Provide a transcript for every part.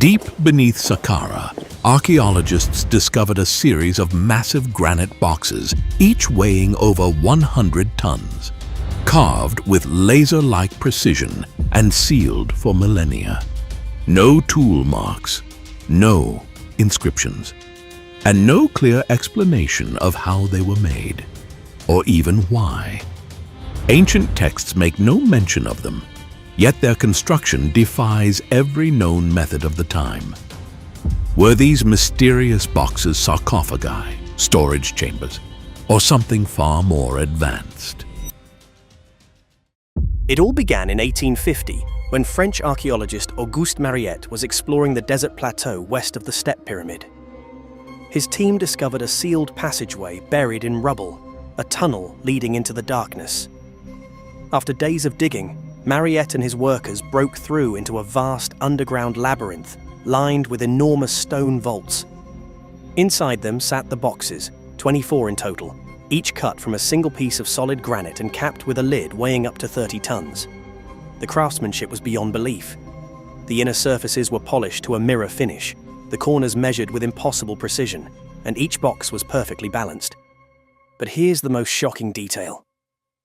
Deep beneath Saqqara, archaeologists discovered a series of massive granite boxes, each weighing over 100 tons, carved with laser-like precision and sealed for millennia. No tool marks, no inscriptions, and no clear explanation of how they were made, or even why. Ancient texts make no mention of them, yet their construction defies every known method of the time. Were these mysterious boxes sarcophagi, storage chambers, or something far more advanced? It all began in 1850 when French archaeologist Auguste Mariette was exploring the desert plateau west of the Step Pyramid. His team discovered a sealed passageway buried in rubble, a tunnel leading into the darkness. After days of digging, Mariette and his workers broke through into a vast underground labyrinth lined with enormous stone vaults. Inside them sat the boxes, 24 in total, each cut from a single piece of solid granite and capped with a lid weighing up to 30 tons. The craftsmanship was beyond belief. The inner surfaces were polished to a mirror finish, the corners measured with impossible precision, and each box was perfectly balanced. But here's the most shocking detail.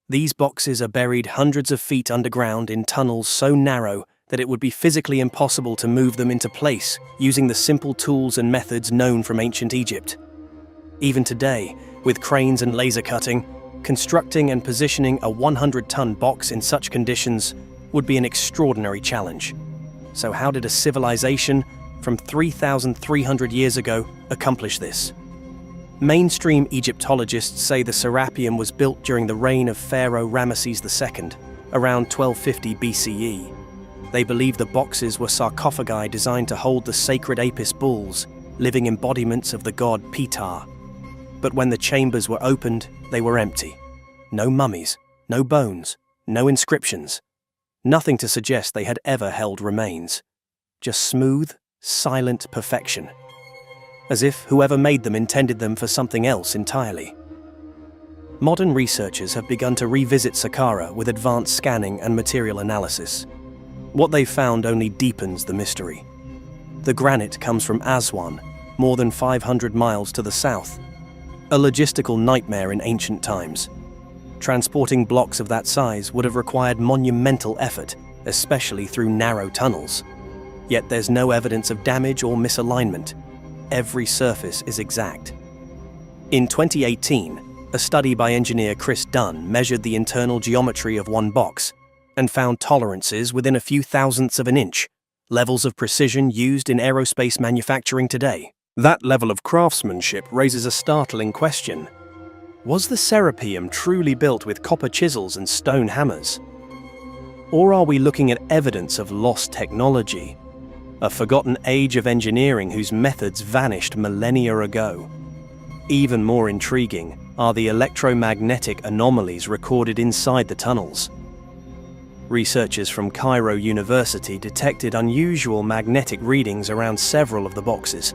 These boxes are buried hundreds of feet underground in tunnels so narrow that it would be physically impossible to move them into place using the simple tools and methods known from ancient Egypt. Even today, with cranes and laser cutting, constructing and positioning a 100-ton box in such conditions would be an extraordinary challenge. So how did a civilization from 3,300 years ago accomplish this? Mainstream Egyptologists say the Serapeum was built during the reign of Pharaoh Ramesses II, around 1250 BCE. They believe the boxes were sarcophagi designed to hold the sacred Apis bulls, living embodiments of the god Ptah. But when the chambers were opened, they were empty. No mummies, no bones, no inscriptions. Nothing to suggest they had ever held remains. Just smooth, silent perfection. As if whoever made them intended them for something else entirely. Modern researchers have begun to revisit Saqqara with advanced scanning and material analysis. What they found only deepens the mystery. The granite comes from Aswan, more than 500 miles to the south. A logistical nightmare in ancient times. Transporting blocks of that size would have required monumental effort, especially through narrow tunnels. Yet there's no evidence of damage or misalignment. Every surface is exact. In 2018, a study by engineer Chris Dunn measured the internal geometry of one box and found tolerances within a few thousandths of an inch, levels of precision used in aerospace manufacturing today. That level of craftsmanship raises a startling question. Was the Serapeum truly built with copper chisels and stone hammers? Or are we looking at evidence of lost technology? A forgotten age of engineering whose methods vanished millennia ago. Even more intriguing are the electromagnetic anomalies recorded inside the tunnels. Researchers from Cairo University detected unusual magnetic readings around several of the boxes,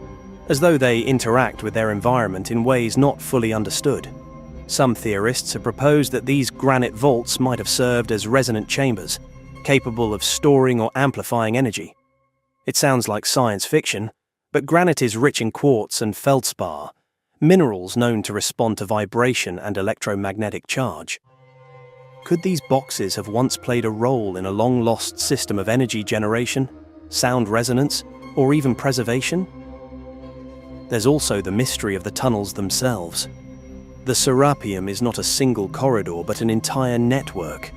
as though they interact with their environment in ways not fully understood. Some theorists have proposed that these granite vaults might have served as resonant chambers, capable of storing or amplifying energy. It sounds like science fiction, but granite is rich in quartz and feldspar, minerals known to respond to vibration and electromagnetic charge. Could these boxes have once played a role in a long-lost system of energy generation, sound resonance, or even preservation? There's also the mystery of the tunnels themselves. The Serapeum is not a single corridor but an entire network,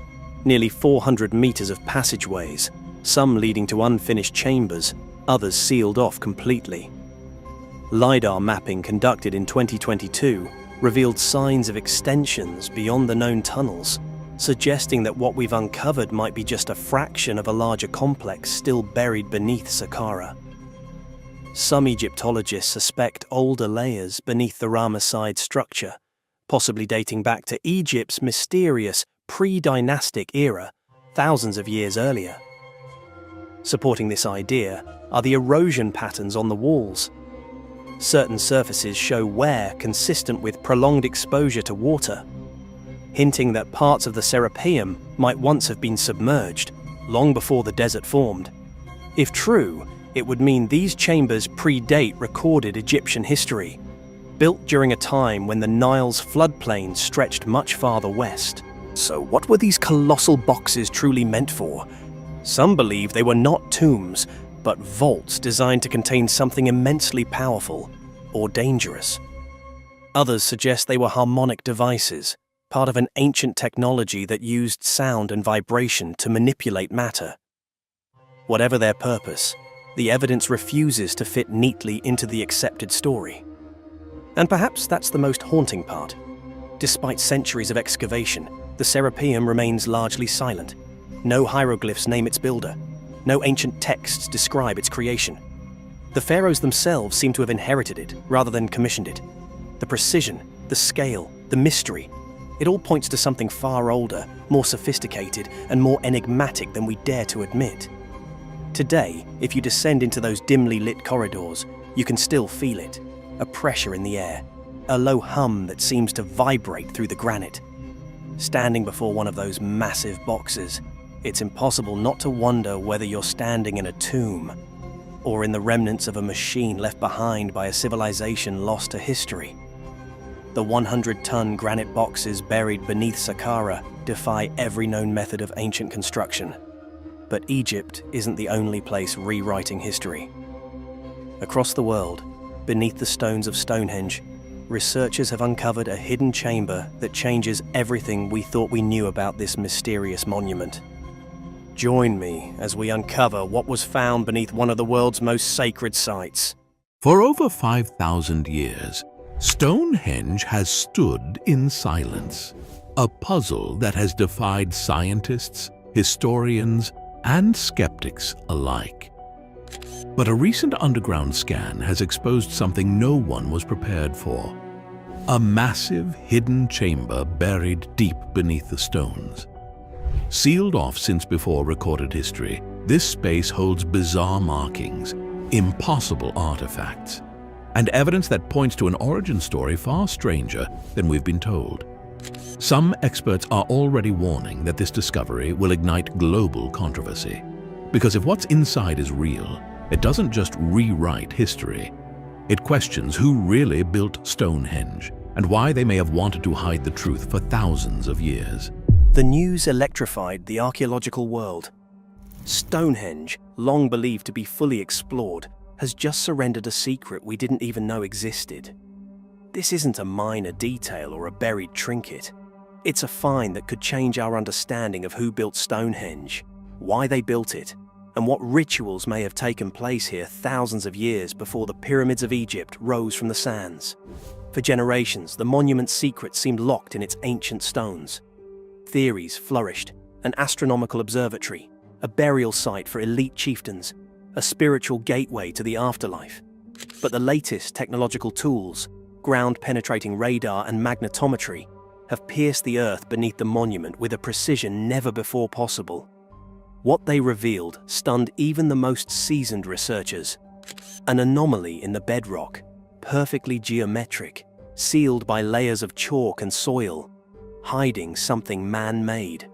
nearly 400 meters of passageways, some leading to unfinished chambers, others sealed off completely. LiDAR mapping conducted in 2022 revealed signs of extensions beyond the known tunnels, suggesting that what we've uncovered might be just a fraction of a larger complex still buried beneath Saqqara. Some Egyptologists suspect older layers beneath the Ramesside structure, possibly dating back to Egypt's mysterious pre-dynastic era, thousands of years earlier. Supporting this idea are the erosion patterns on the walls. Certain surfaces show wear consistent with prolonged exposure to water, hinting that parts of the Serapeum might once have been submerged, long before the desert formed. If true, It would mean these chambers predate recorded Egyptian history, built during a time when the Nile's floodplain stretched much farther west. So what were these colossal boxes truly meant for? Some believe they were not tombs, but vaults designed to contain something immensely powerful or dangerous. Others suggest they were harmonic devices, part of an ancient technology that used sound and vibration to manipulate matter. Whatever their purpose, the evidence refuses to fit neatly into the accepted story. And perhaps that's the most haunting part. Despite centuries of excavation, the Serapeum remains largely silent. No hieroglyphs name its builder. No ancient texts describe its creation. The pharaohs themselves seem to have inherited it rather than commissioned it. The precision, the scale, the mystery, it all points to something far older, more sophisticated, and more enigmatic than we dare to admit. Today, if you descend into those dimly lit corridors, you can still feel it. A pressure in the air, a low hum that seems to vibrate through the granite. Standing before one of those massive boxes, it's impossible not to wonder whether you're standing in a tomb or in the remnants of a machine left behind by a civilization lost to history. The 100-ton granite boxes buried beneath Saqqara defy every known method of ancient construction. But Egypt isn't the only place rewriting history. Across the world, beneath the stones of Stonehenge, researchers have uncovered a hidden chamber that changes everything we thought we knew about this mysterious monument. Join me as we uncover what was found beneath one of the world's most sacred sites. For over 5,000 years, Stonehenge has stood in silence, a puzzle that has defied scientists, historians, and skeptics alike. But a recent underground scan has exposed something no one was prepared for. A massive hidden chamber buried deep beneath the stones. Sealed off since before recorded history, this space holds bizarre markings, impossible artifacts, and evidence that points to an origin story far stranger than we've been told. Some experts are already warning that this discovery will ignite global controversy. Because if what's inside is real, it doesn't just rewrite history. It questions who really built Stonehenge and why they may have wanted to hide the truth for thousands of years. The news electrified the archaeological world. Stonehenge, long believed to be fully explored, has just surrendered a secret we didn't even know existed. This isn't a minor detail or a buried trinket. It's a find that could change our understanding of who built Stonehenge, why they built it, and what rituals may have taken place here thousands of years before the pyramids of Egypt rose from the sands. For generations, the monument's secret seemed locked in its ancient stones. Theories flourished: an astronomical observatory, a burial site for elite chieftains, a spiritual gateway to the afterlife. But the latest technological tools, ground-penetrating radar and magnetometry, have pierced the earth beneath the monument with a precision never before possible. What they revealed stunned even the most seasoned researchers. An anomaly in the bedrock, perfectly geometric, sealed by layers of chalk and soil, hiding something man-made.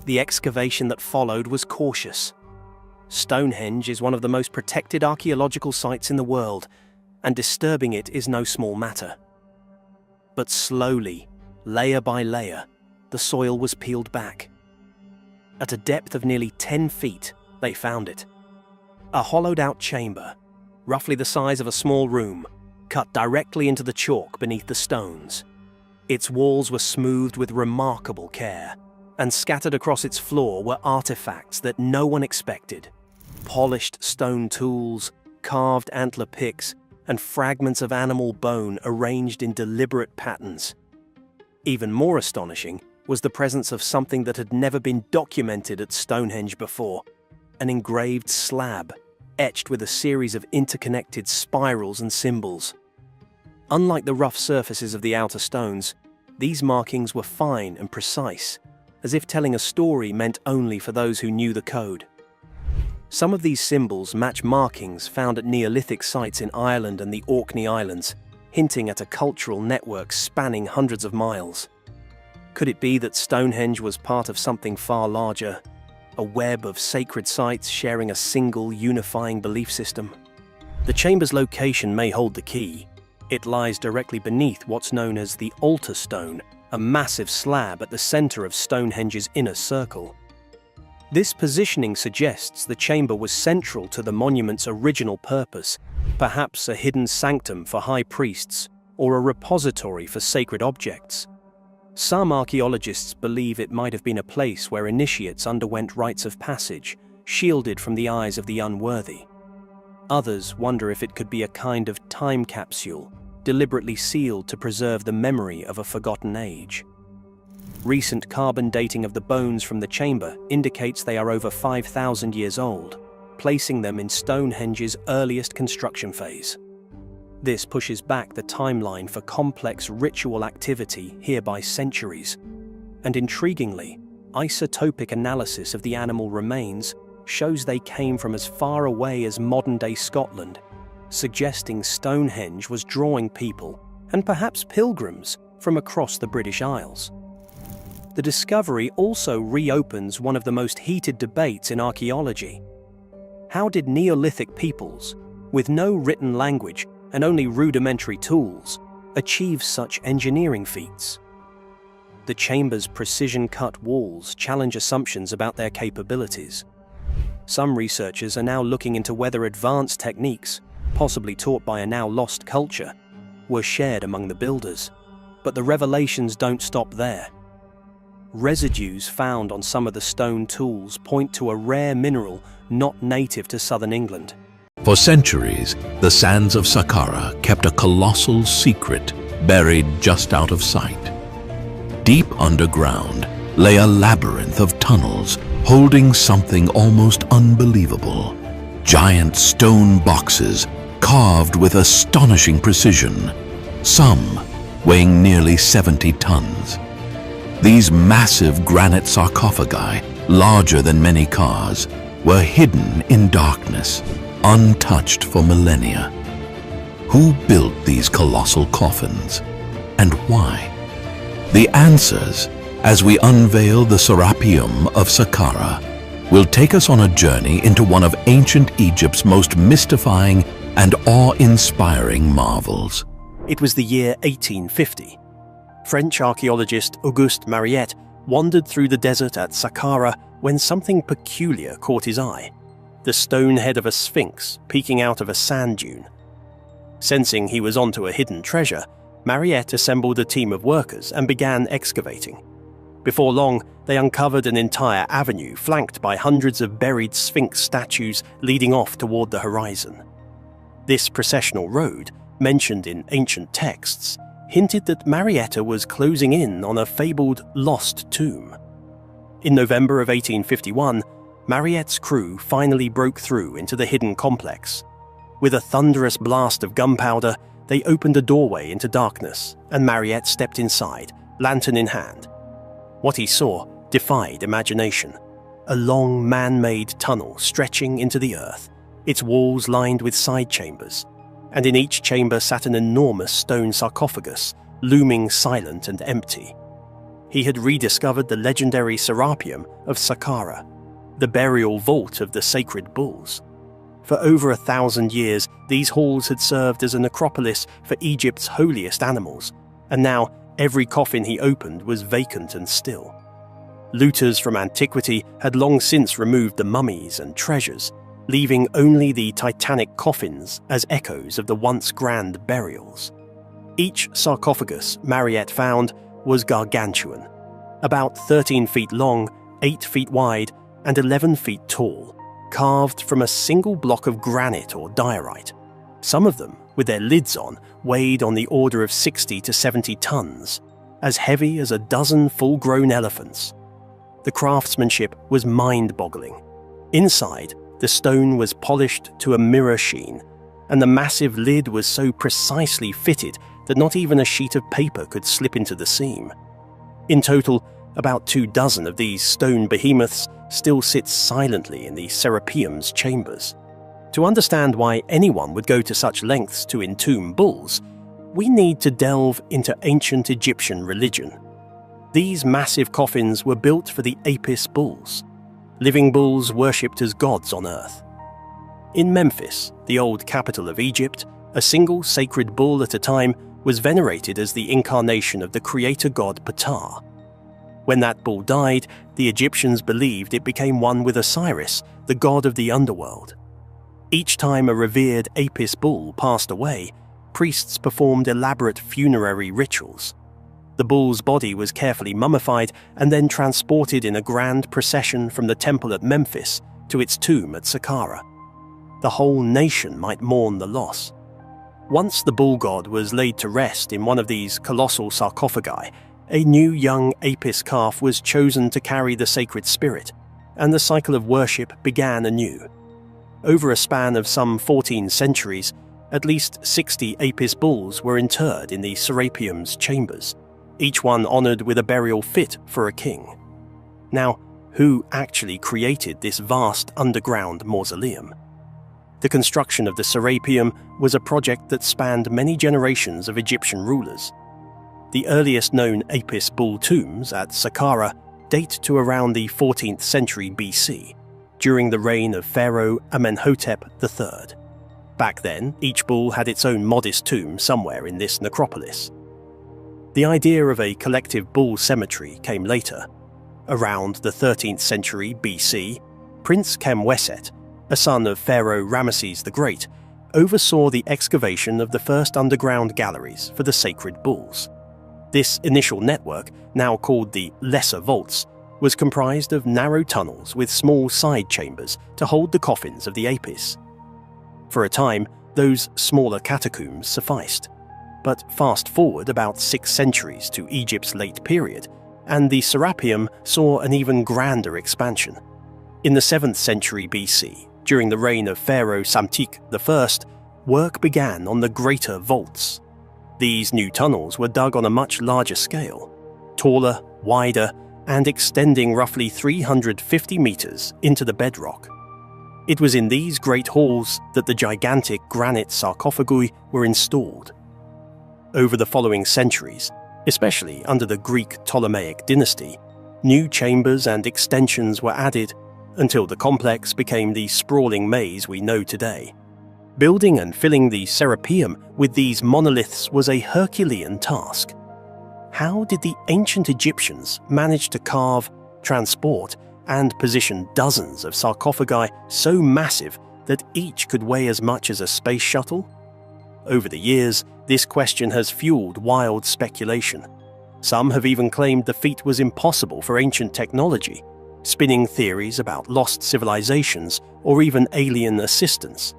The excavation that followed was cautious. Stonehenge is one of the most protected archaeological sites in the world, and disturbing it is no small matter. But slowly, layer by layer, the soil was peeled back. At a depth of nearly 10 feet, they found it. A hollowed-out chamber, roughly the size of a small room, cut directly into the chalk beneath the stones. Its walls were smoothed with remarkable care, and scattered across its floor were artifacts that no one expected. Polished stone tools, carved antler picks, and fragments of animal bone arranged in deliberate patterns. Even more astonishing was the presence of something that had never been documented at Stonehenge before: an engraved slab, etched with a series of interconnected spirals and symbols. Unlike the rough surfaces of the outer stones, these markings were fine and precise, as if telling a story meant only for those who knew the code. Some of these symbols match markings found at Neolithic sites in Ireland and the Orkney Islands, hinting at a cultural network spanning hundreds of miles. Could it be that Stonehenge was part of something far larger, a web of sacred sites sharing a single unifying belief system. The chamber's location may hold the key. It lies directly beneath what's known as the altar stone, a massive slab at the center of Stonehenge's inner circle. This positioning suggests the chamber was central to the monument's original purpose, perhaps a hidden sanctum for high priests or a repository for sacred objects. Some archaeologists believe it might have been a place where initiates underwent rites of passage, shielded from the eyes of the unworthy. Others wonder if it could be a kind of time capsule, deliberately sealed to preserve the memory of a forgotten age. Recent carbon dating of the bones from the chamber indicates they are over 5,000 years old, placing them in Stonehenge's earliest construction phase. This pushes back the timeline for complex ritual activity here by centuries. And intriguingly, isotopic analysis of the animal remains shows they came from as far away as modern-day Scotland, suggesting Stonehenge was drawing people, and perhaps pilgrims, from across the British Isles. The discovery also reopens one of the most heated debates in archaeology. How did Neolithic peoples, with no written language and only rudimentary tools, achieve such engineering feats? The chamber's precision-cut walls challenge assumptions about their capabilities. Some researchers are now looking into whether advanced techniques, possibly taught by a now-lost culture, were shared among the builders. But the revelations don't stop there. Residues found on some of the stone tools point to a rare mineral not native to southern England. For centuries, the sands of Saqqara kept a colossal secret buried just out of sight. Deep underground lay a labyrinth of tunnels holding something almost unbelievable. Giant stone boxes carved with astonishing precision, some weighing nearly 70 tons. These massive granite sarcophagi, larger than many cars, were hidden in darkness, untouched for millennia. Who built these colossal coffins, and why? The answers, as we unveil the Serapeum of Saqqara, will take us on a journey into one of ancient Egypt's most mystifying and awe-inspiring marvels. It was the year 1850. French archaeologist Auguste Mariette wandered through the desert at Saqqara when something peculiar caught his eye: the stone head of a sphinx peeking out of a sand dune. Sensing he was onto a hidden treasure, Mariette assembled a team of workers and began excavating. Before long, they uncovered an entire avenue flanked by hundreds of buried sphinx statues leading off toward the horizon. This processional road, mentioned in ancient texts, hinted that Mariette was closing in on a fabled lost tomb. In November of 1851, Mariette's crew finally broke through into the hidden complex. With a thunderous blast of gunpowder, they opened a doorway into darkness, and Mariette stepped inside, lantern in hand. What he saw defied imagination: a long man-made tunnel stretching into the earth, its walls lined with side chambers, and in each chamber sat an enormous stone sarcophagus, looming silent and empty. He had rediscovered the legendary Serapeum of Saqqara, the burial vault of the sacred bulls. For over 1,000 years, these halls had served as a necropolis for Egypt's holiest animals, and now every coffin he opened was vacant and still. Looters from antiquity had long since removed the mummies and treasures, leaving only the titanic coffins as echoes of the once grand burials. Each sarcophagus Mariette found was gargantuan, about 13 feet long, 8 feet wide, and 11 feet tall, carved from a single block of granite or diorite. Some of them, with their lids on, weighed on the order of 60 to 70 tons, as heavy as a dozen full-grown elephants. The craftsmanship was mind-boggling. Inside, the stone was polished to a mirror sheen, and the massive lid was so precisely fitted that not even a sheet of paper could slip into the seam. In total, about 24 of these stone behemoths still sit silently in the Serapeum's chambers. To understand why anyone would go to such lengths to entomb bulls, we need to delve into ancient Egyptian religion. These massive coffins were built for the Apis bulls, living bulls worshipped as gods on earth. In Memphis, the old capital of Egypt, a single sacred bull at a time was venerated as the incarnation of the creator god Ptah. When that bull died, the Egyptians believed it became one with Osiris, the god of the underworld. Each time a revered Apis bull passed away, priests performed elaborate funerary rituals. The bull's body was carefully mummified and then transported in a grand procession from the temple at Memphis to its tomb at Saqqara. The whole nation might mourn the loss. Once the bull god was laid to rest in one of these colossal sarcophagi, a new young Apis calf was chosen to carry the sacred spirit, and the cycle of worship began anew. Over a span of some 14 centuries, at least 60 Apis bulls were interred in the Serapeum's chambers, each one honoured with a burial fit for a king. Now, who actually created this vast underground mausoleum? The construction of the Serapeum was a project that spanned many generations of Egyptian rulers. The earliest known Apis bull tombs at Saqqara date to around the 14th century BC, during the reign of Pharaoh Amenhotep III. Back then, each bull had its own modest tomb somewhere in this necropolis. The idea of a collective bull cemetery came later. Around the 13th century BC, Prince Khemweset, a son of Pharaoh Ramesses the Great, oversaw the excavation of the first underground galleries for the sacred bulls. This initial network, now called the Lesser Vaults, was comprised of narrow tunnels with small side chambers to hold the coffins of the Apis. For a time, those smaller catacombs sufficed. But fast forward about 6 centuries to Egypt's late period, and the Serapeum saw an even grander expansion. In the 7th century BC, during the reign of Pharaoh Psamtik I, work began on the greater vaults. These new tunnels were dug on a much larger scale, taller, wider, and extending roughly 350 meters into the bedrock. It was in these great halls that the gigantic granite sarcophagi were installed. Over the following centuries, especially under the Greek Ptolemaic dynasty, new chambers and extensions were added until the complex became the sprawling maze we know today. Building and filling the Serapeum with these monoliths was a Herculean task. How did the ancient Egyptians manage to carve, transport, and position dozens of sarcophagi so massive that each could weigh as much as a space shuttle? Over the years, this question has fueled wild speculation. Some have even claimed the feat was impossible for ancient technology, spinning theories about lost civilizations or even alien assistance.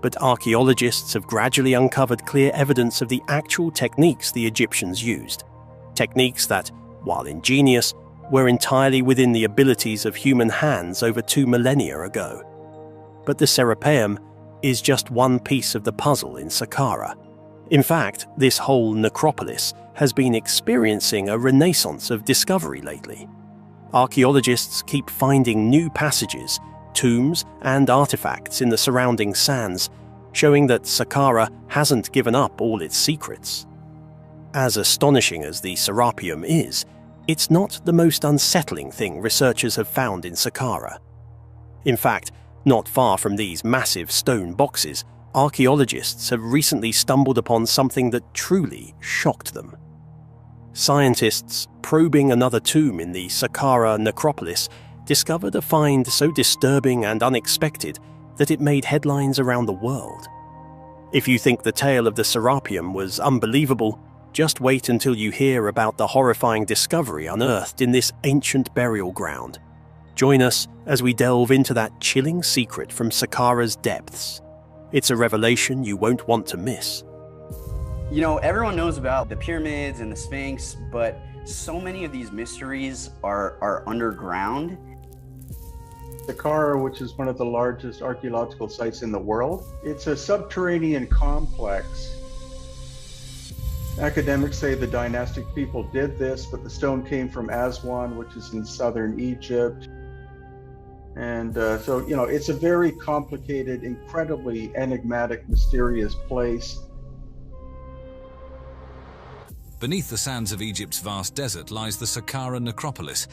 But archaeologists have gradually uncovered clear evidence of the actual techniques the Egyptians used. Techniques that, while ingenious, were entirely within the abilities of human hands over 2 millennia ago. But the Serapeum is just one piece of the puzzle in Saqqara. In fact, this whole necropolis has been experiencing a renaissance of discovery lately. Archaeologists keep finding new passages, tombs, and artifacts in the surrounding sands, showing that Saqqara hasn't given up all its secrets. As astonishing as the Serapeum is, it's not the most unsettling thing researchers have found in Saqqara. In fact, not far from these massive stone boxes, archaeologists have recently stumbled upon something that truly shocked them. Scientists probing another tomb in the Saqqara necropolis discovered a find so disturbing and unexpected that it made headlines around the world. If you think the tale of the Serapeum was unbelievable, just wait until you hear about the horrifying discovery unearthed in this ancient burial ground. Join us as we delve into that chilling secret from Saqqara's depths. It's a revelation you won't want to miss. You know, everyone knows about the pyramids and the Sphinx, but so many of these mysteries are underground. Saqqara, which is one of the largest archaeological sites in the world, it's a subterranean complex. Academics say the dynastic people did this, but the stone came from Aswan, which is in southern Egypt. And so, you know, it's a very complicated, incredibly enigmatic, mysterious place. Beneath the sands of Egypt's vast desert lies the Saqqara necropolis,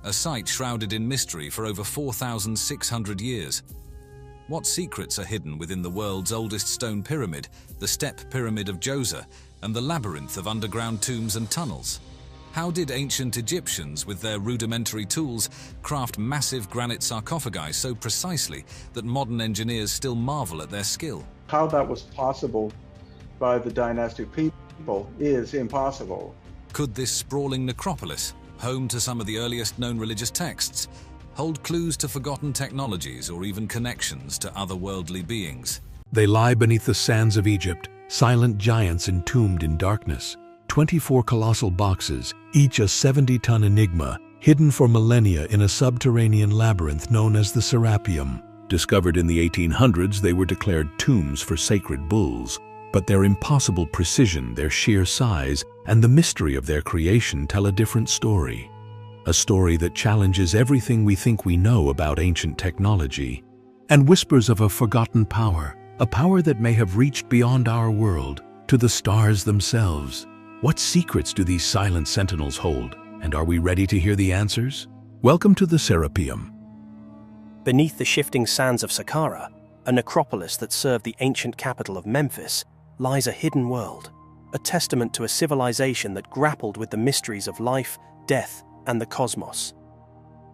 a site shrouded in mystery for over 4,600 years. What secrets are hidden within the world's oldest stone pyramid, the Step Pyramid of Giza, and the labyrinth of underground tombs and tunnels? How did ancient Egyptians, with their rudimentary tools, craft massive granite sarcophagi so precisely that modern engineers still marvel at their skill? How that was possible by the dynastic people is impossible. Could this sprawling necropolis, home to some of the earliest known religious texts, hold clues to forgotten technologies or even connections to otherworldly beings? They lie beneath the sands of Egypt, silent giants entombed in darkness. 24 colossal boxes, each a 70-ton enigma, hidden for millennia in a subterranean labyrinth known as the Serapeum. Discovered in the 1800s, they were declared tombs for sacred bulls. But their impossible precision, their sheer size, and the mystery of their creation tell a different story. A story that challenges everything we think we know about ancient technology, and whispers of a forgotten power, a power that may have reached beyond our world, to the stars themselves. What secrets do these silent sentinels hold, and are we ready to hear the answers? Welcome to the Serapeum. Beneath the shifting sands of Saqqara, a necropolis that served the ancient capital of Memphis, lies a hidden world, a testament to a civilization that grappled with the mysteries of life, death, and the cosmos.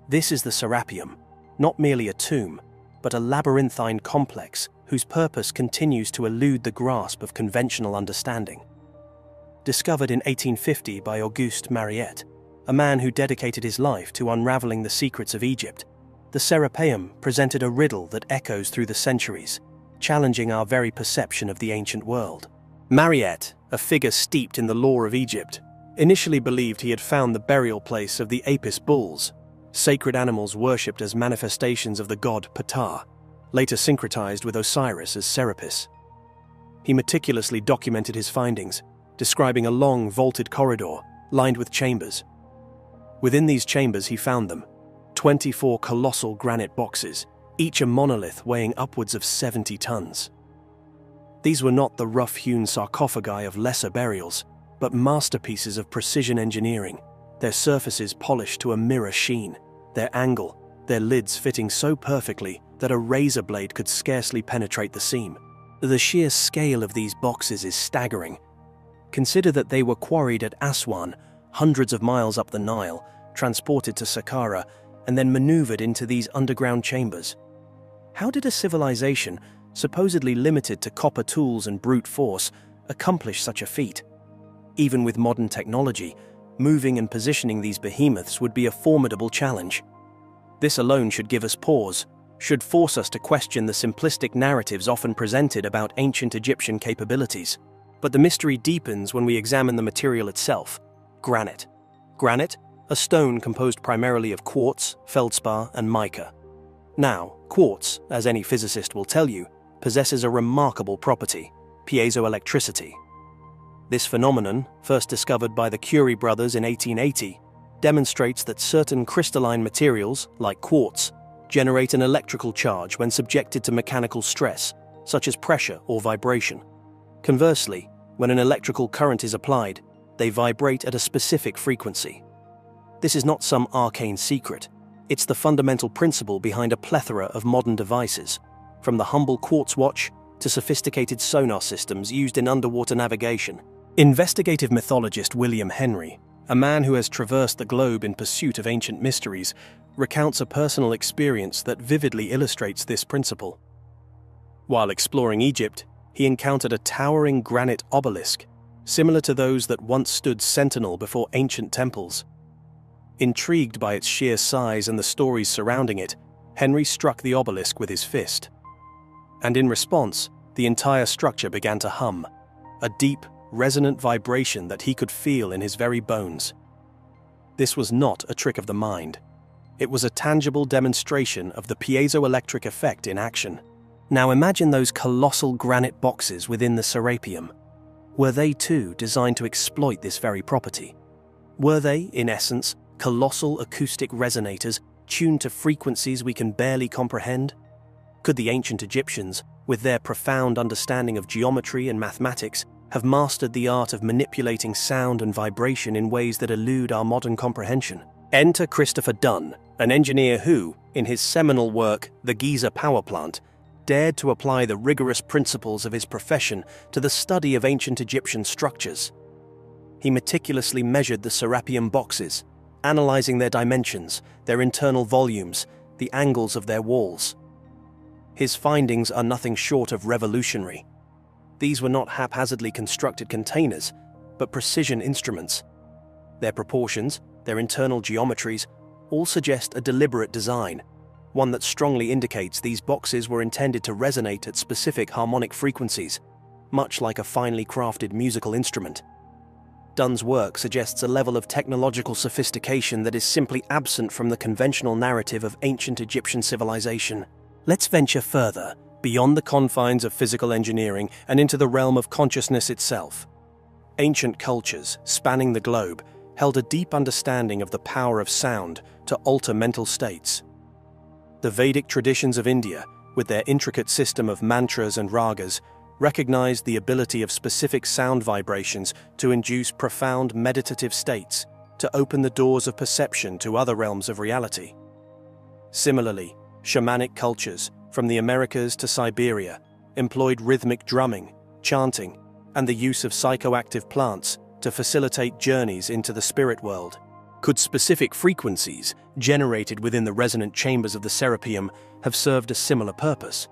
This is the Serapeum, not merely a tomb, but a labyrinthine complex whose purpose continues to elude the grasp of conventional understanding. Discovered in 1850 by Auguste Mariette, a man who dedicated his life to unraveling the secrets of Egypt, the Serapeum presented a riddle that echoes through the centuries, challenging our very perception of the ancient world. Mariette, a figure steeped in the lore of Egypt, initially believed he had found the burial place of the Apis bulls, sacred animals worshipped as manifestations of the god Ptah, later syncretized with Osiris as Serapis. He meticulously documented his findings, describing a long, vaulted corridor lined with chambers. Within these chambers he found them, 24 colossal granite boxes, each a monolith weighing upwards of 70 tons. These were not the rough-hewn sarcophagi of lesser burials, but masterpieces of precision engineering, their surfaces polished to a mirror sheen, their angle, their lids fitting so perfectly that a razor blade could scarcely penetrate the seam. The sheer scale of these boxes is staggering. Consider that they were quarried at Aswan, hundreds of miles up the Nile, transported to Saqqara, and then maneuvered into these underground chambers. How did a civilization, supposedly limited to copper tools and brute force, accomplish such a feat? Even with modern technology, moving and positioning these behemoths would be a formidable challenge. This alone should give us pause, should force us to question the simplistic narratives often presented about ancient Egyptian capabilities. But the mystery deepens when we examine the material itself: granite. Granite, a stone composed primarily of quartz, feldspar, and mica. Now, quartz, as any physicist will tell you, possesses a remarkable property: piezoelectricity. This phenomenon, first discovered by the Curie brothers in 1880, demonstrates that certain crystalline materials, like quartz, generate an electrical charge when subjected to mechanical stress, such as pressure or vibration. Conversely, when an electrical current is applied, they vibrate at a specific frequency. This is not some arcane secret. It's the fundamental principle behind a plethora of modern devices, from the humble quartz watch to sophisticated sonar systems used in underwater navigation. Investigative mythologist William Henry, a man who has traversed the globe in pursuit of ancient mysteries, recounts a personal experience that vividly illustrates this principle. While exploring Egypt, he encountered a towering granite obelisk, similar to those that once stood sentinel before ancient temples. Intrigued by its sheer size and the stories surrounding it, Henry struck the obelisk with his fist. And in response, the entire structure began to hum, a deep, resonant vibration that he could feel in his very bones. This was not a trick of the mind. It was a tangible demonstration of the piezoelectric effect in action. Now imagine those colossal granite boxes within the Serapeum. Were they too designed to exploit this very property? Were they, in essence, colossal acoustic resonators tuned to frequencies we can barely comprehend? Could the ancient Egyptians, with their profound understanding of geometry and mathematics, have mastered the art of manipulating sound and vibration in ways that elude our modern comprehension? Enter Christopher Dunn, an engineer who, in his seminal work, The Giza Power Plant, dared to apply the rigorous principles of his profession to the study of ancient Egyptian structures. He meticulously measured the Serapeum boxes, analyzing their dimensions, their internal volumes, the angles of their walls. His findings are nothing short of revolutionary. These were not haphazardly constructed containers, but precision instruments. Their proportions, their internal geometries, all suggest a deliberate design, one that strongly indicates these boxes were intended to resonate at specific harmonic frequencies, much like a finely crafted musical instrument. Dunn's work suggests a level of technological sophistication that is simply absent from the conventional narrative of ancient Egyptian civilization. Let's venture further, beyond the confines of physical engineering and into the realm of consciousness itself. Ancient cultures, spanning the globe, held a deep understanding of the power of sound to alter mental states. The Vedic traditions of India, with their intricate system of mantras and ragas, recognized the ability of specific sound vibrations to induce profound meditative states, to open the doors of perception to other realms of reality. Similarly, shamanic cultures, from the Americas to Siberia, employed rhythmic drumming, chanting, and the use of psychoactive plants to facilitate journeys into the spirit world. Could specific frequencies, generated within the resonant chambers of the Serapeum, have served a similar purpose?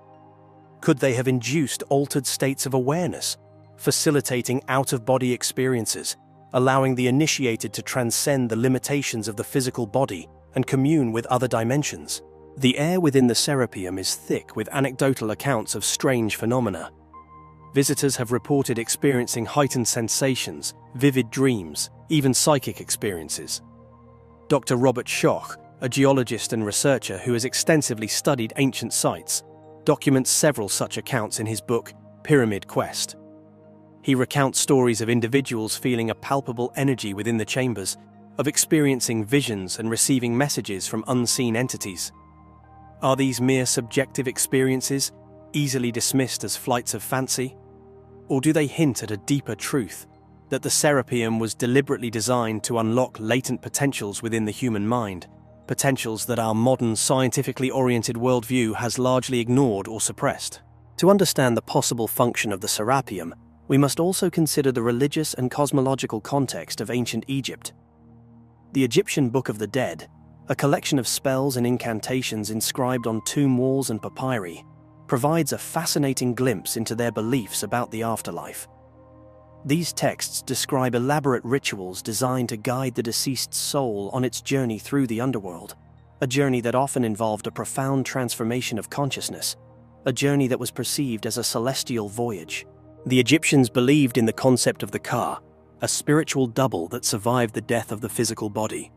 Could they have induced altered states of awareness, facilitating out-of-body experiences, allowing the initiated to transcend the limitations of the physical body and commune with other dimensions? The air within the Serapeum is thick with anecdotal accounts of strange phenomena. Visitors have reported experiencing heightened sensations, vivid dreams, even psychic experiences. Dr. Robert Schoch, a geologist and researcher who has extensively studied ancient sites, documents several such accounts in his book, Pyramid Quest. He recounts stories of individuals feeling a palpable energy within the chambers, of experiencing visions and receiving messages from unseen entities. Are these mere subjective experiences, easily dismissed as flights of fancy? Or do they hint at a deeper truth, that the Serapeum was deliberately designed to unlock latent potentials within the human mind, potentials that our modern scientifically oriented worldview has largely ignored or suppressed? To understand the possible function of the Serapeum, we must also consider the religious and cosmological context of ancient Egypt. The Egyptian Book of the Dead, a collection of spells and incantations inscribed on tomb walls and papyri, provides a fascinating glimpse into their beliefs about the afterlife. These texts describe elaborate rituals designed to guide the deceased's soul on its journey through the underworld, a journey that often involved a profound transformation of consciousness, a journey that was perceived as a celestial voyage. The Egyptians believed in the concept of the Ka, a spiritual double that survived the death of the physical body.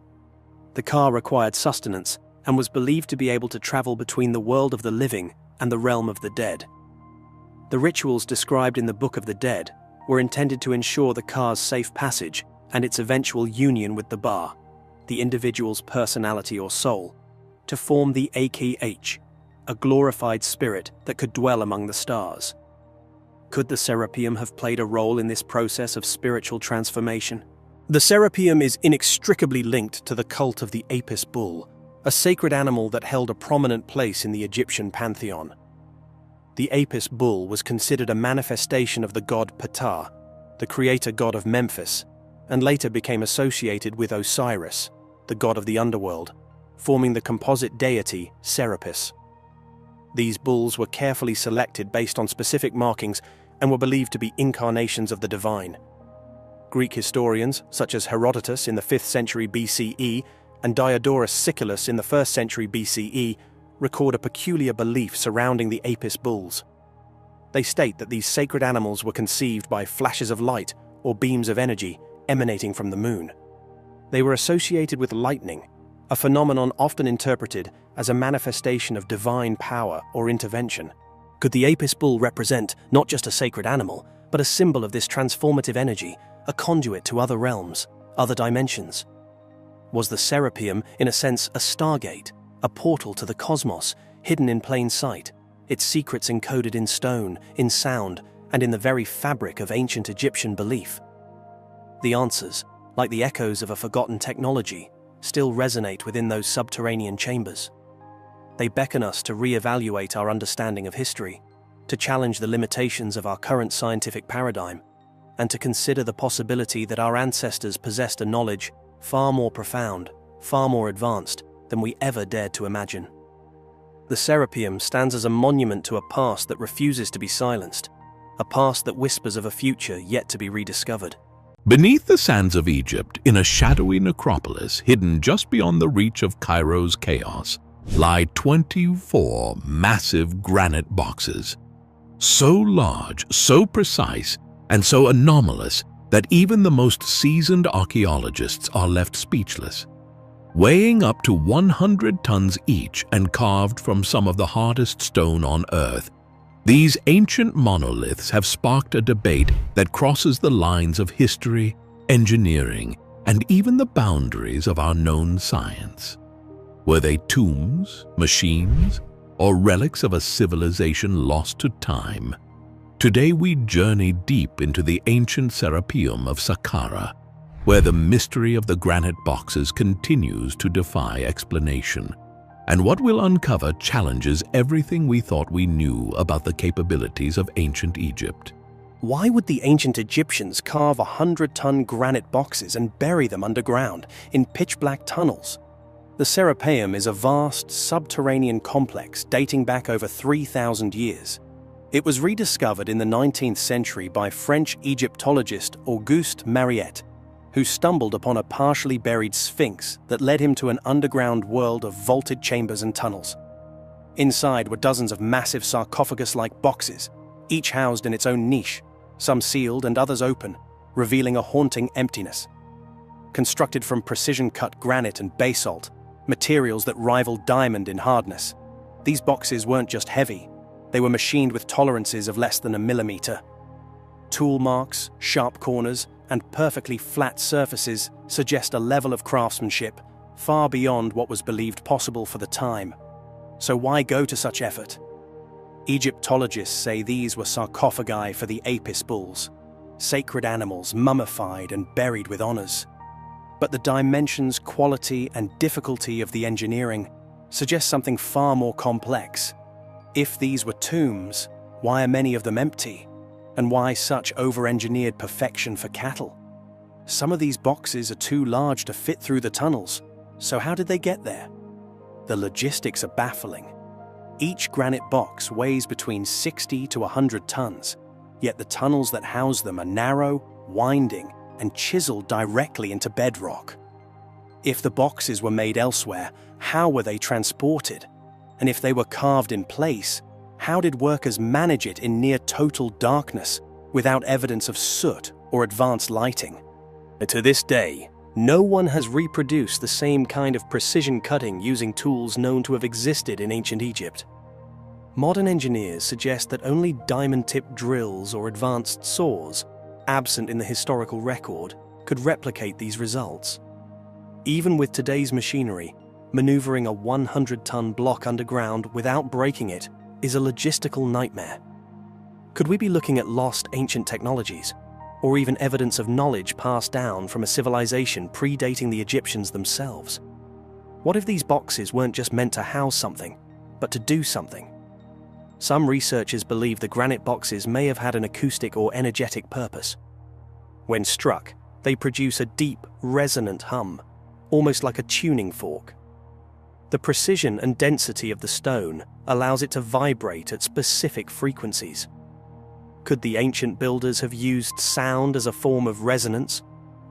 The Ka required sustenance and was believed to be able to travel between the world of the living and the realm of the dead. The rituals described in the Book of the Dead were intended to ensure the Ka's safe passage and its eventual union with the Ba, the individual's personality or soul, to form the Akh, a glorified spirit that could dwell among the stars. Could the Serapeum have played a role in this process of spiritual transformation? The Serapeum is inextricably linked to the cult of the Apis bull, a sacred animal that held a prominent place in the Egyptian pantheon. The Apis bull was considered a manifestation of the god Ptah, the creator god of Memphis, and later became associated with Osiris, the god of the underworld, forming the composite deity Serapis. These bulls were carefully selected based on specific markings and were believed to be incarnations of the divine. Greek historians, such as Herodotus in the 5th century BCE and Diodorus Siculus in the 1st century BCE, record a peculiar belief surrounding the Apis bulls. They state that these sacred animals were conceived by flashes of light or beams of energy emanating from the moon. They were associated with lightning, a phenomenon often interpreted as a manifestation of divine power or intervention. Could the Apis bull represent not just a sacred animal, but a symbol of this transformative energy, a conduit to other realms, other dimensions? Was the Serapeum, in a sense, a stargate, a portal to the cosmos, hidden in plain sight, its secrets encoded in stone, in sound, and in the very fabric of ancient Egyptian belief? The answers, like the echoes of a forgotten technology, still resonate within those subterranean chambers. They beckon us to re-evaluate our understanding of history, to challenge the limitations of our current scientific paradigm, and to consider the possibility that our ancestors possessed a knowledge far more profound, far more advanced than we ever dared to imagine. The Serapeum stands as a monument to a past that refuses to be silenced, a past that whispers of a future yet to be rediscovered. Beneath the sands of Egypt, in a shadowy necropolis hidden just beyond the reach of Cairo's chaos, lie 24 massive granite boxes. So large, so precise, and so anomalous that even the most seasoned archaeologists are left speechless. Weighing up to 100 tons each and carved from some of the hardest stone on Earth, these ancient monoliths have sparked a debate that crosses the lines of history, engineering, and even the boundaries of our known science. Were they tombs, machines, or relics of a civilization lost to time? Today we journey deep into the ancient Serapeum of Saqqara, where the mystery of the granite boxes continues to defy explanation. And what we'll uncover challenges everything we thought we knew about the capabilities of ancient Egypt. Why would the ancient Egyptians carve 100-ton granite boxes and bury them underground in pitch-black tunnels? The Serapeum is a vast, subterranean complex dating back over 3,000 years. It was rediscovered in the 19th century by French Egyptologist Auguste Mariette, who stumbled upon a partially buried sphinx that led him to an underground world of vaulted chambers and tunnels. Inside were dozens of massive sarcophagus-like boxes, each housed in its own niche, some sealed and others open, revealing a haunting emptiness. Constructed from precision-cut granite and basalt, materials that rival diamond in hardness, these boxes weren't just heavy, they were machined with tolerances of less than a millimeter. Tool marks, sharp corners, and perfectly flat surfaces suggest a level of craftsmanship far beyond what was believed possible for the time. So why go to such effort? Egyptologists say these were sarcophagi for the Apis bulls, sacred animals mummified and buried with honors. But the dimensions, quality, and difficulty of the engineering suggest something far more complex. If these were tombs, why are many of them empty? And why such over-engineered perfection for cattle? Some of these boxes are too large to fit through the tunnels, so how did they get there? The logistics are baffling. Each granite box weighs between 60 to 100 tons, yet the tunnels that house them are narrow, winding, and chiseled directly into bedrock. If the boxes were made elsewhere, how were they transported? And if they were carved in place, how did workers manage it in near total darkness, without evidence of soot or advanced lighting? To this day, no one has reproduced the same kind of precision cutting using tools known to have existed in ancient Egypt. Modern engineers suggest that only diamond-tipped drills or advanced saws, absent in the historical record, could replicate these results. Even with today's machinery, maneuvering a 100-ton block underground without breaking it is a logistical nightmare. Could we be looking at lost ancient technologies, or even evidence of knowledge passed down from a civilization predating the Egyptians themselves? What if these boxes weren't just meant to house something, but to do something? Some researchers believe the granite boxes may have had an acoustic or energetic purpose. When struck, they produce a deep, resonant hum, almost like a tuning fork. The precision and density of the stone allows it to vibrate at specific frequencies. Could the ancient builders have used sound as a form of resonance,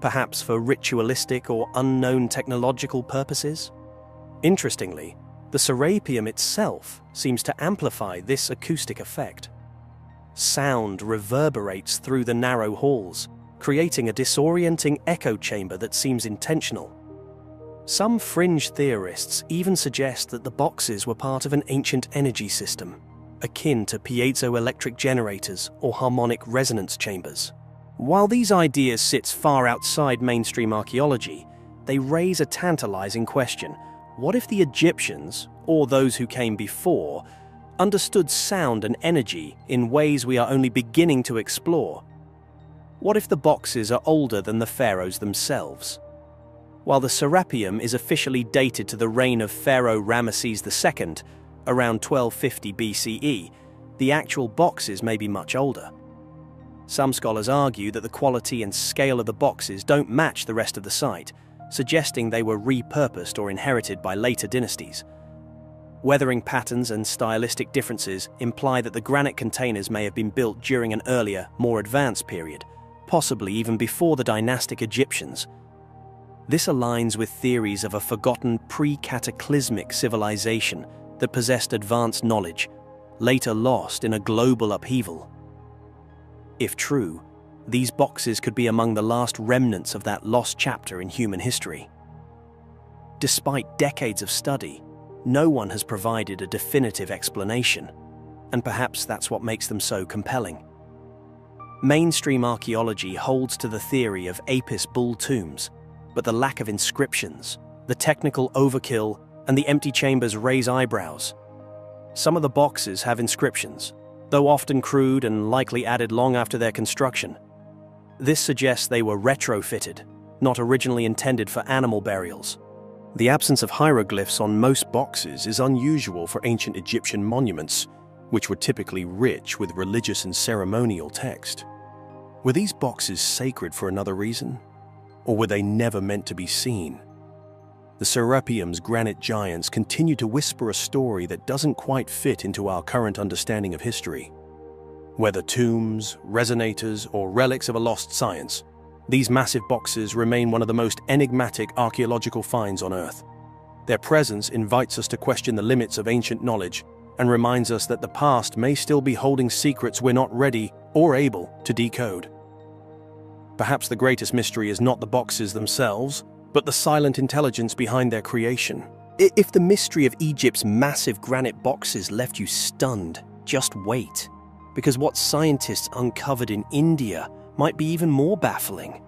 perhaps for ritualistic or unknown technological purposes? Interestingly, the Serapeum itself seems to amplify this acoustic effect. Sound reverberates through the narrow halls, creating a disorienting echo chamber that seems intentional. Some fringe theorists even suggest that the boxes were part of an ancient energy system, akin to piezoelectric generators or harmonic resonance chambers. While these ideas sit far outside mainstream archaeology, they raise a tantalizing question. What if the Egyptians, or those who came before, understood sound and energy in ways we are only beginning to explore? What if the boxes are older than the pharaohs themselves? While the Serapeum is officially dated to the reign of Pharaoh Ramesses II, around 1250 BCE, the actual boxes may be much older. Some scholars argue that the quality and scale of the boxes don't match the rest of the site, suggesting they were repurposed or inherited by later dynasties. Weathering patterns and stylistic differences imply that the granite containers may have been built during an earlier, more advanced period, possibly even before the dynastic Egyptians. This aligns with theories of a forgotten pre-cataclysmic civilization that possessed advanced knowledge, later lost in a global upheaval. If true, these boxes could be among the last remnants of that lost chapter in human history. Despite decades of study, no one has provided a definitive explanation, and perhaps that's what makes them so compelling. Mainstream archaeology holds to the theory of Apis bull tombs, but the lack of inscriptions, the technical overkill, and the empty chambers raise eyebrows. Some of the boxes have inscriptions, though often crude and likely added long after their construction. This suggests they were retrofitted, not originally intended for animal burials. The absence of hieroglyphs on most boxes is unusual for ancient Egyptian monuments, which were typically rich with religious and ceremonial text. Were these boxes sacred for another reason? Or were they never meant to be seen? The Serapeum's granite giants continue to whisper a story that doesn't quite fit into our current understanding of history. Whether tombs, resonators, or relics of a lost science, these massive boxes remain one of the most enigmatic archaeological finds on Earth. Their presence invites us to question the limits of ancient knowledge and reminds us that the past may still be holding secrets we're not ready or able to decode. Perhaps the greatest mystery is not the boxes themselves, but the silent intelligence behind their creation. If the mystery of Egypt's massive granite boxes left you stunned, just wait, because what scientists uncovered in India might be even more baffling.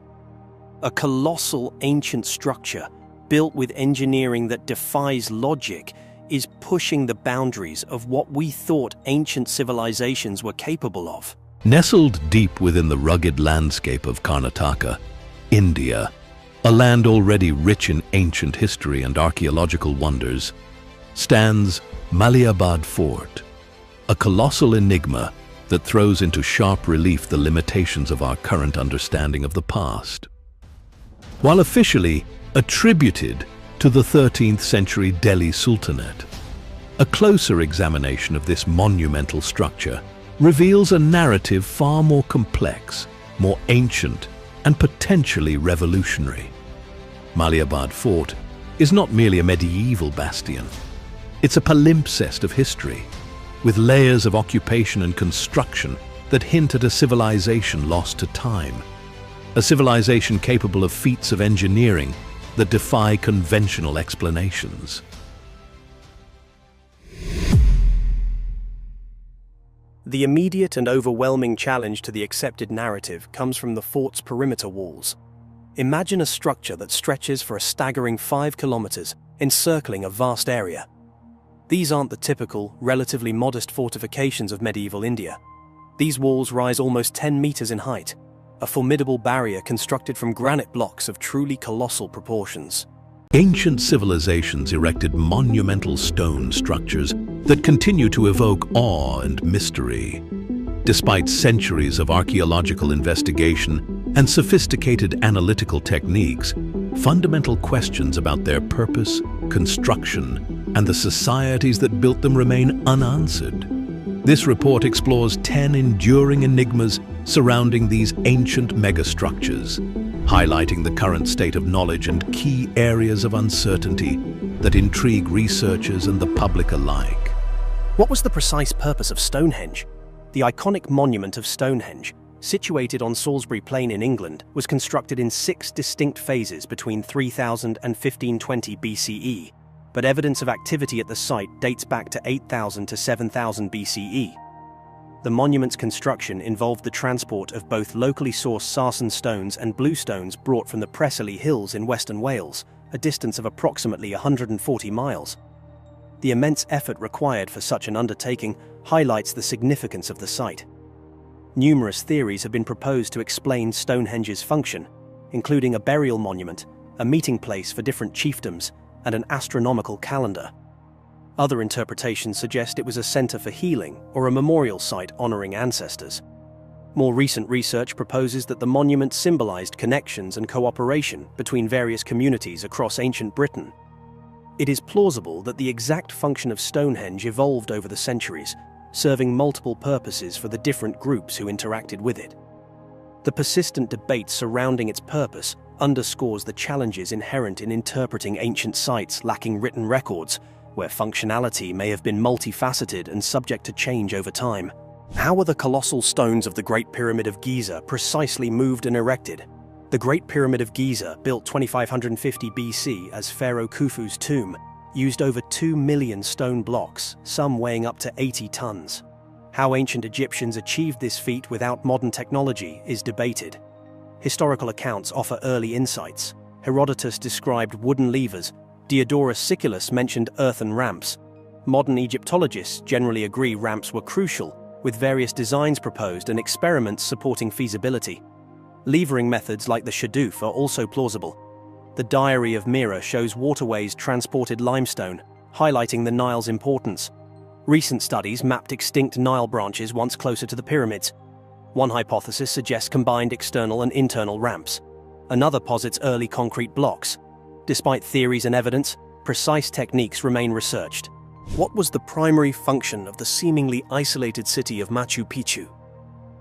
A colossal ancient structure, built with engineering that defies logic, is pushing the boundaries of what we thought ancient civilizations were capable of. Nestled deep within the rugged landscape of Karnataka, India, a land already rich in ancient history and archaeological wonders, stands Malibad Fort, a colossal enigma that throws into sharp relief the limitations of our current understanding of the past. While officially attributed to the 13th century Delhi Sultanate, a closer examination of this monumental structure reveals a narrative far more complex, more ancient, and potentially revolutionary. Malibad Fort is not merely a medieval bastion. It's a palimpsest of history, with layers of occupation and construction that hint at a civilization lost to time. A civilization capable of feats of engineering that defy conventional explanations. The immediate and overwhelming challenge to the accepted narrative comes from the fort's perimeter walls. Imagine a structure that stretches for a staggering 5 kilometers, encircling a vast area. These aren't the typical, relatively modest fortifications of medieval India. These walls rise almost 10 meters in height, a formidable barrier constructed from granite blocks of truly colossal proportions. Ancient civilizations erected monumental stone structures that continue to evoke awe and mystery. Despite centuries of archaeological investigation and sophisticated analytical techniques, fundamental questions about their purpose, construction, and the societies that built them remain unanswered. This report explores 10 enduring enigmas surrounding these ancient megastructures, highlighting the current state of knowledge and key areas of uncertainty that intrigue researchers and the public alike. What was the precise purpose of Stonehenge? The iconic monument of Stonehenge, situated on Salisbury Plain in England, was constructed in 6 distinct phases between 3000 and 1520 BCE, but evidence of activity at the site dates back to 8000 to 7000 BCE. The monument's construction involved the transport of both locally sourced sarsen stones and bluestones brought from the Preseli Hills in Western Wales, a distance of approximately 140 miles. The immense effort required for such an undertaking highlights the significance of the site. Numerous theories have been proposed to explain Stonehenge's function, including a burial monument, a meeting place for different chiefdoms, and an astronomical calendar. Other interpretations suggest it was a center for healing or a memorial site honoring ancestors. More recent research proposes that the monument symbolized connections and cooperation between various communities across ancient Britain. It is plausible that the exact function of Stonehenge evolved over the centuries, serving multiple purposes for the different groups who interacted with it. The persistent debate surrounding its purpose underscores the challenges inherent in interpreting ancient sites lacking written records, where functionality may have been multifaceted and subject to change over time. How were the colossal stones of the Great Pyramid of Giza precisely moved and erected? The Great Pyramid of Giza, built 2550 BC as Pharaoh Khufu's tomb, used over 2 million stone blocks, some weighing up to 80 tons. How ancient Egyptians achieved this feat without modern technology is debated. Historical accounts offer early insights. Herodotus described wooden levers. Diodorus Siculus mentioned earthen ramps. Modern Egyptologists generally agree ramps were crucial, with various designs proposed and experiments supporting feasibility. Levering methods like the shadoof are also plausible. The Diary of Mira shows waterways transported limestone, highlighting the Nile's importance. Recent studies mapped extinct Nile branches once closer to the pyramids. One hypothesis suggests combined external and internal ramps. Another posits early concrete blocks. Despite theories and evidence, precise techniques remain researched. What was the primary function of the seemingly isolated city of Machu Picchu?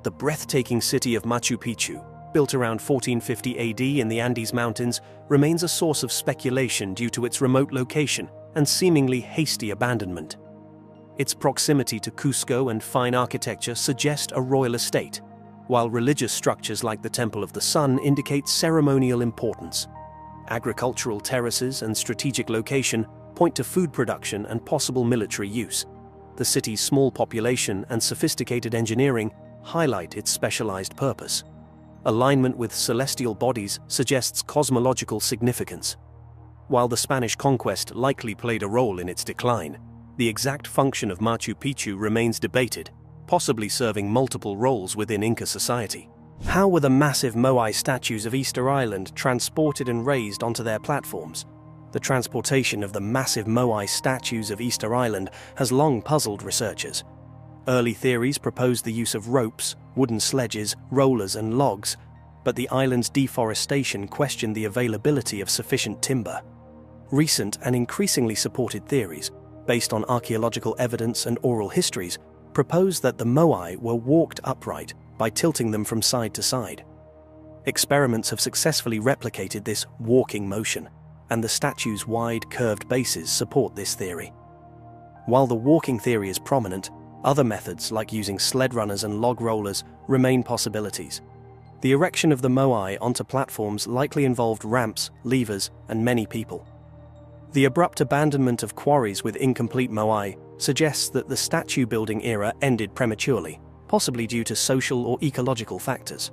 The breathtaking city of Machu Picchu, built around 1450 AD in the Andes Mountains, remains a source of speculation due to its remote location and seemingly hasty abandonment. Its proximity to Cusco and fine architecture suggest a royal estate, while religious structures like the Temple of the Sun indicate ceremonial importance. Agricultural terraces and strategic location point to food production and possible military use. The city's small population and sophisticated engineering highlight its specialized purpose. Alignment with celestial bodies suggests cosmological significance. While the Spanish conquest likely played a role in its decline, the exact function of Machu Picchu remains debated, possibly serving multiple roles within Inca society. How were the massive Moai statues of Easter Island transported and raised onto their platforms? The transportation of the massive Moai statues of Easter Island has long puzzled researchers. Early theories proposed the use of ropes, wooden sledges, rollers, and logs, but the island's deforestation questioned the availability of sufficient timber. Recent and increasingly supported theories, based on archaeological evidence and oral histories, propose that the Moai were walked upright by tilting them from side to side. Experiments have successfully replicated this walking motion, and the statue's wide, curved bases support this theory. While the walking theory is prominent, other methods like using sled runners and log rollers remain possibilities. The erection of the Moai onto platforms likely involved ramps, levers, and many people. The abrupt abandonment of quarries with incomplete Moai suggests that the statue-building era ended prematurely, possibly due to social or ecological factors.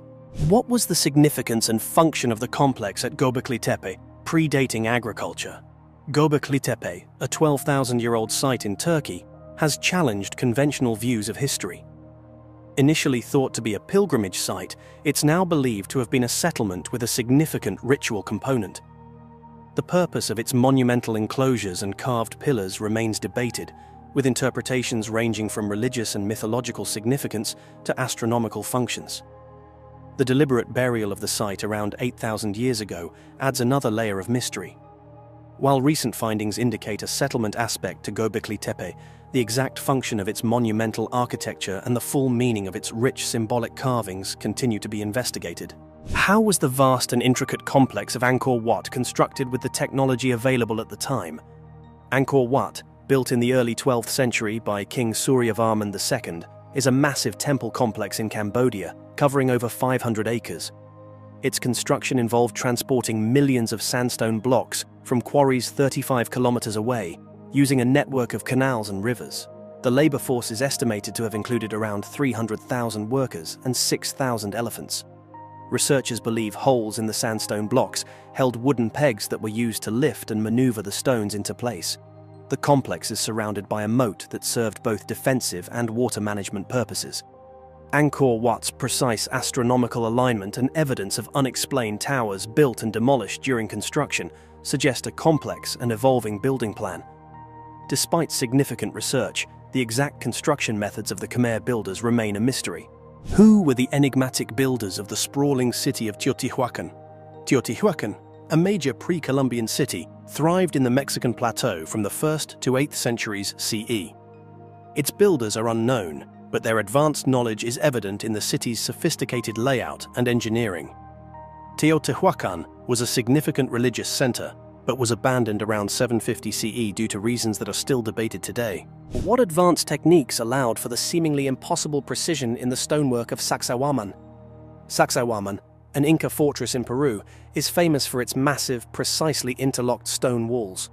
What was the significance and function of the complex at Göbekli Tepe, predating agriculture? Göbekli Tepe, a 12,000-year-old site in Turkey, has challenged conventional views of history. Initially thought to be a pilgrimage site, it's now believed to have been a settlement with a significant ritual component. The purpose of its monumental enclosures and carved pillars remains debated, with interpretations ranging from religious and mythological significance to astronomical functions. The deliberate burial of the site around 8,000 years ago adds another layer of mystery. While recent findings indicate a settlement aspect to Göbekli Tepe, the exact function of its monumental architecture and the full meaning of its rich symbolic carvings continue to be investigated. How was the vast and intricate complex of Angkor Wat constructed with the technology available at the time? Angkor Wat, built in the early 12th century by King Suryavarman II, is a massive temple complex in Cambodia, covering over 500 acres. Its construction involved transporting millions of sandstone blocks from quarries 35 kilometers away, using a network of canals and rivers. The labor force is estimated to have included around 300,000 workers and 6,000 elephants. Researchers believe holes in the sandstone blocks held wooden pegs that were used to lift and maneuver the stones into place. The complex is surrounded by a moat that served both defensive and water management purposes. Angkor Wat's precise astronomical alignment and evidence of unexplained towers built and demolished during construction suggest a complex and evolving building plan. Despite significant research, the exact construction methods of the Khmer builders remain a mystery. Who were the enigmatic builders of the sprawling city of Teotihuacan? Teotihuacan, a major pre-Columbian city, thrived in the Mexican plateau from the 1st to 8th centuries CE. Its builders are unknown, but their advanced knowledge is evident in the city's sophisticated layout and engineering. Teotihuacan was a significant religious center, but was abandoned around 750 CE due to reasons that are still debated today. What advanced techniques allowed for the seemingly impossible precision in the stonework of Sacsayhuaman? Sacsayhuaman, an Inca fortress in Peru, is famous for its massive, precisely interlocked stone walls.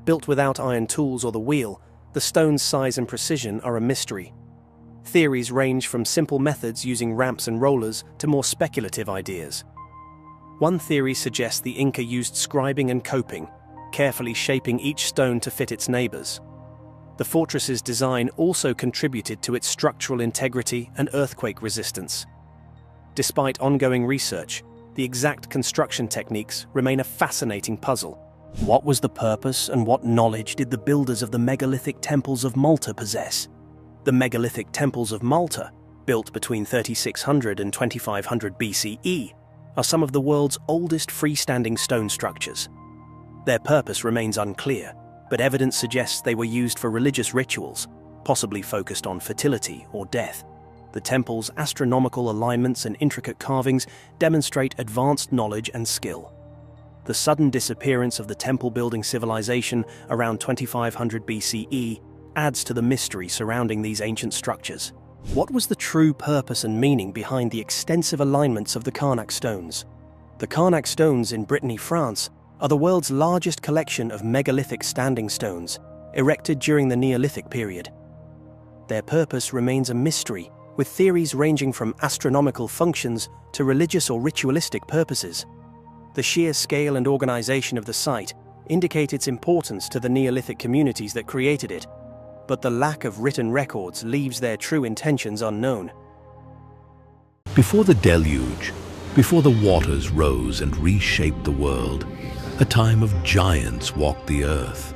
Built without iron tools or the wheel, the stone's size and precision are a mystery. Theories range from simple methods using ramps and rollers to more speculative ideas. One theory suggests the Inca used scribing and coping, carefully shaping each stone to fit its neighbors. The fortress's design also contributed to its structural integrity and earthquake resistance. Despite ongoing research, the exact construction techniques remain a fascinating puzzle. What was the purpose and what knowledge did the builders of the megalithic temples of Malta possess? The megalithic temples of Malta, built between 3600 and 2500 BCE, are some of the world's oldest freestanding stone structures. Their purpose remains unclear, but evidence suggests they were used for religious rituals, possibly focused on fertility or death. The temple's astronomical alignments and intricate carvings demonstrate advanced knowledge and skill. The sudden disappearance of the temple-building civilization around 2500 BCE adds to the mystery surrounding these ancient structures. What was the true purpose and meaning behind the extensive alignments of the Karnak stones? The Karnak stones in Brittany, France, are the world's largest collection of megalithic standing stones, erected during the Neolithic period. Their purpose remains a mystery, with theories ranging from astronomical functions to religious or ritualistic purposes. The sheer scale and organization of the site indicate its importance to the Neolithic communities that created it, but the lack of written records leaves their true intentions unknown. Before the deluge, before the waters rose and reshaped the world, a time of giants walked the earth.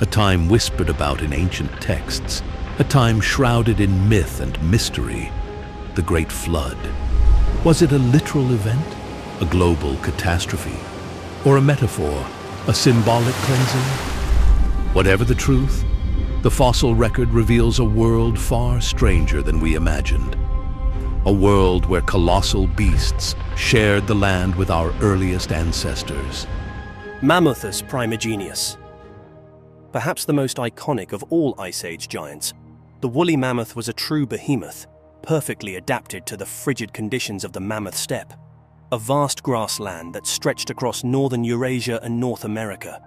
A time whispered about in ancient texts, a time shrouded in myth and mystery, the Great Flood. Was it a literal event, a global catastrophe, or a metaphor, a symbolic cleansing? Whatever the truth, the fossil record reveals a world far stranger than we imagined. A world where colossal beasts shared the land with our earliest ancestors. Mammuthus primigenius. Perhaps the most iconic of all Ice Age giants, the woolly mammoth was a true behemoth, perfectly adapted to the frigid conditions of the mammoth steppe, a vast grassland that stretched across northern Eurasia and North America.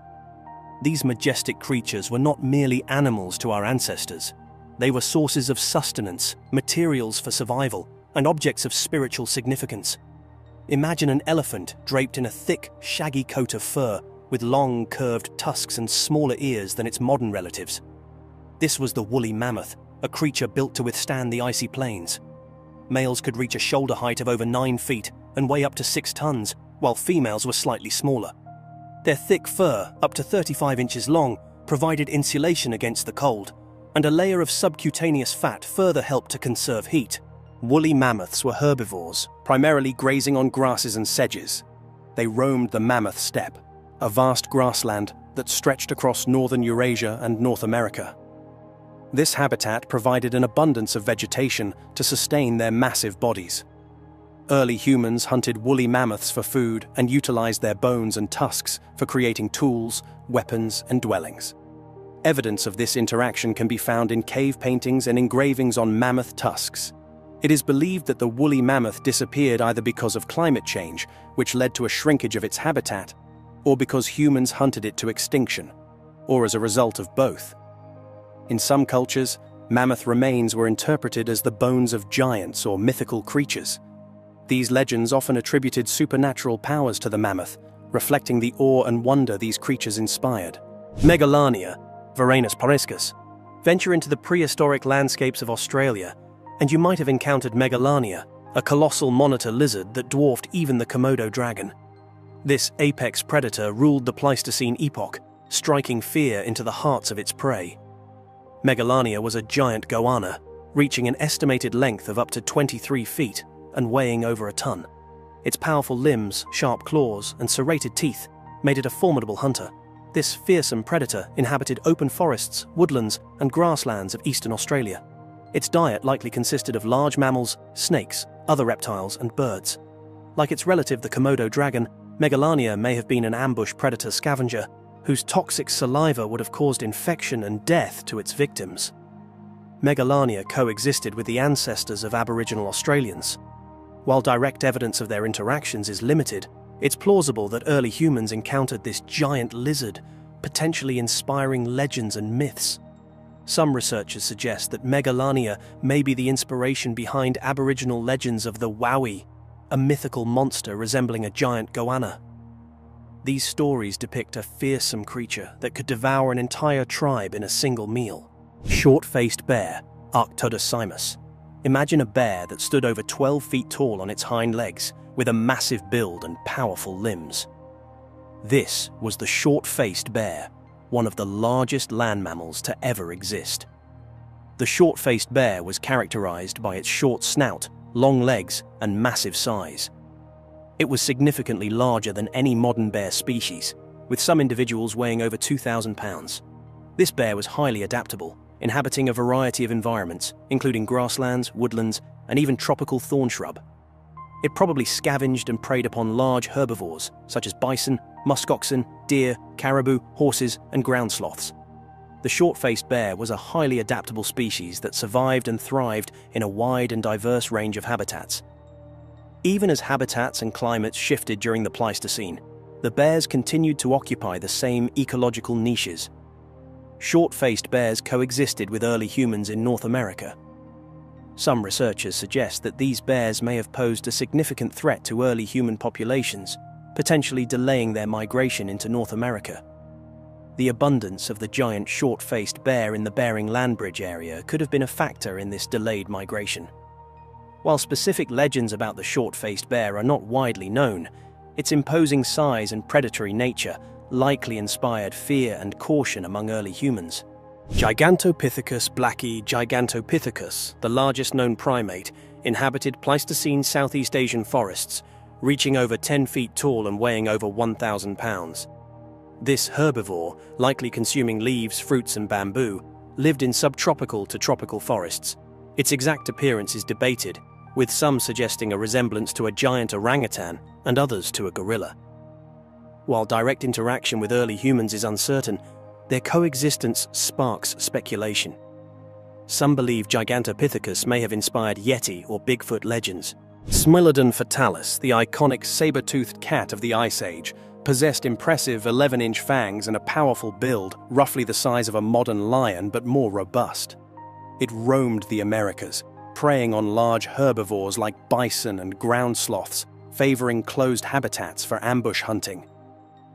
These majestic creatures were not merely animals to our ancestors. They were sources of sustenance, materials for survival, and objects of spiritual significance. Imagine an elephant draped in a thick, shaggy coat of fur, with long, curved tusks and smaller ears than its modern relatives. This was the woolly mammoth, a creature built to withstand the icy plains. Males could reach a shoulder height of over 9 feet and weigh up to 6 tons, while females were slightly smaller. Their thick fur, up to 35 inches long, provided insulation against the cold, and a layer of subcutaneous fat further helped to conserve heat. Woolly mammoths were herbivores, primarily grazing on grasses and sedges. They roamed the mammoth steppe, a vast grassland that stretched across northern Eurasia and North America. This habitat provided an abundance of vegetation to sustain their massive bodies. Early humans hunted woolly mammoths for food and utilized their bones and tusks for creating tools, weapons, and dwellings. Evidence of this interaction can be found in cave paintings and engravings on mammoth tusks. It is believed that the woolly mammoth disappeared either because of climate change, which led to a shrinkage of its habitat, or because humans hunted it to extinction, or as a result of both. In some cultures, mammoth remains were interpreted as the bones of giants or mythical creatures. These legends often attributed supernatural powers to the mammoth, reflecting the awe and wonder these creatures inspired. Megalania, Varanus pariscus, venture into the prehistoric landscapes of Australia, And you might have encountered Megalania, a colossal monitor lizard that dwarfed even the Komodo dragon. This apex predator ruled the Pleistocene epoch, striking fear into the hearts of its prey. Megalania was a giant goanna, reaching an estimated length of up to 23 feet and weighing over a ton. Its powerful limbs, sharp claws, and serrated teeth made it a formidable hunter. This fearsome predator inhabited open forests, woodlands, and grasslands of eastern Australia. Its diet likely consisted of large mammals, snakes, other reptiles, and birds. Like its relative the Komodo dragon, Megalania may have been an ambush predator scavenger whose toxic saliva would have caused infection and death to its victims. Megalania coexisted with the ancestors of Aboriginal Australians. While direct evidence of their interactions is limited, it's plausible that early humans encountered this giant lizard, potentially inspiring legends and myths. Some researchers suggest that Megalania may be the inspiration behind Aboriginal legends of the Wowie, a mythical monster resembling a giant goanna. These stories depict a fearsome creature that could devour an entire tribe in a single meal. Short-faced bear, Arctodocimus. Imagine a bear that stood over 12 feet tall on its hind legs, with a massive build and powerful limbs. This was the short-faced bear, one of the largest land mammals to ever exist. The short-faced bear was characterized by its short snout, long legs, and massive size. It was significantly larger than any modern bear species, with some individuals weighing over 2,000 pounds. This bear was highly adaptable, inhabiting a variety of environments, including grasslands, woodlands, and even tropical thorn shrub. It probably scavenged and preyed upon large herbivores, such as bison, muskoxen, deer, caribou, horses, and ground sloths. The short-faced bear was a highly adaptable species that survived and thrived in a wide and diverse range of habitats. Even as habitats and climates shifted during the Pleistocene, the bears continued to occupy the same ecological niches. Short-faced bears coexisted with early humans in North America. Some researchers suggest that these bears may have posed a significant threat to early human populations, potentially delaying their migration into North America. The abundance of the giant short-faced bear in the Bering Land Bridge area could have been a factor in this delayed migration. While specific legends about the short-faced bear are not widely known, its imposing size and predatory nature likely inspired fear and caution among early humans. Gigantopithecus blacki gigantopithecus, the largest known primate, inhabited Pleistocene Southeast Asian forests, reaching over 10 feet tall and weighing over 1,000 pounds. This herbivore, likely consuming leaves, fruits, and bamboo, lived in subtropical to tropical forests. Its exact appearance is debated, with some suggesting a resemblance to a giant orangutan and others to a gorilla. While direct interaction with early humans is uncertain, their coexistence sparks speculation. Some believe Gigantopithecus may have inspired Yeti or Bigfoot legends. Smilodon fatalis, the iconic saber-toothed cat of the Ice Age, possessed impressive 11-inch fangs and a powerful build, roughly the size of a modern lion but more robust. It roamed the Americas, preying on large herbivores like bison and ground sloths, favoring closed habitats for ambush hunting.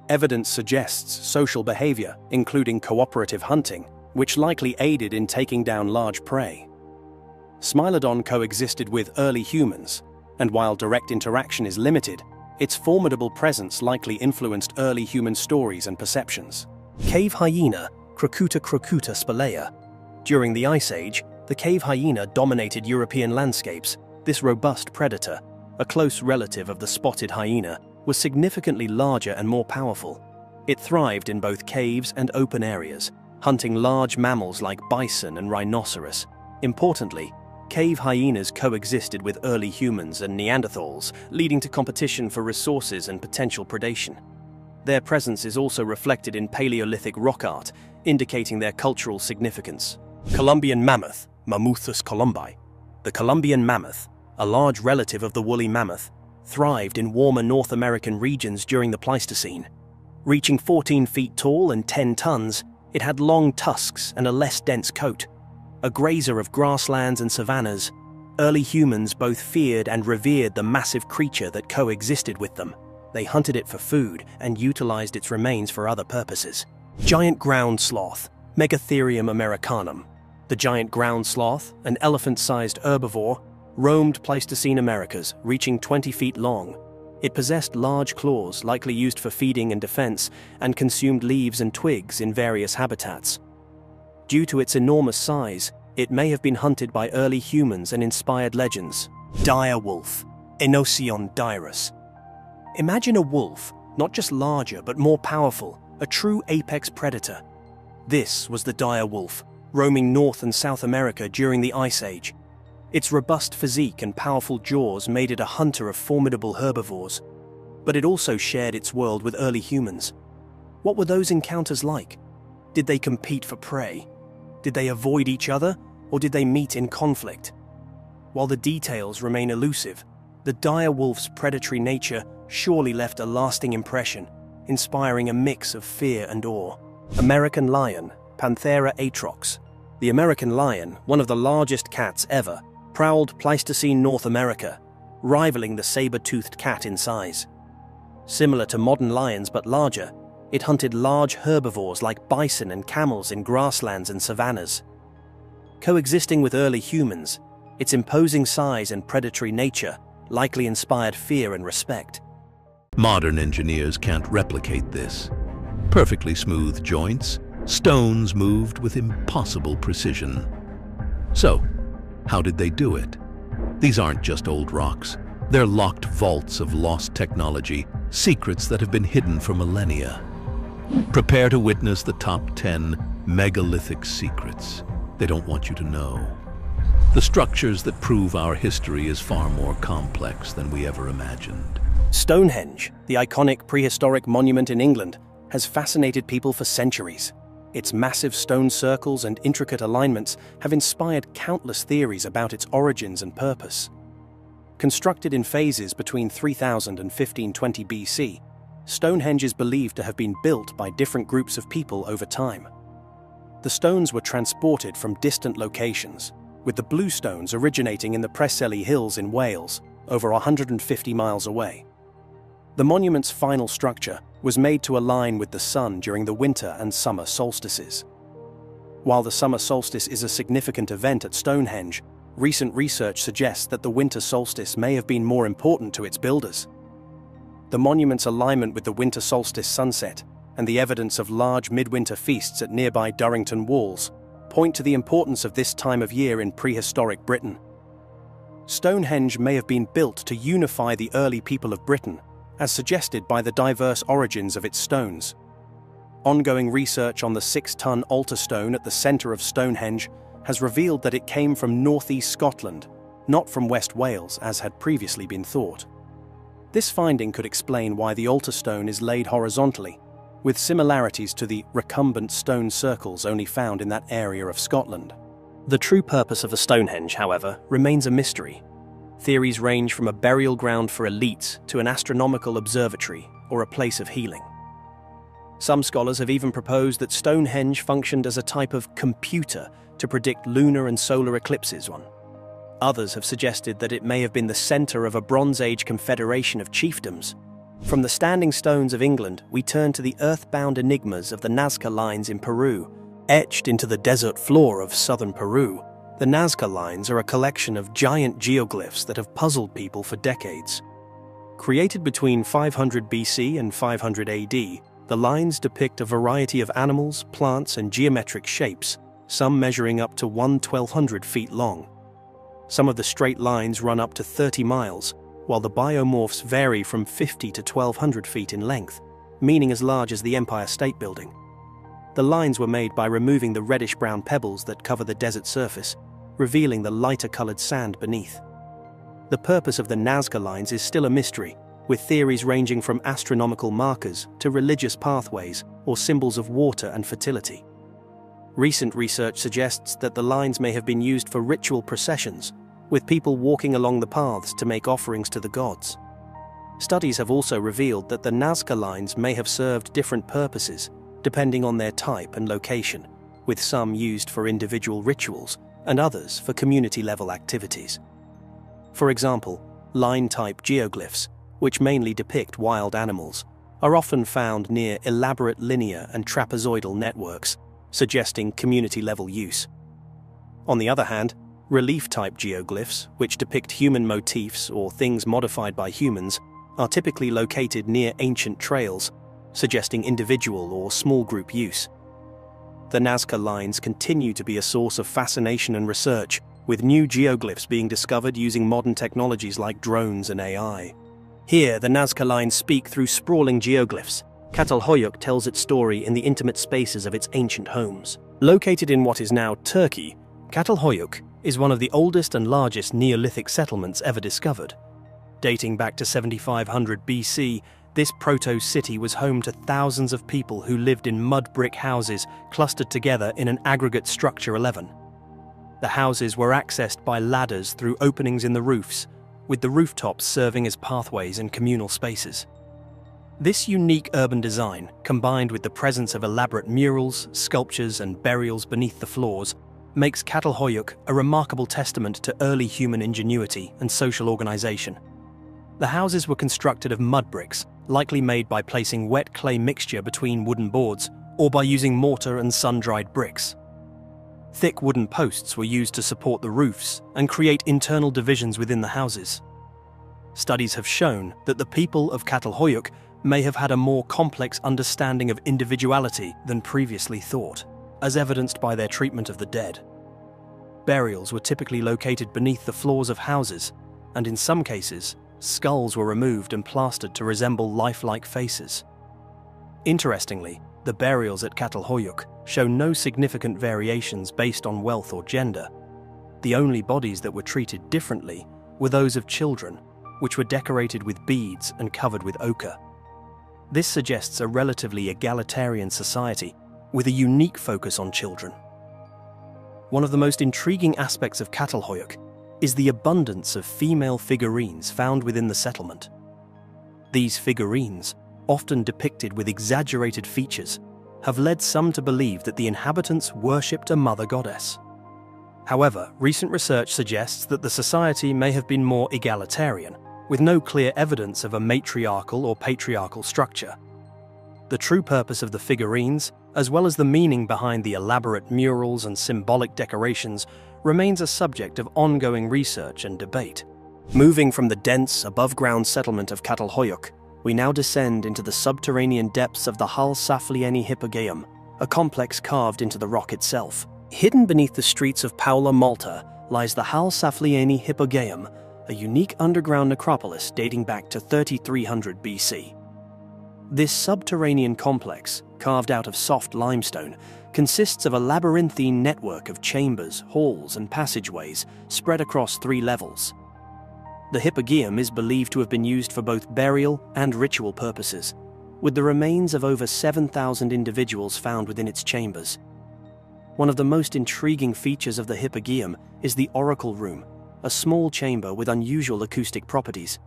Evidence suggests social behavior, including cooperative hunting, which likely aided in taking down large prey. Smilodon coexisted with early humans, and while direct interaction is limited, its formidable presence likely influenced early human stories and perceptions. Cave hyena, Crocuta crocuta spelaea. During the Ice Age, the cave hyena dominated European landscapes. This robust predator, a close relative of the spotted hyena, was significantly larger and more powerful. It thrived in both caves and open areas, hunting large mammals like bison and rhinoceros. Importantly, cave hyenas coexisted with early humans and Neanderthals, leading to competition for resources and potential predation. Their presence is also reflected in Paleolithic rock art, indicating their cultural significance. Columbian mammoth, Mammuthus columbi. The Columbian mammoth, a large relative of the woolly mammoth, thrived in warmer North American regions during the Pleistocene. Reaching 14 feet tall and 10 tons, it had long tusks and a less dense coat. A grazer of grasslands and savannas, early humans both feared and revered the massive creature that coexisted with them. They hunted it for food and utilized its remains for other purposes. Giant ground sloth, Megatherium americanum. The giant ground sloth, an elephant-sized herbivore, roamed Pleistocene Americas, reaching 20 feet long. It possessed large claws, likely used for feeding and defense, and consumed leaves and twigs in various habitats. Due to its enormous size, it may have been hunted by early humans and inspired legends. Dire wolf, Enosion dirus. Imagine a wolf, not just larger but more powerful, a true apex predator. This was the dire wolf, roaming North and South America during the Ice Age. Its robust physique and powerful jaws made it a hunter of formidable herbivores. But it also shared its world with early humans. What were those encounters like? Did they compete for prey? Did they avoid each other, or did they meet in conflict? While the details remain elusive, the dire wolf's predatory nature surely left a lasting impression, inspiring a mix of fear and awe. American lion, Panthera atrox. The American lion, one of the largest cats ever, prowled Pleistocene North America, rivaling the saber-toothed cat in size. Similar to modern lions but larger, it hunted large herbivores like bison and camels in grasslands and savannas. Coexisting with early humans, its imposing size and predatory nature likely inspired fear and respect. Modern engineers can't replicate this. Perfectly smooth joints, stones moved with impossible precision. So, how did they do it? These aren't just old rocks. They're locked vaults of lost technology, secrets that have been hidden for millennia. Prepare to witness the top 10 megalithic secrets they don't want you to know. The structures that prove our history is far more complex than we ever imagined. Stonehenge, the iconic prehistoric monument in England, has fascinated people for centuries. Its massive stone circles and intricate alignments have inspired countless theories about its origins and purpose. Constructed in phases between 3000 and 1520 BC, Stonehenge is believed to have been built by different groups of people over time. The stones were transported from distant locations, with the blue stones originating in the Preseli Hills in Wales, over 150 miles away. The monument's final structure was made to align with the sun during the winter and summer solstices. While the summer solstice is a significant event at Stonehenge, recent research suggests that the winter solstice may have been more important to its builders. The monument's alignment with the winter solstice sunset and the evidence of large midwinter feasts at nearby Durrington walls point to the importance of this time of year in prehistoric Britain. Stonehenge may have been built to unify the early people of Britain, as suggested by the diverse origins of its stones. Ongoing research on the 6-ton altar stone at the centre of Stonehenge has revealed that it came from northeast Scotland, not from West Wales as had previously been thought. This finding could explain why the altar stone is laid horizontally, with similarities to the recumbent stone circles only found in that area of Scotland. The true purpose of a Stonehenge, however, remains a mystery. Theories range from a burial ground for elites to an astronomical observatory or a place of healing. Some scholars have even proposed that Stonehenge functioned as a type of computer to predict lunar and solar eclipses. Others have suggested that it may have been the center of a Bronze Age confederation of chiefdoms. From the standing stones of England, we turn to the earthbound enigmas of the Nazca lines in Peru. Etched into the desert floor of southern Peru, the Nazca lines are a collection of giant geoglyphs that have puzzled people for decades. Created between 500 BC and 500 AD, the lines depict a variety of animals, plants, and geometric shapes, some measuring up to 1,200 feet long. Some of the straight lines run up to 30 miles, while the biomorphs vary from 50 to 1,200 feet in length, meaning as large as the Empire State Building. The lines were made by removing the reddish-brown pebbles that cover the desert surface, revealing the lighter-colored sand beneath. The purpose of the Nazca lines is still a mystery, with theories ranging from astronomical markers to religious pathways or symbols of water and fertility. Recent research suggests that the lines may have been used for ritual processions, with people walking along the paths to make offerings to the gods. Studies have also revealed that the Nazca lines may have served different purposes, depending on their type and location, with some used for individual rituals and others for community-level activities. For example, line-type geoglyphs, which mainly depict wild animals, are often found near elaborate linear and trapezoidal networks, suggesting community-level use. On the other hand, relief-type geoglyphs, which depict human motifs or things modified by humans, are typically located near ancient trails, suggesting individual or small group use. The Nazca lines continue to be a source of fascination and research, with new geoglyphs being discovered using modern technologies like drones and AI. Here, the Nazca lines speak through sprawling geoglyphs. Catalhoyuk tells its story in the intimate spaces of its ancient homes. Located in what is now Turkey, Catalhoyuk is one of the oldest and largest Neolithic settlements ever discovered. Dating back to 7500 BC, this proto-city was home to thousands of people who lived in mud brick houses clustered together in an aggregate structure 11. The houses were accessed by ladders through openings in the roofs, with the rooftops serving as pathways and communal spaces. This unique urban design, combined with the presence of elaborate murals, sculptures, and burials beneath the floors, makes Catalhoyuk a remarkable testament to early human ingenuity and social organization. The houses were constructed of mud bricks, likely made by placing wet clay mixture between wooden boards or by using mortar and sun-dried bricks. Thick wooden posts were used to support the roofs and create internal divisions within the houses. Studies have shown that the people of Catalhoyuk may have had a more complex understanding of individuality than previously thought, as evidenced by their treatment of the dead. Burials were typically located beneath the floors of houses, and in some cases, skulls were removed and plastered to resemble lifelike faces. Interestingly, the burials at Catalhoyuk show no significant variations based on wealth or gender. The only bodies that were treated differently were those of children, which were decorated with beads and covered with ochre. This suggests a relatively egalitarian society with a unique focus on children. One of the most intriguing aspects of Catalhoyuk is the abundance of female figurines found within the settlement. These figurines, often depicted with exaggerated features, have led some to believe that the inhabitants worshipped a mother goddess. However, recent research suggests that the society may have been more egalitarian, with no clear evidence of a matriarchal or patriarchal structure. The true purpose of the figurines, as well as the meaning behind the elaborate murals and symbolic decorations, remains a subject of ongoing research and debate. Moving from the dense, above-ground settlement of Catalhoyuk, we now descend into the subterranean depths of the Hal Saflieni Hypogeum, a complex carved into the rock itself. Hidden beneath the streets of Paula, Malta, lies the Hal Saflieni Hypogeum, a unique underground necropolis dating back to 3300 BC. This subterranean complex, carved out of soft limestone, consists of a labyrinthine network of chambers, halls, and passageways spread across 3 levels. The Hypogeum is believed to have been used for both burial and ritual purposes, with the remains of over 7,000 individuals found within its chambers. One of the most intriguing features of the Hypogeum is the Oracle Room, a small chamber with unusual acoustic properties.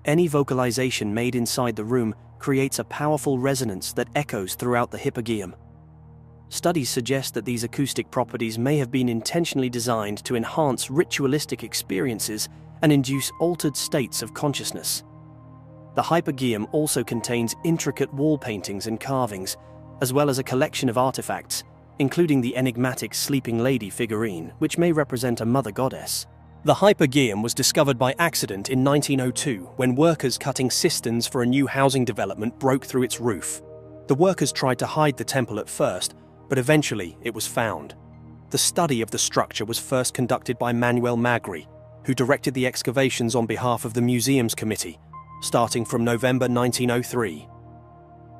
Any vocalization made inside the room creates a powerful resonance that echoes throughout the Hypogeum. Studies suggest that these acoustic properties may have been intentionally designed to enhance ritualistic experiences and induce altered states of consciousness. The Hypogeum also contains intricate wall paintings and carvings, as well as a collection of artifacts, including the enigmatic Sleeping Lady figurine, which may represent a mother goddess. The Hypogeum was discovered by accident in 1902 when workers cutting cisterns for a new housing development broke through its roof. The workers tried to hide the temple at first, but eventually it was found. The study of the structure was first conducted by Manuel Magri, who directed the excavations on behalf of the Museums Committee, starting from November 1903.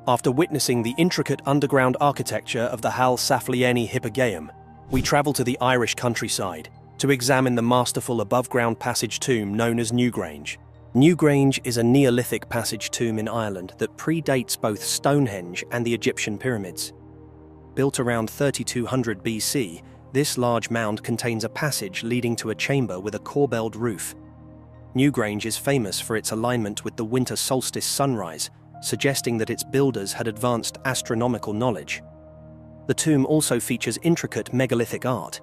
After witnessing the intricate underground architecture of the Hal Saflieni Hypogeum, we travel to the Irish countryside to examine the masterful above-ground passage tomb known as Newgrange. Newgrange is a Neolithic passage tomb in Ireland that predates both Stonehenge and the Egyptian pyramids. Built around 3200 BC, this large mound contains a passage leading to a chamber with a corbelled roof. Newgrange is famous for its alignment with the winter solstice sunrise, suggesting that its builders had advanced astronomical knowledge. The tomb also features intricate megalithic art.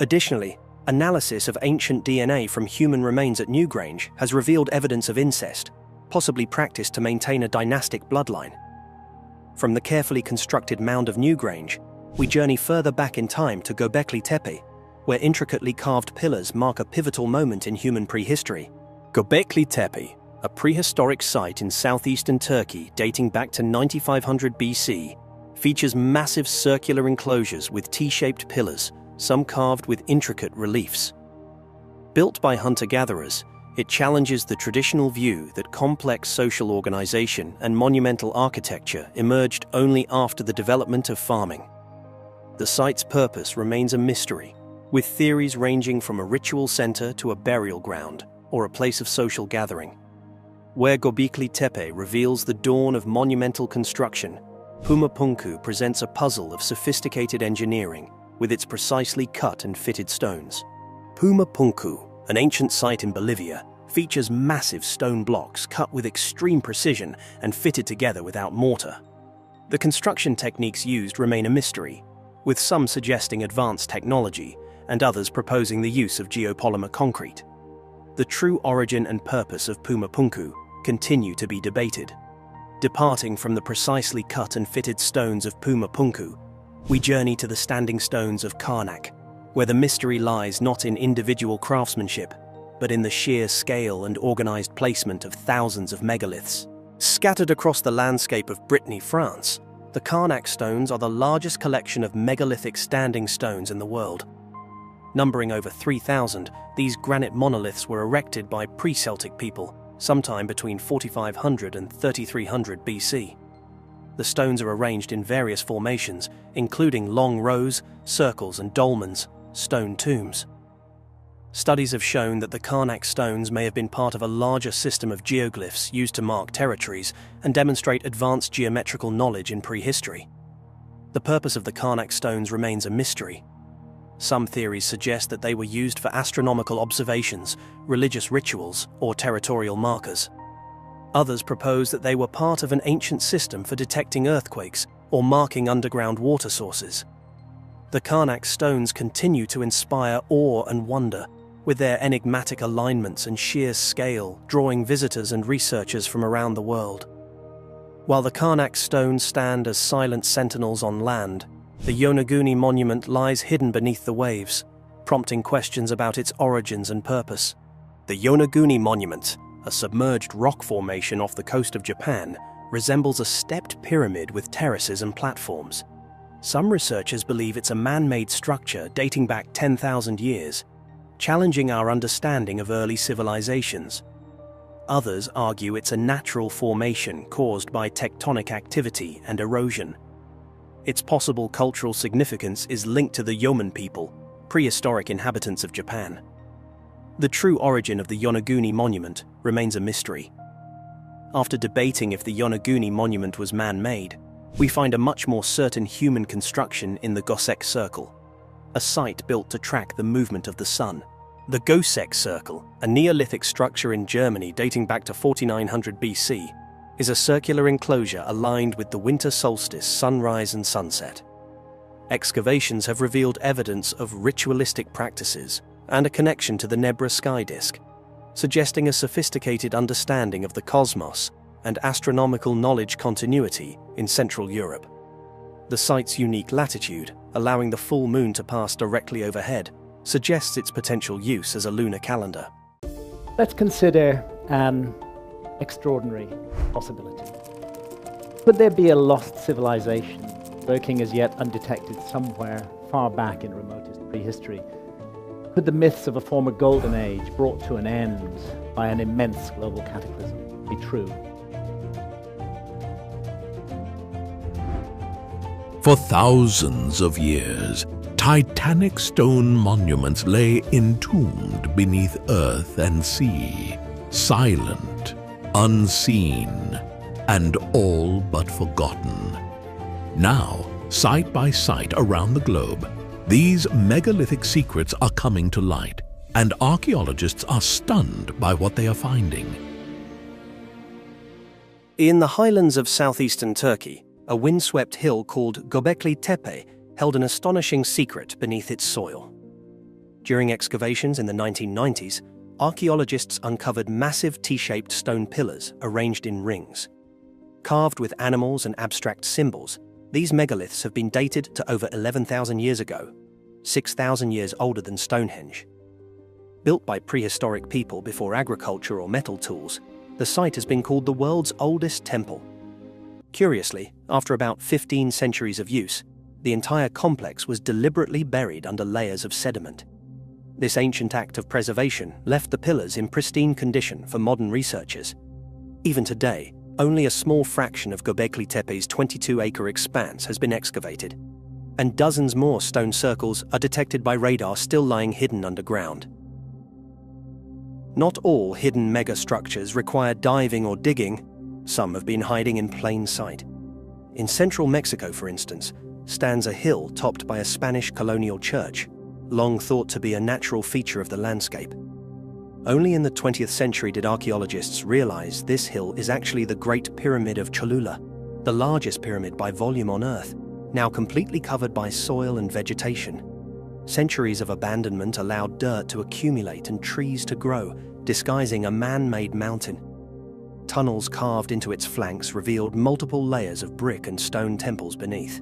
Additionally, analysis of ancient DNA from human remains at Newgrange has revealed evidence of incest, possibly practiced to maintain a dynastic bloodline. From the carefully constructed mound of Newgrange, we journey further back in time to Göbekli Tepe, where intricately carved pillars mark a pivotal moment in human prehistory. Göbekli Tepe, a prehistoric site in southeastern Turkey dating back to 9500 BC, features massive circular enclosures with T-shaped pillars, some carved with intricate reliefs. Built by hunter-gatherers, it challenges the traditional view that complex social organization and monumental architecture emerged only after the development of farming. The site's purpose remains a mystery, with theories ranging from a ritual center to a burial ground or a place of social gathering. Where Göbekli Tepe reveals the dawn of monumental construction, Pumapunku presents a puzzle of sophisticated engineering with its precisely cut and fitted stones. Pumapunku, an ancient site in Bolivia, features massive stone blocks cut with extreme precision and fitted together without mortar. The construction techniques used remain a mystery, with some suggesting advanced technology and others proposing the use of geopolymer concrete. The true origin and purpose of Pumapunku continue to be debated. Departing from the precisely cut and fitted stones of Pumapunku, we journey to the standing stones of Karnak, where the mystery lies not in individual craftsmanship, but in the sheer scale and organized placement of thousands of megaliths. Scattered across the landscape of Brittany, France, the Karnak stones are the largest collection of megalithic standing stones in the world. Numbering over 3,000, these granite monoliths were erected by pre-Celtic people sometime between 4500 and 3300 BC. The stones are arranged in various formations, including long rows, circles, and dolmens, stone tombs. Studies have shown that the Karnak stones may have been part of a larger system of geoglyphs used to mark territories and demonstrate advanced geometrical knowledge in prehistory. The purpose of the Karnak stones remains a mystery. Some theories suggest that they were used for astronomical observations, religious rituals, or territorial markers. Others propose that they were part of an ancient system for detecting earthquakes or marking underground water sources. The Karnak stones continue to inspire awe and wonder, with their enigmatic alignments and sheer scale drawing visitors and researchers from around the world. While the Karnak stones stand as silent sentinels on land, the Yonaguni monument lies hidden beneath the waves, prompting questions about its origins and purpose. The Yonaguni monument, a submerged rock formation off the coast of Japan, resembles a stepped pyramid with terraces and platforms. Some researchers believe it's a man-made structure dating back 10,000 years, challenging our understanding of early civilizations. Others argue it's a natural formation caused by tectonic activity and erosion. Its possible cultural significance is linked to the Yoman people, prehistoric inhabitants of Japan. The true origin of the Yonaguni monument remains a mystery. After debating if the Yonaguni monument was man-made, we find a much more certain human construction in the Gosek Circle, a site built to track the movement of the sun. The Gosek Circle, a Neolithic structure in Germany dating back to 4900 BC, is a circular enclosure aligned with the winter solstice, sunrise and sunset. Excavations have revealed evidence of ritualistic practices and a connection to the Nebra sky disk, suggesting a sophisticated understanding of the cosmos and astronomical knowledge continuity in Central Europe. The site's unique latitude, allowing the full moon to pass directly overhead, suggests its potential use as a lunar calendar. Let's consider an extraordinary possibility. Could there be a lost civilization lurking as yet undetected somewhere far back in remotest prehistory? Could the myths of a former golden age brought to an end by an immense global cataclysm be true? For thousands of years, titanic stone monuments lay entombed beneath earth and sea, silent, unseen, and all but forgotten. Now, site by site around the globe, these megalithic secrets are coming to light, and archaeologists are stunned by what they are finding. In the highlands of southeastern Turkey, a windswept hill called Göbekli Tepe held an astonishing secret beneath its soil. During excavations in the 1990s, archaeologists uncovered massive T-shaped stone pillars arranged in rings. Carved with animals and abstract symbols, these megaliths have been dated to over 11,000 years ago, 6,000 years older than Stonehenge. Built by prehistoric people before agriculture or metal tools, the site has been called the world's oldest temple. Curiously, after about 15 centuries of use, the entire complex was deliberately buried under layers of sediment. This ancient act of preservation left the pillars in pristine condition for modern researchers. Even today, only a small fraction of Göbekli Tepe's 22-acre expanse has been excavated, and dozens more stone circles are detected by radar still lying hidden underground. Not all hidden megastructures require diving or digging. Some have been hiding in plain sight. In central Mexico, for instance, stands a hill topped by a Spanish colonial church, long thought to be a natural feature of the landscape. Only in the 20th century did archaeologists realize this hill is actually the Great Pyramid of Cholula, the largest pyramid by volume on Earth, now completely covered by soil and vegetation. Centuries of abandonment allowed dirt to accumulate and trees to grow, disguising a man-made mountain. Tunnels carved into its flanks revealed multiple layers of brick and stone temples beneath.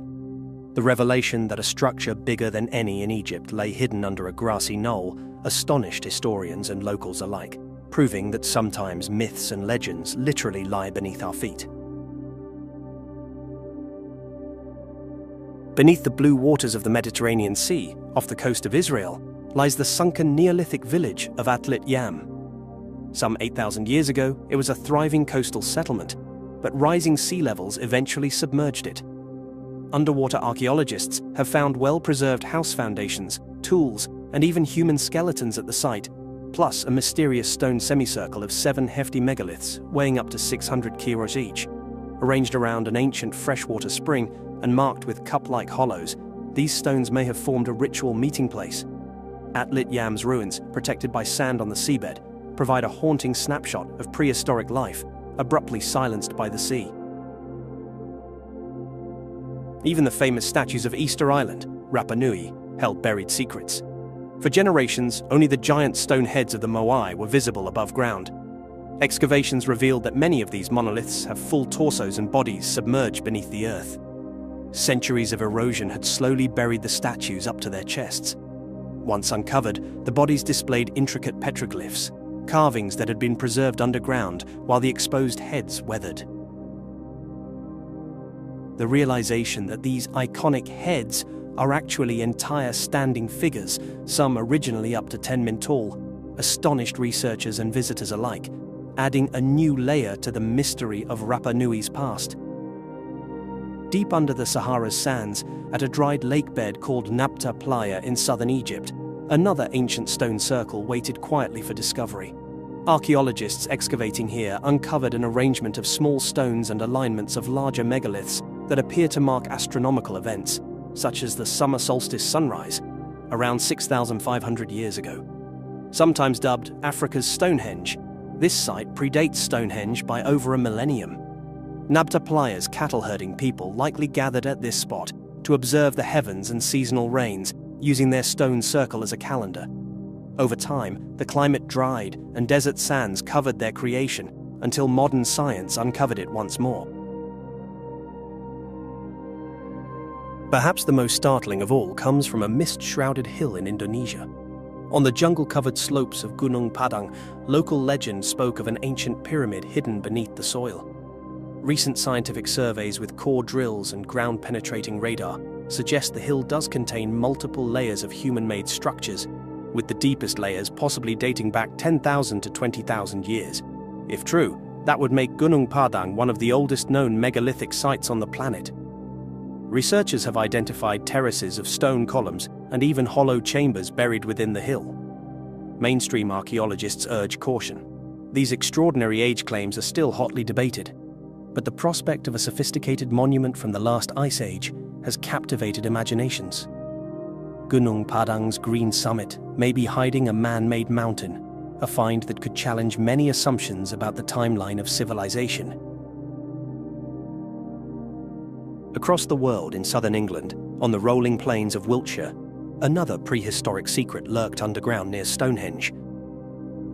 The revelation that a structure bigger than any in Egypt lay hidden under a grassy knoll astonished historians and locals alike, proving that sometimes myths and legends literally lie beneath our feet. Beneath the blue waters of the Mediterranean Sea, off the coast of Israel, lies the sunken Neolithic village of Altiplano. Some 8,000 years ago, it was a thriving coastal settlement, but rising sea levels eventually submerged it. Underwater archaeologists have found well-preserved house foundations, tools, and even human skeletons at the site, plus a mysterious stone semicircle of 7 hefty megaliths weighing up to 600 kilos each. Arranged around an ancient freshwater spring and marked with cup-like hollows, these stones may have formed a ritual meeting place. Altiplano's ruins, protected by sand on the seabed, provide a haunting snapshot of prehistoric life, abruptly silenced by the sea. Even the famous statues of Easter Island, Rapa Nui, held buried secrets. For generations, only the giant stone heads of the Moai were visible above ground. Excavations revealed that many of these monoliths have full torsos and bodies submerged beneath the earth. Centuries of erosion had slowly buried the statues up to their chests. Once uncovered, the bodies displayed intricate petroglyphs, carvings that had been preserved underground while the exposed heads weathered. The realization that these iconic heads are actually entire standing figures, some originally up to 10 min tall, astonished researchers and visitors alike, adding a new layer to the mystery of Rapa Nui's past. Deep under the Sahara's sands, at a dried lake bed called Nabta Playa in southern Egypt, another ancient stone circle waited quietly for discovery. Archaeologists excavating here uncovered an arrangement of small stones and alignments of larger megaliths that appear to mark astronomical events, such as the summer solstice sunrise, around 6,500 years ago. Sometimes dubbed Africa's Stonehenge, this site predates Stonehenge by over a millennium. Nabta Playa's cattle-herding people likely gathered at this spot to observe the heavens and seasonal rains, using their stone circle as a calendar. Over time, the climate dried and desert sands covered their creation until modern science uncovered it once more. Perhaps the most startling of all comes from a mist-shrouded hill in Indonesia. On the jungle-covered slopes of Gunung Padang, local legend spoke of an ancient pyramid hidden beneath the soil. Recent scientific surveys with core drills and ground-penetrating radar suggest the hill does contain multiple layers of human-made structures, with the deepest layers possibly dating back 10,000 to 20,000 years. If true, that would make Gunung Padang one of the oldest known megalithic sites on the planet. Researchers have identified terraces of stone columns and even hollow chambers buried within the hill. Mainstream archaeologists urge caution. These extraordinary age claims are still hotly debated, but the prospect of a sophisticated monument from the last ice age has captivated imaginations. Gunung Padang's green summit may be hiding a man-made mountain, a find that could challenge many assumptions about the timeline of civilization. Across the world in southern England, on the rolling plains of Wiltshire, another prehistoric secret lurked underground near Stonehenge.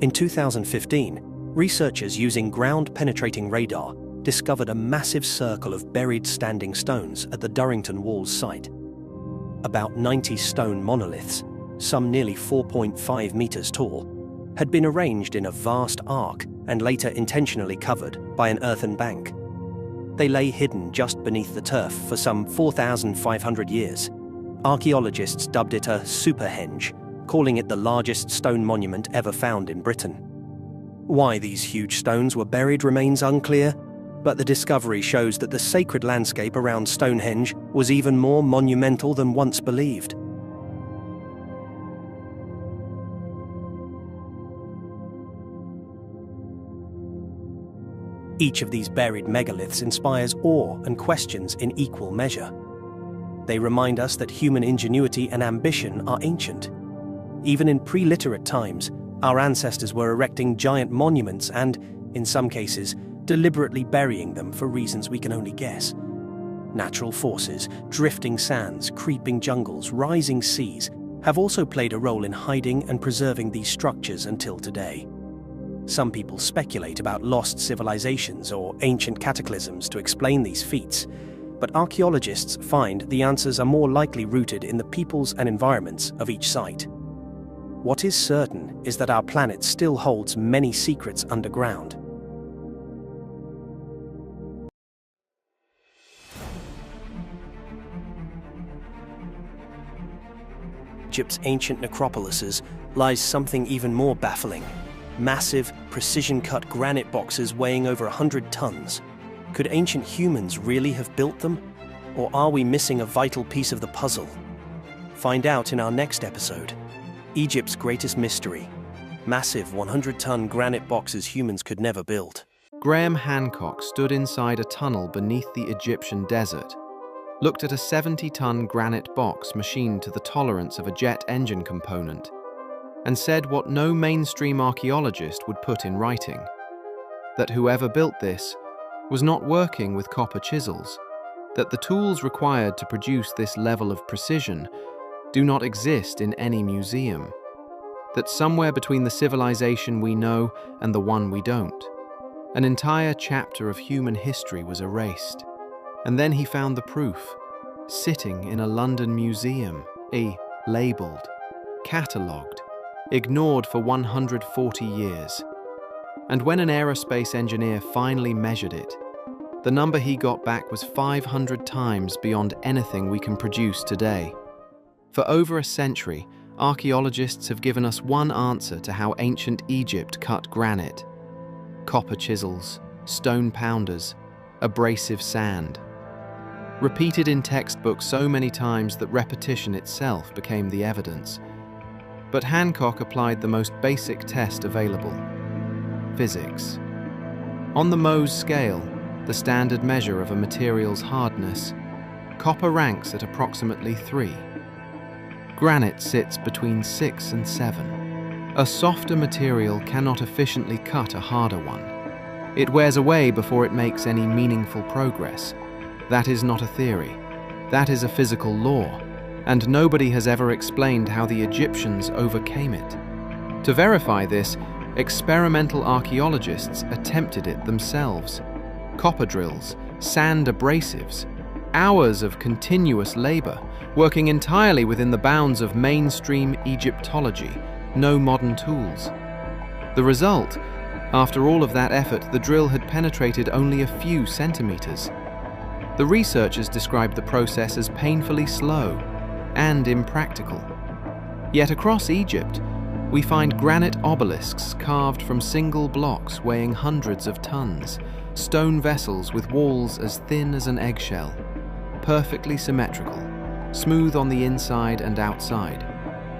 In 2015, researchers using ground-penetrating radar discovered a massive circle of buried standing stones at the Durrington Walls site. about 90 stone monoliths, some nearly 4.5 meters tall, had been arranged in a vast arc and later intentionally covered by an earthen bank. They lay hidden just beneath the turf for some 4,500 years. Archaeologists dubbed it a Superhenge, calling it the largest stone monument ever found in Britain. Why these huge stones were buried remains unclear, but the discovery shows that the sacred landscape around Stonehenge was even more monumental than once believed. Each of these buried megaliths inspires awe and questions in equal measure. They remind us that human ingenuity and ambition are ancient. Even in pre-literate times, our ancestors were erecting giant monuments and, in some cases, deliberately burying them for reasons we can only guess. Natural forces, drifting sands, creeping jungles, rising seas have also played a role in hiding and preserving these structures until today. Some people speculate about lost civilizations or ancient cataclysms to explain these feats, but archaeologists find the answers are more likely rooted in the peoples and environments of each site. What is certain is that our planet still holds many secrets underground. Egypt's ancient necropolises lies something even more baffling. Massive, precision-cut granite boxes weighing over 100 tons. Could ancient humans really have built them? Or are we missing a vital piece of the puzzle? Find out in our next episode. Egypt's greatest mystery. Massive 100-ton granite boxes humans could never build. Graham Hancock stood inside a tunnel beneath the Egyptian desert, looked at a 70-ton granite box machined to the tolerance of a jet engine component, and said what no mainstream archaeologist would put in writing, that whoever built this was not working with copper chisels, that the tools required to produce this level of precision do not exist in any museum, that somewhere between the civilization we know and the one we don't, an entire chapter of human history was erased. And then he found the proof, sitting in a London museum, labelled, catalogued, ignored for 140 years. And when an aerospace engineer finally measured it, the number he got back was 500 times beyond anything we can produce today. For over a century, archaeologists have given us one answer to how ancient Egypt cut granite: copper chisels, stone pounders, abrasive sand. Repeated in textbooks so many times that repetition itself became the evidence. But Hancock applied the most basic test available: physics. On the Mohs scale, the standard measure of a material's hardness, copper ranks at approximately 3. Granite sits between 6 and 7. A softer material cannot efficiently cut a harder one. It wears away before it makes any meaningful progress. That is not a theory. That is a physical law, and nobody has ever explained how the Egyptians overcame it. To verify this, experimental archaeologists attempted it themselves. Copper drills, sand abrasives, hours of continuous labor, working entirely within the bounds of mainstream Egyptology, no modern tools. The result? After all of that effort, the drill had penetrated only a few centimeters. The researchers described the process as painfully slow and impractical. Yet across Egypt, we find granite obelisks carved from single blocks weighing hundreds of tons, stone vessels with walls as thin as an eggshell, perfectly symmetrical, smooth on the inside and outside,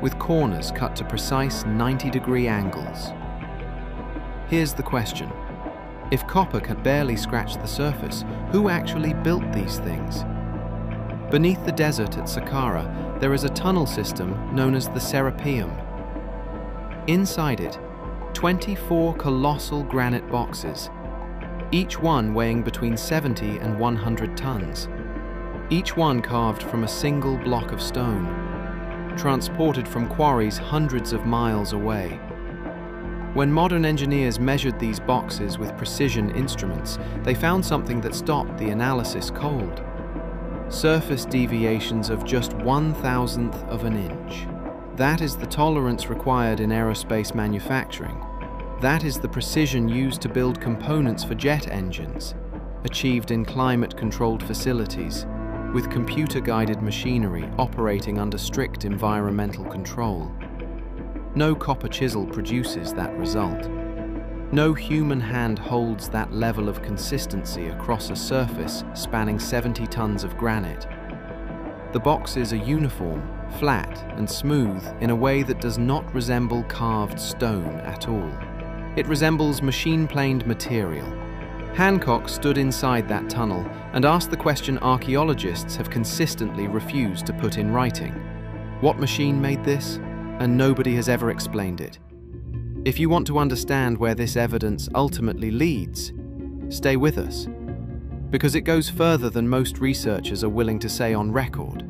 with corners cut to precise 90-degree angles. Here's the question. If copper can barely scratch the surface, who actually built these things? Beneath the desert at Saqqara, there is a tunnel system known as the Serapeum. Inside it, 24 colossal granite boxes, each one weighing between 70 and 100 tons, each one carved from a single block of stone, transported from quarries hundreds of miles away. When modern engineers measured these boxes with precision instruments, they found something that stopped the analysis cold. surface deviations of just 1/1000th of an inch. That is the tolerance required in aerospace manufacturing. That is the precision used to build components for jet engines, achieved in climate-controlled facilities, with computer-guided machinery operating under strict environmental control. No copper chisel produces that result. No human hand holds that level of consistency across a surface spanning 70 tons of granite. The boxes are uniform, flat, and smooth in a way that does not resemble carved stone at all. It resembles machine-planed material. Hancock stood inside that tunnel and asked the question archaeologists have consistently refused to put in writing. What machine made this? And nobody has ever explained it. If you want to understand where this evidence ultimately leads, stay with us, because it goes further than most researchers are willing to say on record.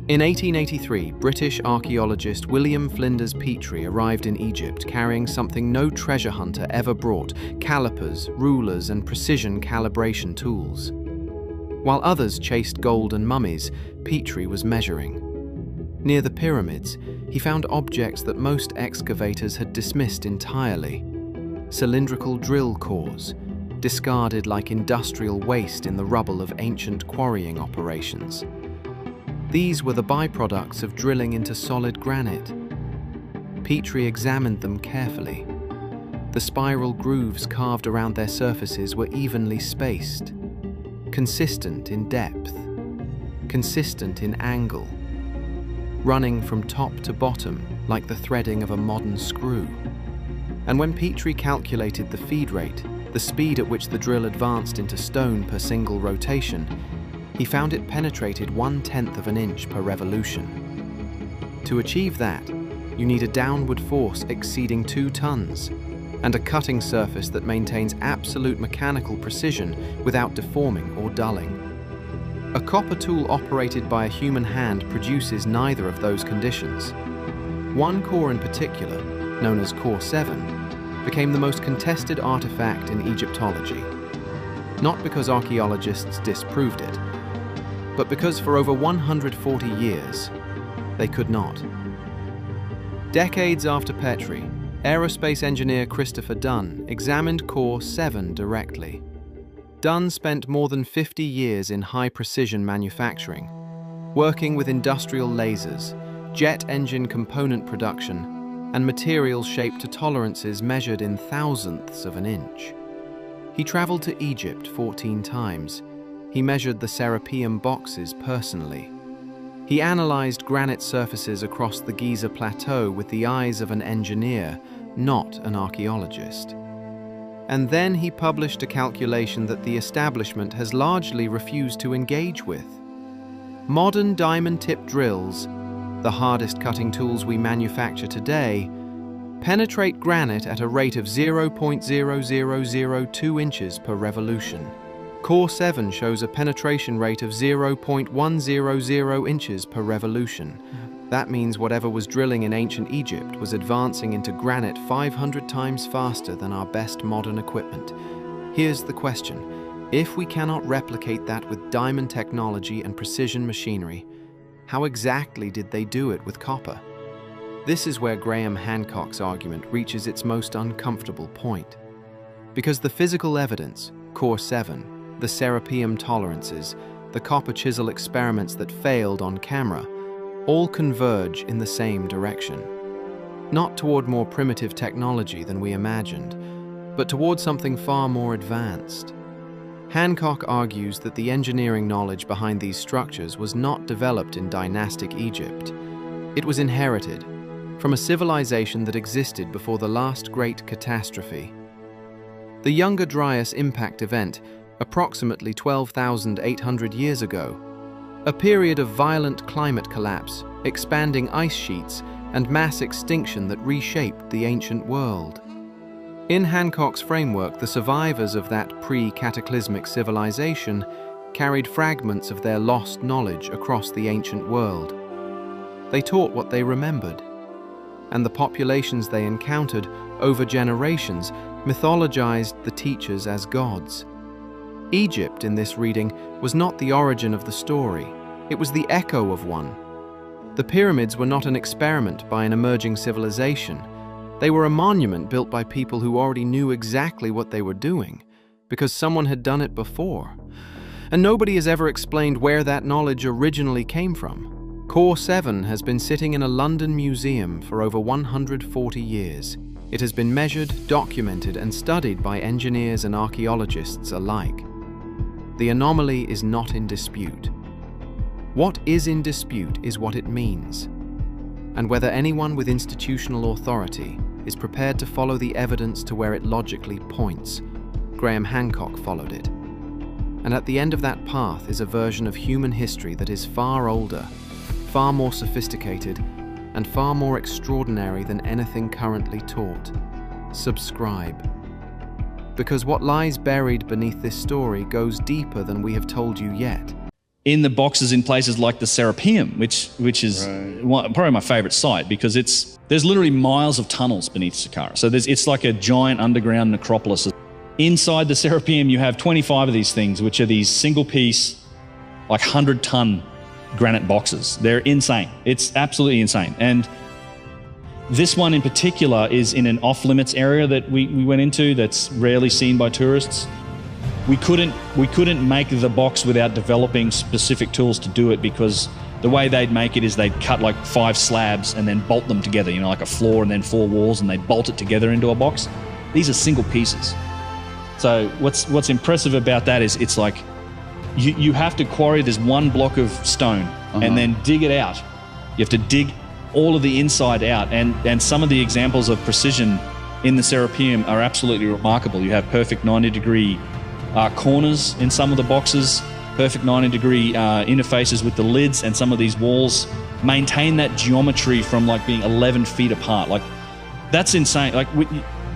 In 1883, British archaeologist William Flinders Petrie arrived in Egypt carrying something no treasure hunter ever brought: calipers, rulers, and precision calibration tools. While others chased gold and mummies, Petrie was measuring. Near the pyramids, he found objects that most excavators had dismissed entirely: cylindrical drill cores, discarded like industrial waste in the rubble of ancient quarrying operations. These were the byproducts of drilling into solid granite. Petrie examined them carefully. The spiral grooves carved around their surfaces were evenly spaced, consistent in depth, consistent in angle, running from top to bottom like the threading of a modern screw. And when Petrie calculated the feed rate, the speed at which the drill advanced into stone per single rotation, he found it penetrated 1/10 of an inch per revolution. To achieve that, you need a downward force exceeding 2 tons and a cutting surface that maintains absolute mechanical precision without deforming or dulling. A copper tool operated by a human hand produces neither of those conditions. One core in particular, known as Core 7, became the most contested artifact in Egyptology. Not because archaeologists disproved it, but because for over 140 years, they could not. Decades after Petrie, aerospace engineer Christopher Dunn examined Core 7 directly. Dunn spent more than 50 years in high-precision manufacturing, working with industrial lasers, jet engine component production, and materials shaped to tolerances measured in thousandths of an inch. He traveled to Egypt 14 times. He measured the Serapeum boxes personally. He analyzed granite surfaces across the Giza plateau with the eyes of an engineer, not an archaeologist. And then he published a calculation that the establishment has largely refused to engage with. Modern diamond-tipped drills, the hardest cutting tools we manufacture today, penetrate granite at a rate of 0.0002 inches per revolution. Core 7 shows a penetration rate of 0.100 inches per revolution. That means whatever was drilling in ancient Egypt was advancing into granite 500 times faster than our best modern equipment. Here's the question: if we cannot replicate that with diamond technology and precision machinery, how exactly did they do it with copper? This is where Graham Hancock's argument reaches its most uncomfortable point. Because the physical evidence, Core 7, the Serapeum tolerances, the copper chisel experiments that failed on camera, all converge in the same direction. Not toward more primitive technology than we imagined, but toward something far more advanced. Hancock argues that the engineering knowledge behind these structures was not developed in dynastic Egypt. It was inherited from a civilization that existed before the last great catastrophe. The Younger Dryas impact event, approximately 12,800 years ago, a period of violent climate collapse, expanding ice sheets, and mass extinction that reshaped the ancient world. In Hancock's framework, the survivors of that pre-cataclysmic civilization carried fragments of their lost knowledge across the ancient world. They taught what they remembered, and the populations they encountered over generations mythologized the teachers as gods. Egypt, in this reading, was not the origin of the story. It was the echo of one. The pyramids were not an experiment by an emerging civilization. They were a monument built by people who already knew exactly what they were doing, because someone had done it before. And nobody has ever explained where that knowledge originally came from. Core 7 has been sitting in a London museum for over 140 years. It has been measured, documented, and studied by engineers and archaeologists alike. The anomaly is not in dispute. What is in dispute is what it means, and whether anyone with institutional authority is prepared to follow the evidence to where it logically points. Graham Hancock followed it. And at the end of that path is a version of human history that is far older, far more sophisticated, and far more extraordinary than anything currently taught. Subscribe. Because what lies buried beneath this story goes deeper than we have told you yet. In the boxes in places like the Serapeum, which is probably my favorite site, because there's literally miles of tunnels beneath Saqqara. So it's like a giant underground necropolis. Inside the Serapeum, you have 25 of these things, which are these single-piece, like 100-ton granite boxes. They're insane. It's absolutely insane. And this one in particular is in an off-limits area that we went into that's rarely seen by tourists. We couldn't make the box without developing specific tools to do it, because the way they'd make it is they'd cut like 5 slabs and then bolt them together, you know, like a floor and then 4 walls, and they'd bolt it together into a box. These are single pieces. So what's impressive about that is it's like you have to quarry this one block of stone and then dig it out. You have to dig all of the inside out, and some of the examples of precision in the Serapeum are absolutely remarkable. You have perfect 90-degree corners in some of the boxes, perfect 90-degree interfaces with the lids, and some of these walls maintain that geometry from like being 11 feet apart. Like, that's insane. Like,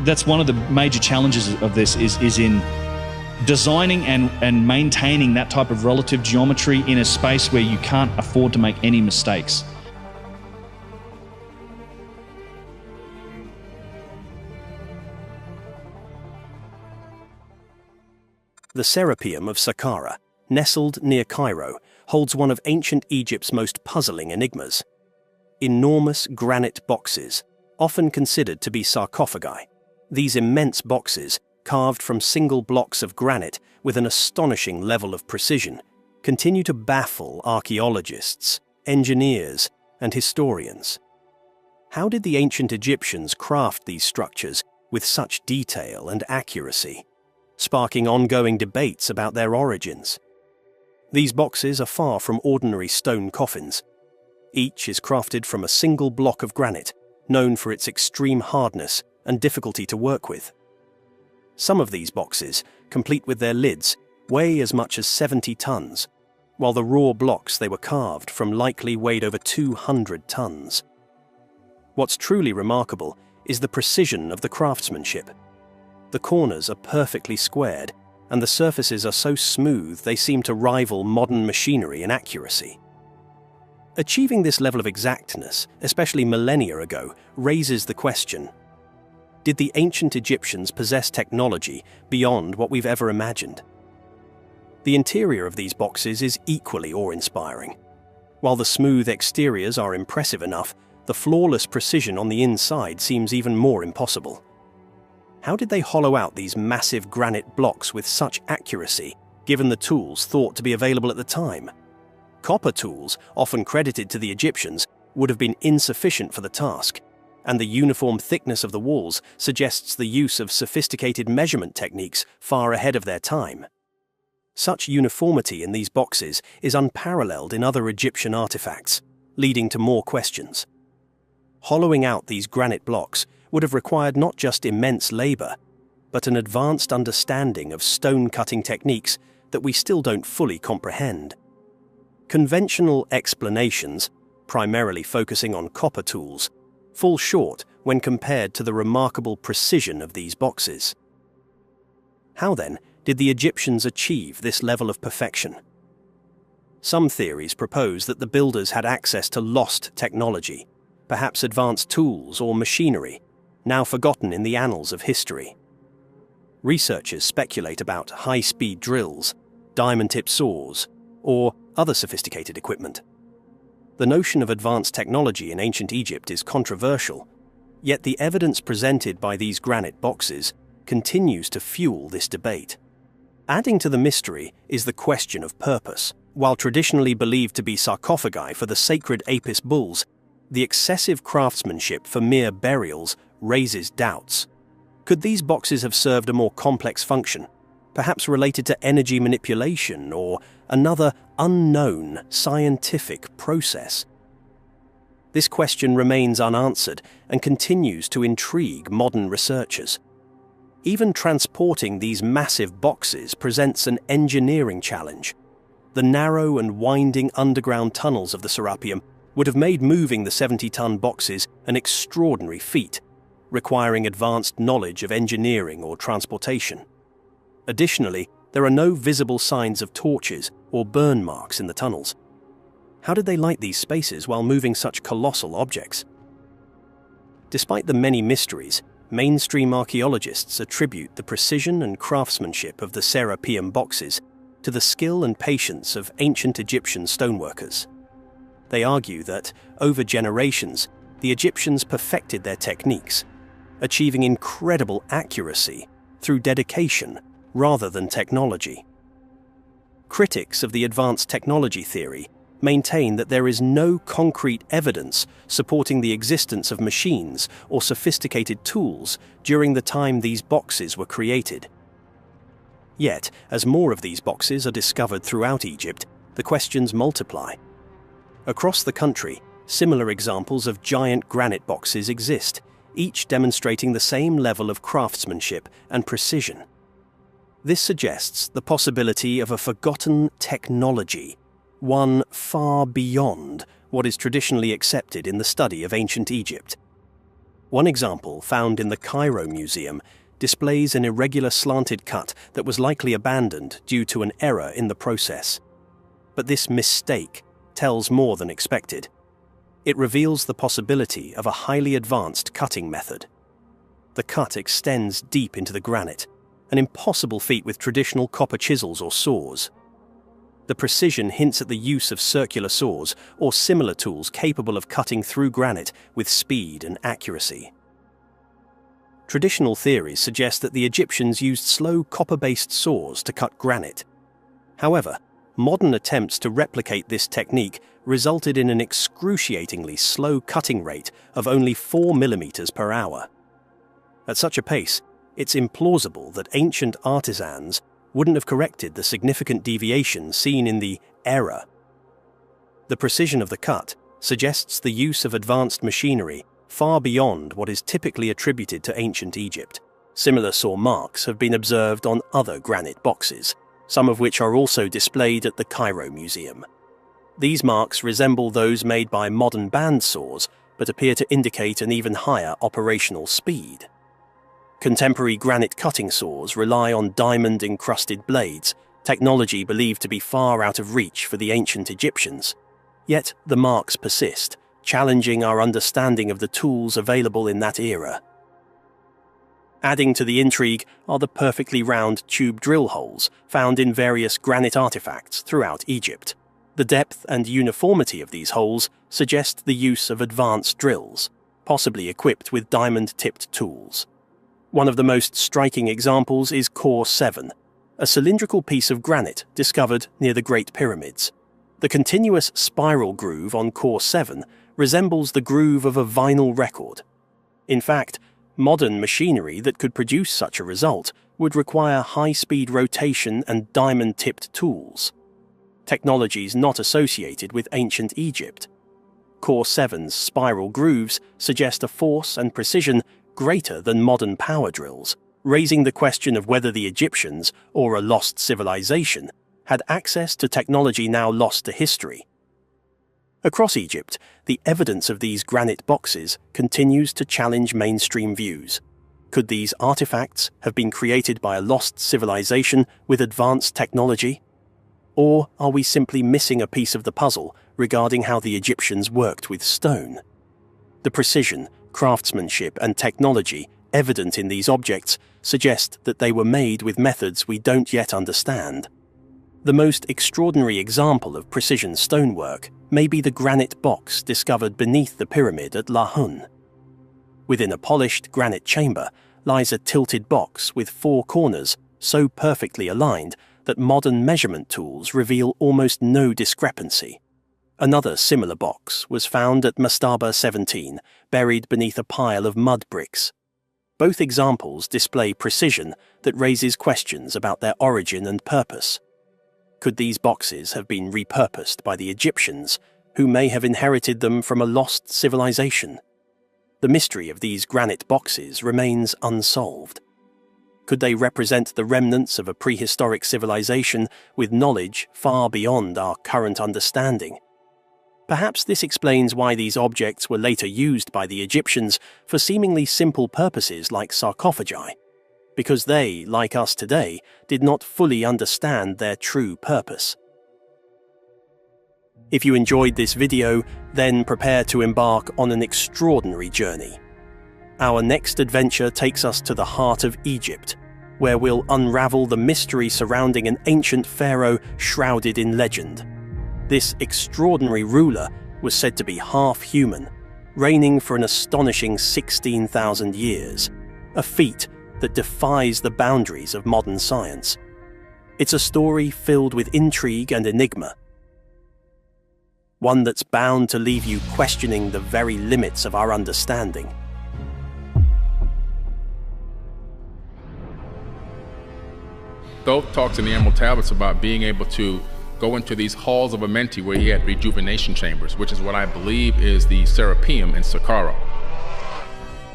that's one of the major challenges of this is in designing and maintaining that type of relative geometry in a space where you can't afford to make any mistakes. The Serapeum of Saqqara, nestled near Cairo, holds one of ancient Egypt's most puzzling enigmas. Enormous granite boxes, often considered to be sarcophagi. These immense boxes, carved from single blocks of granite with an astonishing level of precision, continue to baffle archaeologists, engineers, and historians. How did the ancient Egyptians craft these structures with such detail and accuracy, sparking ongoing debates about their origins? These boxes are far from ordinary stone coffins. Each is crafted from a single block of granite, known for its extreme hardness and difficulty to work with. Some of these boxes, complete with their lids, weigh as much as 70 tons, while the raw blocks they were carved from likely weighed over 200 tons. What's truly remarkable is the precision of the craftsmanship. The corners are perfectly squared, and the surfaces are so smooth they seem to rival modern machinery in accuracy. Achieving this level of exactness, especially millennia ago, raises the question: did the ancient Egyptians possess technology beyond what we've ever imagined? The interior of these boxes is equally awe-inspiring. While the smooth exteriors are impressive enough, the flawless precision on the inside seems even more impossible. How did they hollow out these massive granite blocks with such accuracy, given the tools thought to be available at the time? Copper tools, often credited to the Egyptians, would have been insufficient for the task, and the uniform thickness of the walls suggests the use of sophisticated measurement techniques far ahead of their time. Such uniformity in these boxes is unparalleled in other Egyptian artifacts, leading to more questions. Hollowing out these granite blocks would have required not just immense labor, but an advanced understanding of stone-cutting techniques that we still don't fully comprehend. Conventional explanations, primarily focusing on copper tools, fall short when compared to the remarkable precision of these boxes. How then did the Egyptians achieve this level of perfection? Some theories propose that the builders had access to lost technology, perhaps advanced tools or machinery, now forgotten in the annals of history. Researchers speculate about high-speed drills, diamond-tipped saws, or other sophisticated equipment. The notion of advanced technology in ancient Egypt is controversial, yet the evidence presented by these granite boxes continues to fuel this debate. Adding to the mystery is the question of purpose. While traditionally believed to be sarcophagi for the sacred Apis bulls, the excessive craftsmanship for mere burials raises doubts. Could these boxes have served a more complex function, perhaps related to energy manipulation or another unknown scientific process? This question remains unanswered and continues to intrigue modern researchers. Even transporting these massive boxes presents an engineering challenge. The narrow and winding underground tunnels of the Serapeum would have made moving the 70-ton boxes an extraordinary feat, requiring advanced knowledge of engineering or transportation. Additionally, there are no visible signs of torches or burn marks in the tunnels. How did they light these spaces while moving such colossal objects? Despite the many mysteries, mainstream archaeologists attribute the precision and craftsmanship of the Serapeum boxes to the skill and patience of ancient Egyptian stoneworkers. They argue that, over generations, the Egyptians perfected their techniques, achieving incredible accuracy through dedication rather than technology. Critics of the advanced technology theory maintain that there is no concrete evidence supporting the existence of machines or sophisticated tools during the time these boxes were created. Yet, as more of these boxes are discovered throughout Egypt, the questions multiply. Across the country, similar examples of giant granite boxes exist, each demonstrating the same level of craftsmanship and precision. This suggests the possibility of a forgotten technology, one far beyond what is traditionally accepted in the study of ancient Egypt. One example, found in the Cairo Museum, displays an irregular slanted cut that was likely abandoned due to an error in the process. But this mistake tells more than expected. It reveals the possibility of a highly advanced cutting method. The cut extends deep into the granite, an impossible feat with traditional copper chisels or saws. The precision hints at the use of circular saws or similar tools capable of cutting through granite with speed and accuracy. Traditional theories suggest that the Egyptians used slow copper-based saws to cut granite. However, modern attempts to replicate this technique resulted in an excruciatingly slow cutting rate of only 4 millimeters per hour. At such a pace, it's implausible that ancient artisans wouldn't have corrected the significant deviation seen in the error. The precision of the cut suggests the use of advanced machinery far beyond what is typically attributed to ancient Egypt. Similar saw marks have been observed on other granite boxes, some of which are also displayed at the Cairo Museum. These marks resemble those made by modern band saws, but appear to indicate an even higher operational speed. Contemporary granite cutting saws rely on diamond-encrusted blades, technology believed to be far out of reach for the ancient Egyptians. Yet the marks persist, challenging our understanding of the tools available in that era. Adding to the intrigue are the perfectly round tube drill holes found in various granite artifacts throughout Egypt. The depth and uniformity of these holes suggest the use of advanced drills, possibly equipped with diamond-tipped tools. One of the most striking examples is Core 7, a cylindrical piece of granite discovered near the Great Pyramids. The continuous spiral groove on Core 7 resembles the groove of a vinyl record. In fact, modern machinery that could produce such a result would require high-speed rotation and diamond-tipped tools, technologies not associated with ancient Egypt. Core 7's spiral grooves suggest a force and precision greater than modern power drills, raising the question of whether the Egyptians, or a lost civilization, had access to technology now lost to history. Across Egypt, the evidence of these granite boxes continues to challenge mainstream views. Could these artifacts have been created by a lost civilization with advanced technology? Or are we simply missing a piece of the puzzle regarding how the Egyptians worked with stone? The precision, craftsmanship, and technology evident in these objects suggest that they were made with methods we don't yet understand. The most extraordinary example of precision stonework may be the granite box discovered beneath the pyramid at Lahun. Within a polished granite chamber lies a tilted box with 4 corners so perfectly aligned that modern measurement tools reveal almost no discrepancy. Another similar box was found at Mastaba 17, buried beneath a pile of mud bricks. Both examples display precision that raises questions about their origin and purpose. Could these boxes have been repurposed by the Egyptians, who may have inherited them from a lost civilization? The mystery of these granite boxes remains unsolved. Could they represent the remnants of a prehistoric civilization with knowledge far beyond our current understanding? Perhaps this explains why these objects were later used by the Egyptians for seemingly simple purposes like sarcophagi, because they, like us today, did not fully understand their true purpose. If you enjoyed this video, then prepare to embark on an extraordinary journey. Our next adventure takes us to the heart of Egypt, where we'll unravel the mystery surrounding an ancient pharaoh shrouded in legend. This extraordinary ruler was said to be half human, reigning for an astonishing 16,000 years, a feat that defies the boundaries of modern science. It's a story filled with intrigue and enigma, one that's bound to leave you questioning the very limits of our understanding. Thoth talks in the Emerald Tablets about being able to go into these halls of Amenti where he had rejuvenation chambers, which is what I believe is the Serapeum in Saqqara.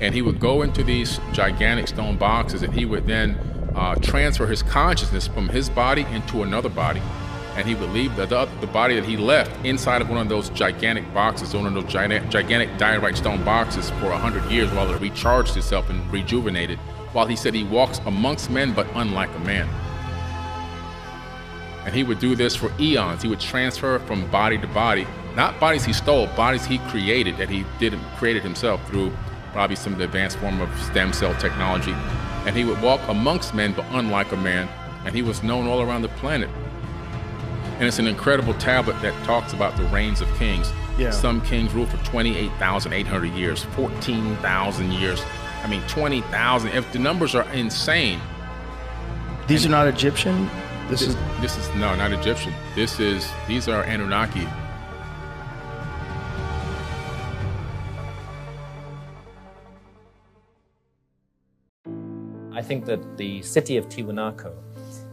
And he would go into these gigantic stone boxes, and he would then transfer his consciousness from his body into another body. And he would leave the body that he left inside of one of those gigantic boxes, one of those gigantic diorite stone boxes for 100 years while it recharged itself and rejuvenated, while he said he walks amongst men but unlike a man. And he would do this for eons. He would transfer from body to body, not bodies he stole, bodies he created, that he created himself through probably some of the advanced form of stem cell technology. And he would walk amongst men but unlike a man, and he was known all around the planet. And it's an incredible tablet that talks about the reigns of kings. Yeah. Some kings ruled for 28,800 years, 14,000 years. I mean, 20,000. If the numbers are insane. These are not Egyptian? This is no, not Egyptian. These are Anunnaki. I think that the city of Tiwanaku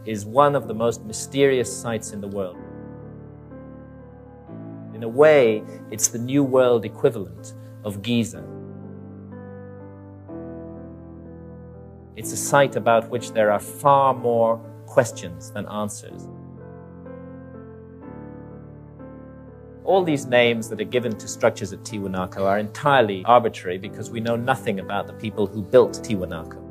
is one of the most mysterious sites in the world. In a way, it's the New World equivalent of Giza. It's a site about which there are far more questions than answers. All these names that are given to structures at Tiwanaku are entirely arbitrary because we know nothing about the people who built Tiwanaku.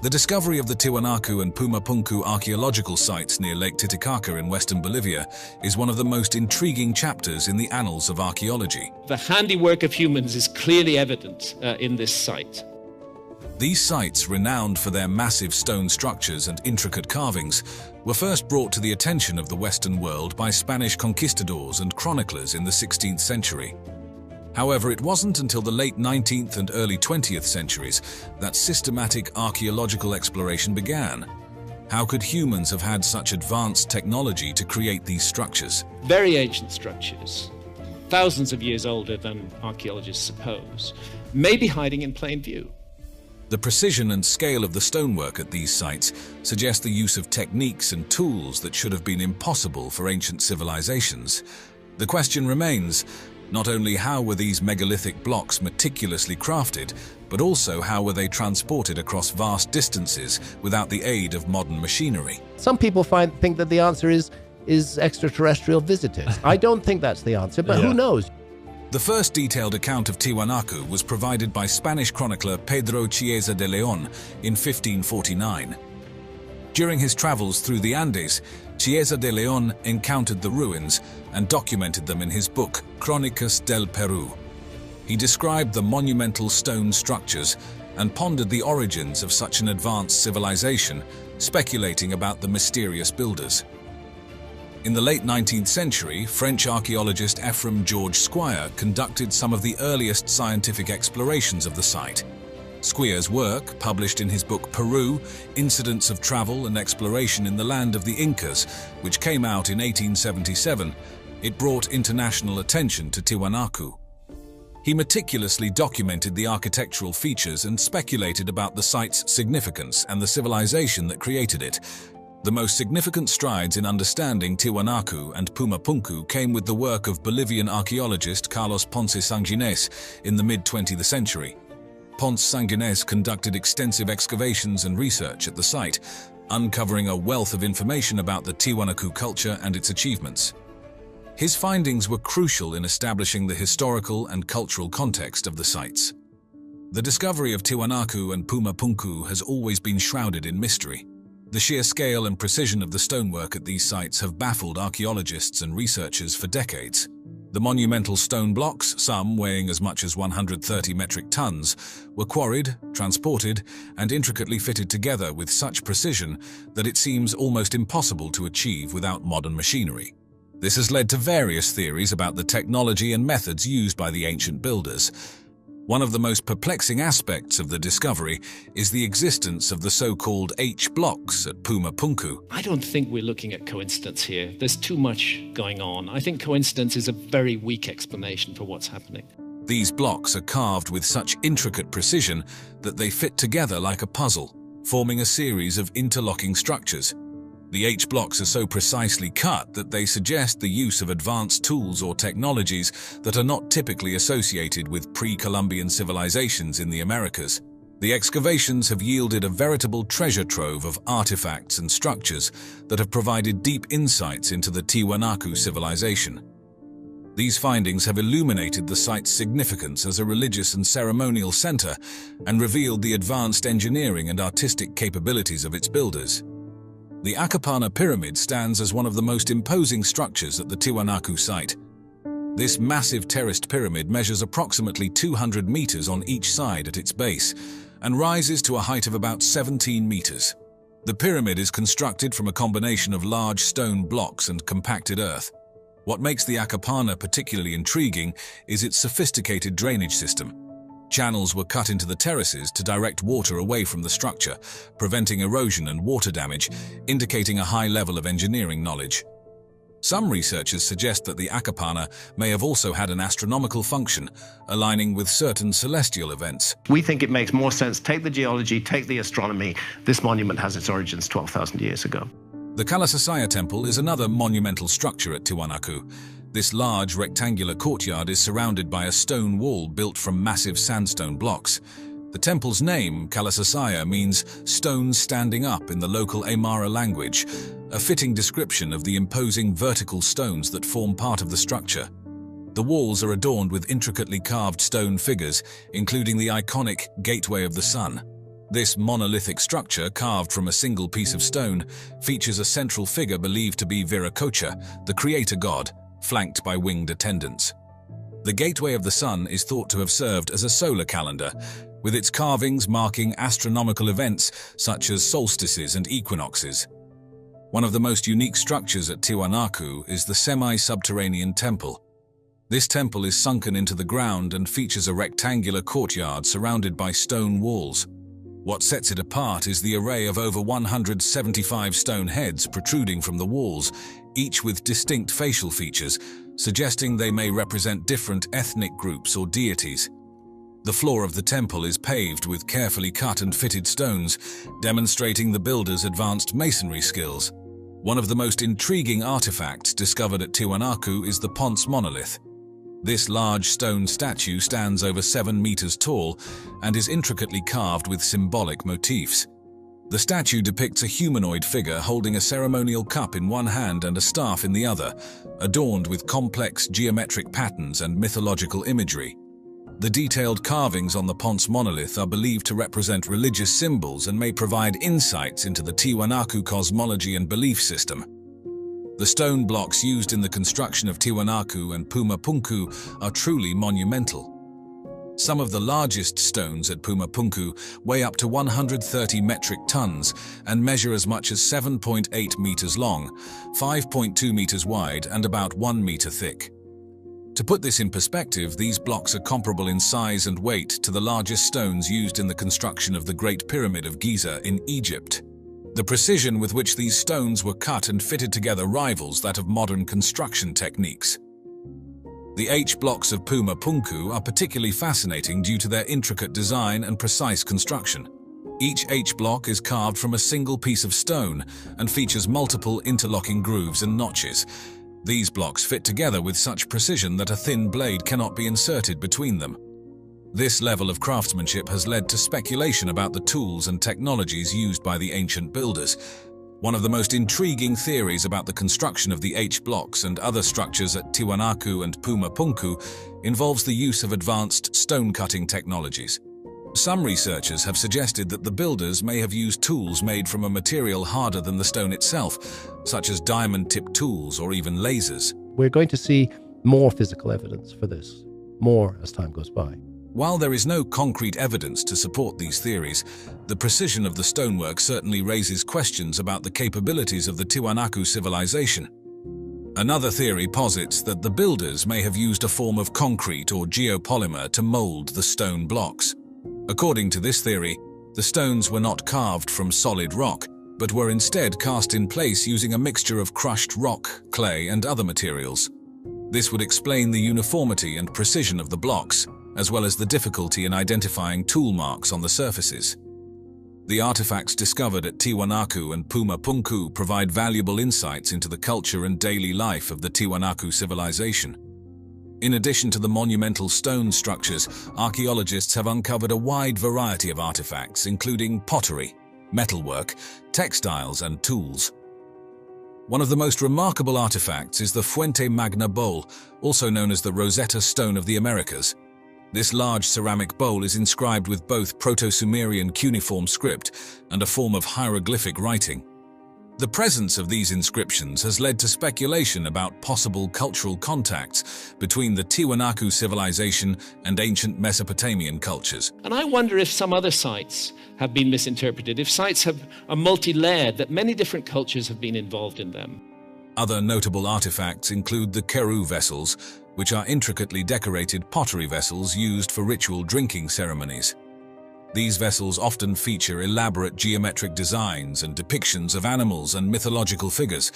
The discovery of the Tiwanaku and Pumapunku archaeological sites near Lake Titicaca in western Bolivia is one of the most intriguing chapters in the annals of archaeology. The handiwork of humans is clearly evident in this site. These sites, renowned for their massive stone structures and intricate carvings, were first brought to the attention of the Western world by Spanish conquistadors and chroniclers in the 16th century. However, it wasn't until the late 19th and early 20th centuries that systematic archaeological exploration began. How could humans have had such advanced technology to create these structures? Very ancient structures, thousands of years older than archaeologists suppose, may be hiding in plain view. The precision and scale of the stonework at these sites suggest the use of techniques and tools that should have been impossible for ancient civilizations. The question remains, not only how were these megalithic blocks meticulously crafted, but also how were they transported across vast distances without the aid of modern machinery? Some people think that the answer is extraterrestrial visitors. I don't think that's the answer, but who knows? The first detailed account of Tiwanaku was provided by Spanish chronicler Pedro Chiesa de León in 1549. During his travels through the Andes, Chiesa de León encountered the ruins and documented them in his book Crónicas del Perú. He described the monumental stone structures and pondered the origins of such an advanced civilization, speculating about the mysterious builders. In the late 19th century, French archaeologist Ephraim George Squire conducted some of the earliest scientific explorations of the site. Squire's work, published in his book Peru, Incidents of Travel and Exploration in the Land of the Incas, which came out in 1877, it brought international attention to Tiwanaku. He meticulously documented the architectural features and speculated about the site's significance and the civilization that created it. The most significant strides in understanding Tiwanaku and Pumapunku came with the work of Bolivian archaeologist Carlos Ponce Sanguinés in the mid-20th century. Ponce Sanguinés conducted extensive excavations and research at the site, uncovering a wealth of information about the Tiwanaku culture and its achievements. His findings were crucial in establishing the historical and cultural context of the sites. The discovery of Tiwanaku and Pumapunku has always been shrouded in mystery. The sheer scale and precision of the stonework at these sites have baffled archaeologists and researchers for decades. The monumental stone blocks, some weighing as much as 130 metric tons, were quarried, transported, and intricately fitted together with such precision that it seems almost impossible to achieve without modern machinery. This has led to various theories about the technology and methods used by the ancient builders. One of the most perplexing aspects of the discovery is the existence of the so-called H-blocks at Pumapunku. I don't think we're looking at coincidence here. There's too much going on. I think coincidence is a very weak explanation for what's happening. These blocks are carved with such intricate precision that they fit together like a puzzle, forming a series of interlocking structures. The H-blocks are so precisely cut that they suggest the use of advanced tools or technologies that are not typically associated with pre-Columbian civilizations in the Americas. The excavations have yielded a veritable treasure trove of artifacts and structures that have provided deep insights into the Tiwanaku civilization. These findings have illuminated the site's significance as a religious and ceremonial center and revealed the advanced engineering and artistic capabilities of its builders. The Akapana Pyramid stands as one of the most imposing structures at the Tiwanaku site. This massive terraced pyramid measures approximately 200 meters on each side at its base and rises to a height of about 17 meters. The pyramid is constructed from a combination of large stone blocks and compacted earth. What makes the Akapana particularly intriguing is its sophisticated drainage system. Channels were cut into the terraces to direct water away from the structure, preventing erosion and water damage, indicating a high level of engineering knowledge. Some researchers suggest that the Akapana may have also had an astronomical function, aligning with certain celestial events. We think it makes more sense. Take the geology, take the astronomy. This monument has its origins 12,000 years ago. The Kalasasaya Temple is another monumental structure at Tiwanaku. This large rectangular courtyard is surrounded by a stone wall built from massive sandstone blocks. The temple's name, Kalasasaya, means stones standing up in the local Aymara language, a fitting description of the imposing vertical stones that form part of the structure. The walls are adorned with intricately carved stone figures, including the iconic Gateway of the Sun. This monolithic structure, carved from a single piece of stone, features a central figure believed to be Viracocha, the creator god, flanked by winged attendants. The Gateway of the Sun is thought to have served as a solar calendar, with its carvings marking astronomical events such as solstices and equinoxes. One of the most unique structures at Tiwanaku is the semi-subterranean temple. This temple is sunken into the ground and features a rectangular courtyard surrounded by stone walls. What sets it apart is the array of over 175 stone heads protruding from the walls, each with distinct facial features, suggesting they may represent different ethnic groups or deities. The floor of the temple is paved with carefully cut and fitted stones, demonstrating the builder's advanced masonry skills. One of the most intriguing artifacts discovered at Tiwanaku is the Ponce monolith. This large stone statue stands over 7 meters tall and is intricately carved with symbolic motifs. The statue depicts a humanoid figure holding a ceremonial cup in one hand and a staff in the other, adorned with complex geometric patterns and mythological imagery. The detailed carvings on the Ponce monolith are believed to represent religious symbols and may provide insights into the Tiwanaku cosmology and belief system. The stone blocks used in the construction of Tiwanaku and Pumapunku are truly monumental. Some of the largest stones at Pumapunku weigh up to 130 metric tons and measure as much as 7.8 meters long, 5.2 meters wide, and about 1 meter thick. To put this in perspective, these blocks are comparable in size and weight to the largest stones used in the construction of the Great Pyramid of Giza in Egypt. The precision with which these stones were cut and fitted together rivals that of modern construction techniques. The H-blocks of Pumapunku are particularly fascinating due to their intricate design and precise construction. Each H-block is carved from a single piece of stone and features multiple interlocking grooves and notches. These blocks fit together with such precision that a thin blade cannot be inserted between them. This level of craftsmanship has led to speculation about the tools and technologies used by the ancient builders. One of the most intriguing theories about the construction of the H-blocks and other structures at Tiwanaku and Pumapunku involves the use of advanced stone-cutting technologies. Some researchers have suggested that the builders may have used tools made from a material harder than the stone itself, such as diamond-tipped tools or even lasers. We're going to see more physical evidence for this, more as time goes by. While there is no concrete evidence to support these theories, the precision of the stonework certainly raises questions about the capabilities of the Tiwanaku civilization. Another theory posits that the builders may have used a form of concrete or geopolymer to mold the stone blocks. According to this theory, the stones were not carved from solid rock, but were instead cast in place using a mixture of crushed rock, clay, and other materials. This would explain the uniformity and precision of the blocks, as well as the difficulty in identifying tool marks on the surfaces. The artifacts discovered at Tiwanaku and Pumapunku provide valuable insights into the culture and daily life of the Tiwanaku civilization. In addition to the monumental stone structures, archaeologists have uncovered a wide variety of artifacts, including pottery, metalwork, textiles, and tools. One of the most remarkable artifacts is the Fuente Magna bowl, also known as the Rosetta Stone of the Americas. This large ceramic bowl is inscribed with both Proto-Sumerian cuneiform script and a form of hieroglyphic writing. The presence of these inscriptions has led to speculation about possible cultural contacts between the Tiwanaku civilization and ancient Mesopotamian cultures. And I wonder if some other sites have been misinterpreted, if sites are multi-layered, that many different cultures have been involved in them. Other notable artifacts include the Keru vessels, which are intricately decorated pottery vessels used for ritual drinking ceremonies. These vessels often feature elaborate geometric designs and depictions of animals and mythological figures.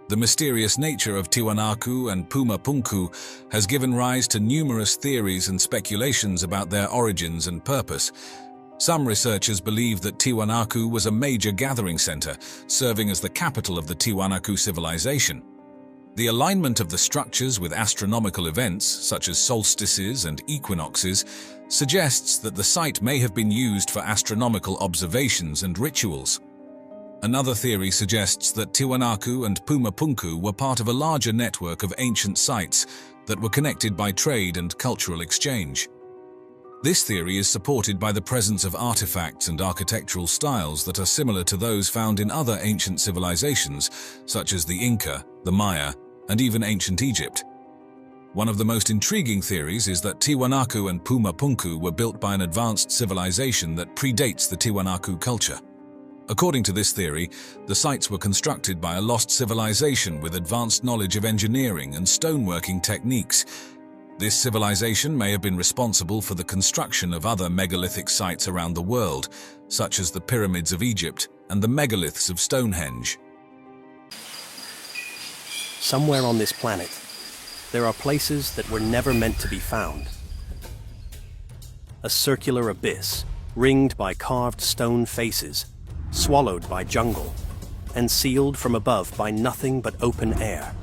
The mysterious nature of Tiwanaku and Pumapunku has given rise to numerous theories and speculations about their origins and purpose. Some researchers believe that Tiwanaku was a major gathering center, serving as the capital of the Tiwanaku civilization. The alignment of the structures with astronomical events, such as solstices and equinoxes, suggests that the site may have been used for astronomical observations and rituals. Another theory suggests that Tiwanaku and Pumapunku were part of a larger network of ancient sites that were connected by trade and cultural exchange. This theory is supported by the presence of artifacts and architectural styles that are similar to those found in other ancient civilizations, such as the Inca, the Maya, and even ancient Egypt. One of the most intriguing theories is that Tiwanaku and Pumapunku were built by an advanced civilization that predates the Tiwanaku culture. According to this theory, the sites were constructed by a lost civilization with advanced knowledge of engineering and stoneworking techniques. This civilization may have been responsible for the construction of other megalithic sites around the world, such as the pyramids of Egypt and the megaliths of Stonehenge. Somewhere on this planet, there are places that were never meant to be found. A circular abyss, ringed by carved stone faces, swallowed by jungle, and sealed from above by nothing but open air.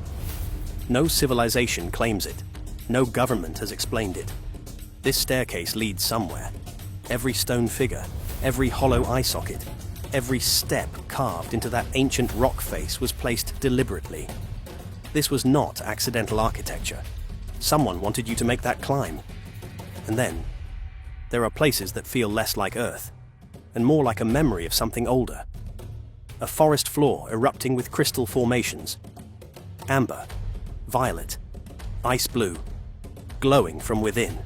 No civilization claims it. No government has explained it. This staircase leads somewhere. Every stone figure, every hollow eye socket, every step carved into that ancient rock face was placed deliberately. This was not accidental architecture. Someone wanted you to make that climb. And then, there are places that feel less like Earth, and more like a memory of something older. A forest floor erupting with crystal formations. Amber, violet, ice blue, glowing from within.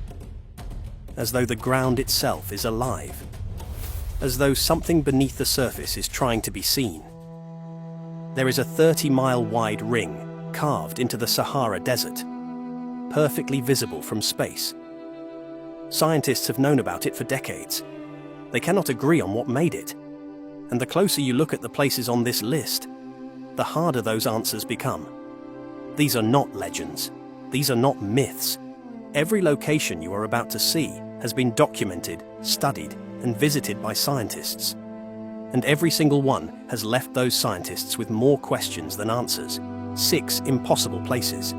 as though the ground itself is alive, as though something beneath the surface is trying to be seen. There is a 30-mile wide ring carved into the Sahara Desert, perfectly visible from space. Scientists have known about it for decades. They cannot agree on what made it. And the closer you look at the places on this list, the harder those answers become. These are not legends. These are not myths. Every location you are about to see has been documented, studied, and visited by scientists. And every single one has left those scientists with more questions than answers. 6 impossible places.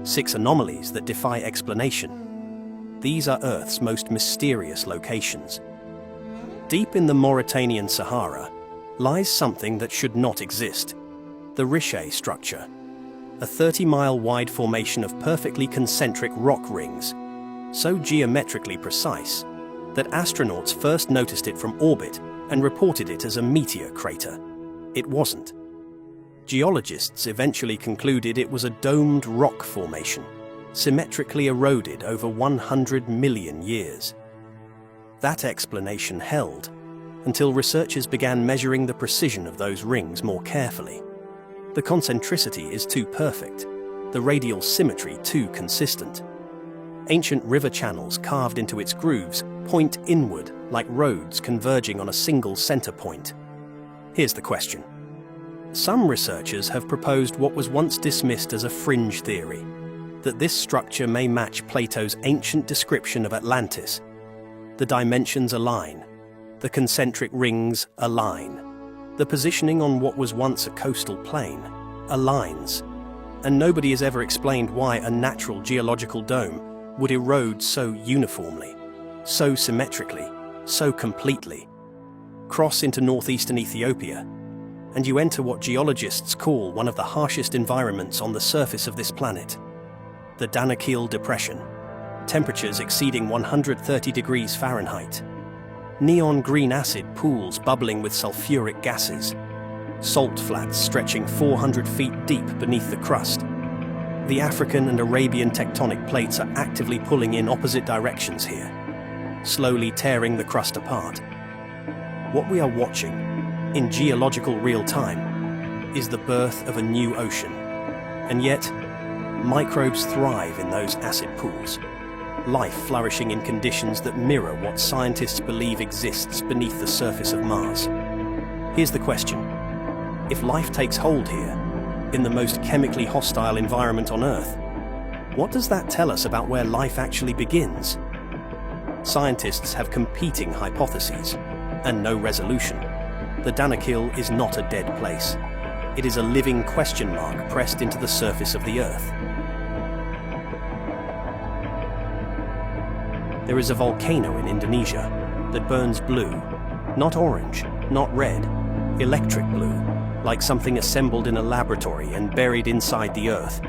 6 anomalies that defy explanation. These are Earth's most mysterious locations. Deep in the Mauritanian Sahara lies something that should not exist. The Riche structure. A 30-mile wide formation of perfectly concentric rock rings, so geometrically precise that astronauts first noticed it from orbit and reported it as a meteor crater. It wasn't. Geologists eventually concluded it was a domed rock formation, symmetrically eroded over 100 million years. That explanation held until researchers began measuring the precision of those rings more carefully. The concentricity is too perfect, the radial symmetry too consistent. Ancient river channels carved into its grooves point inward like roads converging on a single center point. Here's the question. Some researchers have proposed what was once dismissed as a fringe theory, that this structure may match Plato's ancient description of Atlantis. The dimensions align, the concentric rings align, the positioning on what was once a coastal plain aligns, and nobody has ever explained why a natural geological dome would erode so uniformly, so symmetrically, so completely. Cross into northeastern Ethiopia, and you enter what geologists call one of the harshest environments on the surface of this planet, the Danakil Depression. Temperatures exceeding 130 degrees Fahrenheit. Neon green acid pools bubbling with sulfuric gases. Salt flats stretching 400 feet deep beneath the crust. The African and Arabian tectonic plates are actively pulling in opposite directions here, slowly tearing the crust apart. What we are watching, in geological real time, is the birth of a new ocean. And yet, microbes thrive in those acid pools, life flourishing in conditions that mirror what scientists believe exists beneath the surface of Mars. Here's the question. If life takes hold here, in the most chemically hostile environment on Earth, what does that tell us about where life actually begins? Scientists have competing hypotheses, and no resolution. The Danakil is not a dead place. It is a living question mark pressed into the surface of the Earth. There is a volcano in Indonesia that burns blue, not orange, not red, electric blue, like something assembled in a laboratory and buried inside the Earth.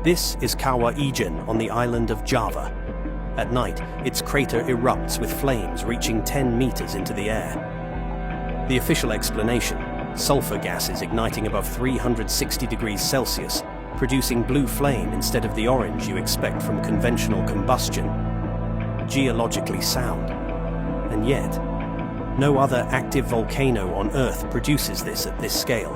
This is Kawah Ijen on the island of Java. At night, its crater erupts with flames reaching 10 meters into the air. The official explanation, sulfur gases igniting above 360 degrees Celsius, producing blue flame instead of the orange you expect from conventional combustion. Geologically sound. And yet, no other active volcano on Earth produces this at this scale.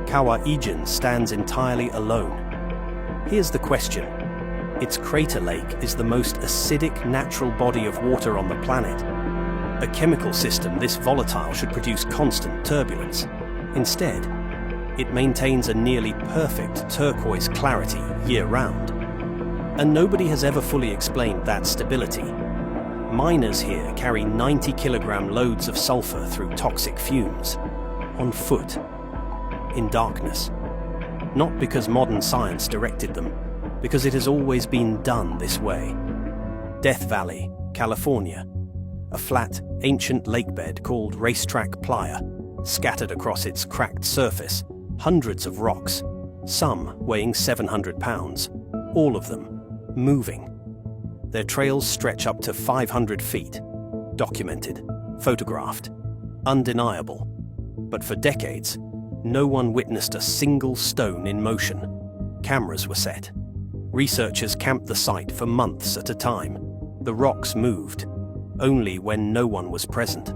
Kawah Ijen stands entirely alone. Here's the question. Its crater lake is the most acidic natural body of water on the planet. A chemical system this volatile should produce constant turbulence. Instead, it maintains a nearly perfect turquoise clarity year-round. And nobody has ever fully explained that stability. Miners here carry 90-kilogram loads of sulfur through toxic fumes, on foot, in darkness. Not because modern science directed them, because it has always been done this way. Death Valley, California. A flat, ancient lakebed called Racetrack Playa, scattered across its cracked surface, hundreds of rocks, some weighing 700 pounds, all of them moving. Their trails stretch up to 500 feet, documented, photographed, undeniable. But for decades, no one witnessed a single stone in motion. Cameras were set. Researchers camped the site for months at a time. The rocks moved, only when no one was present.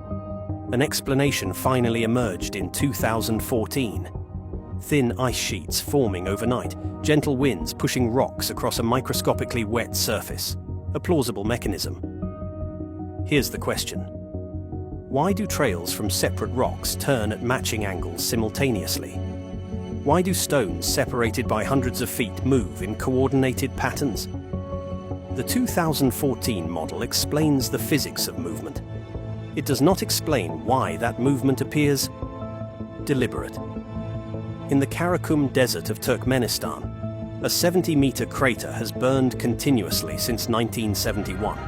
An explanation finally emerged in 2014. Thin ice sheets forming overnight, gentle winds pushing rocks across a microscopically wet surface. A plausible mechanism. Here's the question. Why do trails from separate rocks turn at matching angles simultaneously? Why do stones separated by hundreds of feet move in coordinated patterns? The 2014 model explains the physics of movement. It does not explain why that movement appears deliberate. In the Karakum Desert of Turkmenistan, a 70-meter crater has burned continuously since 1971.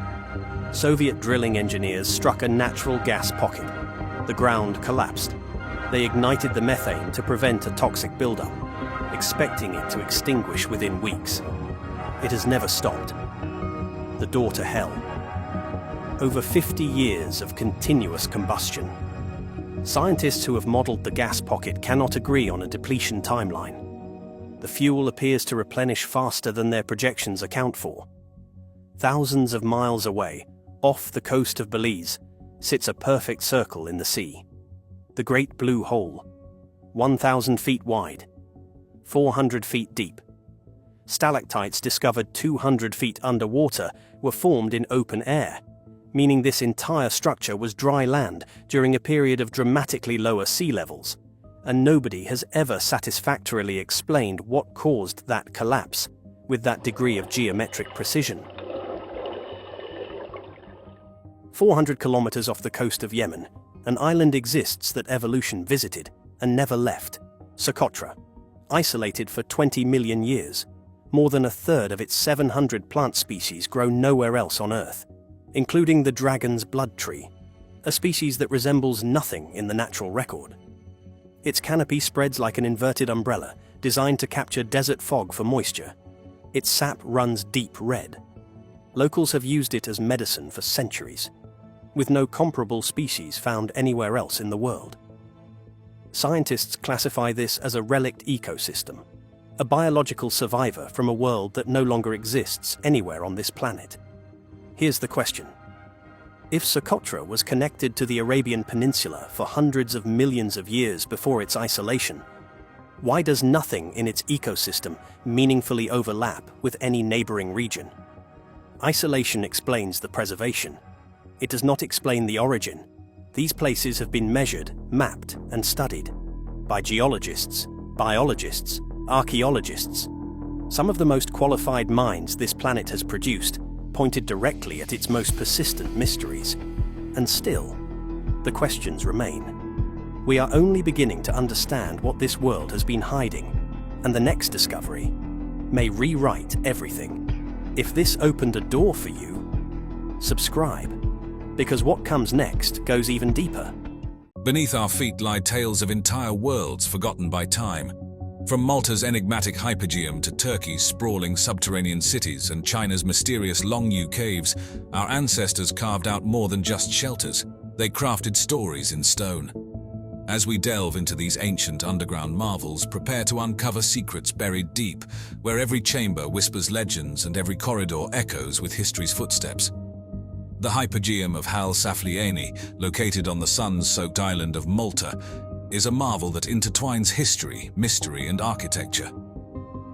Soviet drilling engineers struck a natural gas pocket. The ground collapsed. They ignited the methane to prevent a toxic buildup, expecting it to extinguish within weeks. It has never stopped. The door to hell. Over 50 years of continuous combustion. Scientists who have modeled the gas pocket cannot agree on a depletion timeline. The fuel appears to replenish faster than their projections account for. Thousands of miles away, off the coast of Belize, sits a perfect circle in the sea. The Great Blue Hole, 1,000 feet wide, 400 feet deep. Stalactites discovered 200 feet underwater were formed in open air, meaning this entire structure was dry land during a period of dramatically lower sea levels, and nobody has ever satisfactorily explained what caused that collapse with that degree of geometric precision. 400 kilometers off the coast of Yemen, an island exists that evolution visited and never left, Socotra, isolated for 20 million years. More than a third of its 700 plant species grow nowhere else on Earth, including the dragon's blood tree, a species that resembles nothing in the natural record. Its canopy spreads like an inverted umbrella, designed to capture desert fog for moisture. Its sap runs deep red. Locals have used it as medicine for centuries, with no comparable species found anywhere else in the world. Scientists classify this as a relict ecosystem, a biological survivor from a world that no longer exists anywhere on this planet. Here's the question. If Socotra was connected to the Arabian Peninsula for hundreds of millions of years before its isolation, why does nothing in its ecosystem meaningfully overlap with any neighboring region? Isolation explains the preservation. It does not explain the origin. These places have been measured, mapped, and studied by geologists, biologists, archaeologists. Some of the most qualified minds this planet has produced pointed directly at its most persistent mysteries. And still, the questions remain. We are only beginning to understand what this world has been hiding, and the next discovery may rewrite everything. If this opened a door for you, subscribe, because what comes next goes even deeper. Beneath our feet lie tales of entire worlds forgotten by time. From Malta's enigmatic hypogeum to Turkey's sprawling subterranean cities and China's mysterious Longyu Caves, our ancestors carved out more than just shelters. They crafted stories in stone. As we delve into these ancient underground marvels, prepare to uncover secrets buried deep, where every chamber whispers legends and every corridor echoes with history's footsteps. The hypogeum of Hal Saflieni, located on the sun-soaked island of Malta, is a marvel that intertwines history, mystery, and architecture.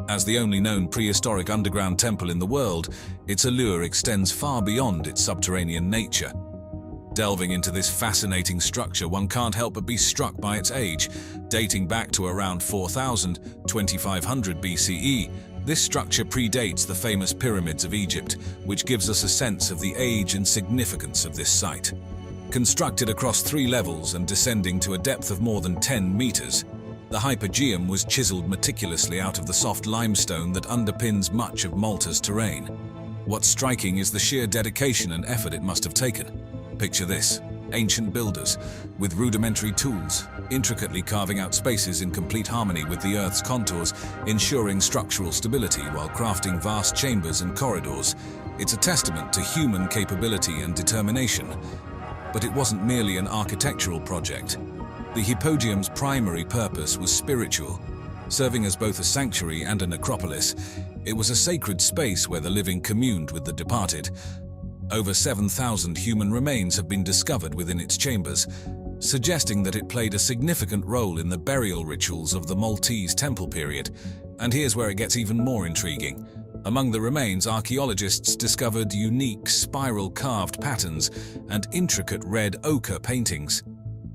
As the only known prehistoric underground temple in the world, its allure extends far beyond its subterranean nature. Delving into this fascinating structure, one can't help but be struck by its age. Dating back to around 2500 BCE, this structure predates the famous pyramids of Egypt, which gives us a sense of the age and significance of this site. Constructed across 3 levels and descending to a depth of more than 10 meters, the hypogeum was chiseled meticulously out of the soft limestone that underpins much of Malta's terrain. What's striking is the sheer dedication and effort it must have taken. Picture this: ancient builders, with rudimentary tools, intricately carving out spaces in complete harmony with the Earth's contours, ensuring structural stability while crafting vast chambers and corridors. It's a testament to human capability and determination. But it wasn't merely an architectural project. The hypogeum's primary purpose was spiritual. Serving as both a sanctuary and a necropolis, it was a sacred space where the living communed with the departed. Over 7,000 human remains have been discovered within its chambers, suggesting that it played a significant role in the burial rituals of the Maltese temple period. And here's where it gets even more intriguing. Among the remains, archaeologists discovered unique spiral carved patterns and intricate red ochre paintings.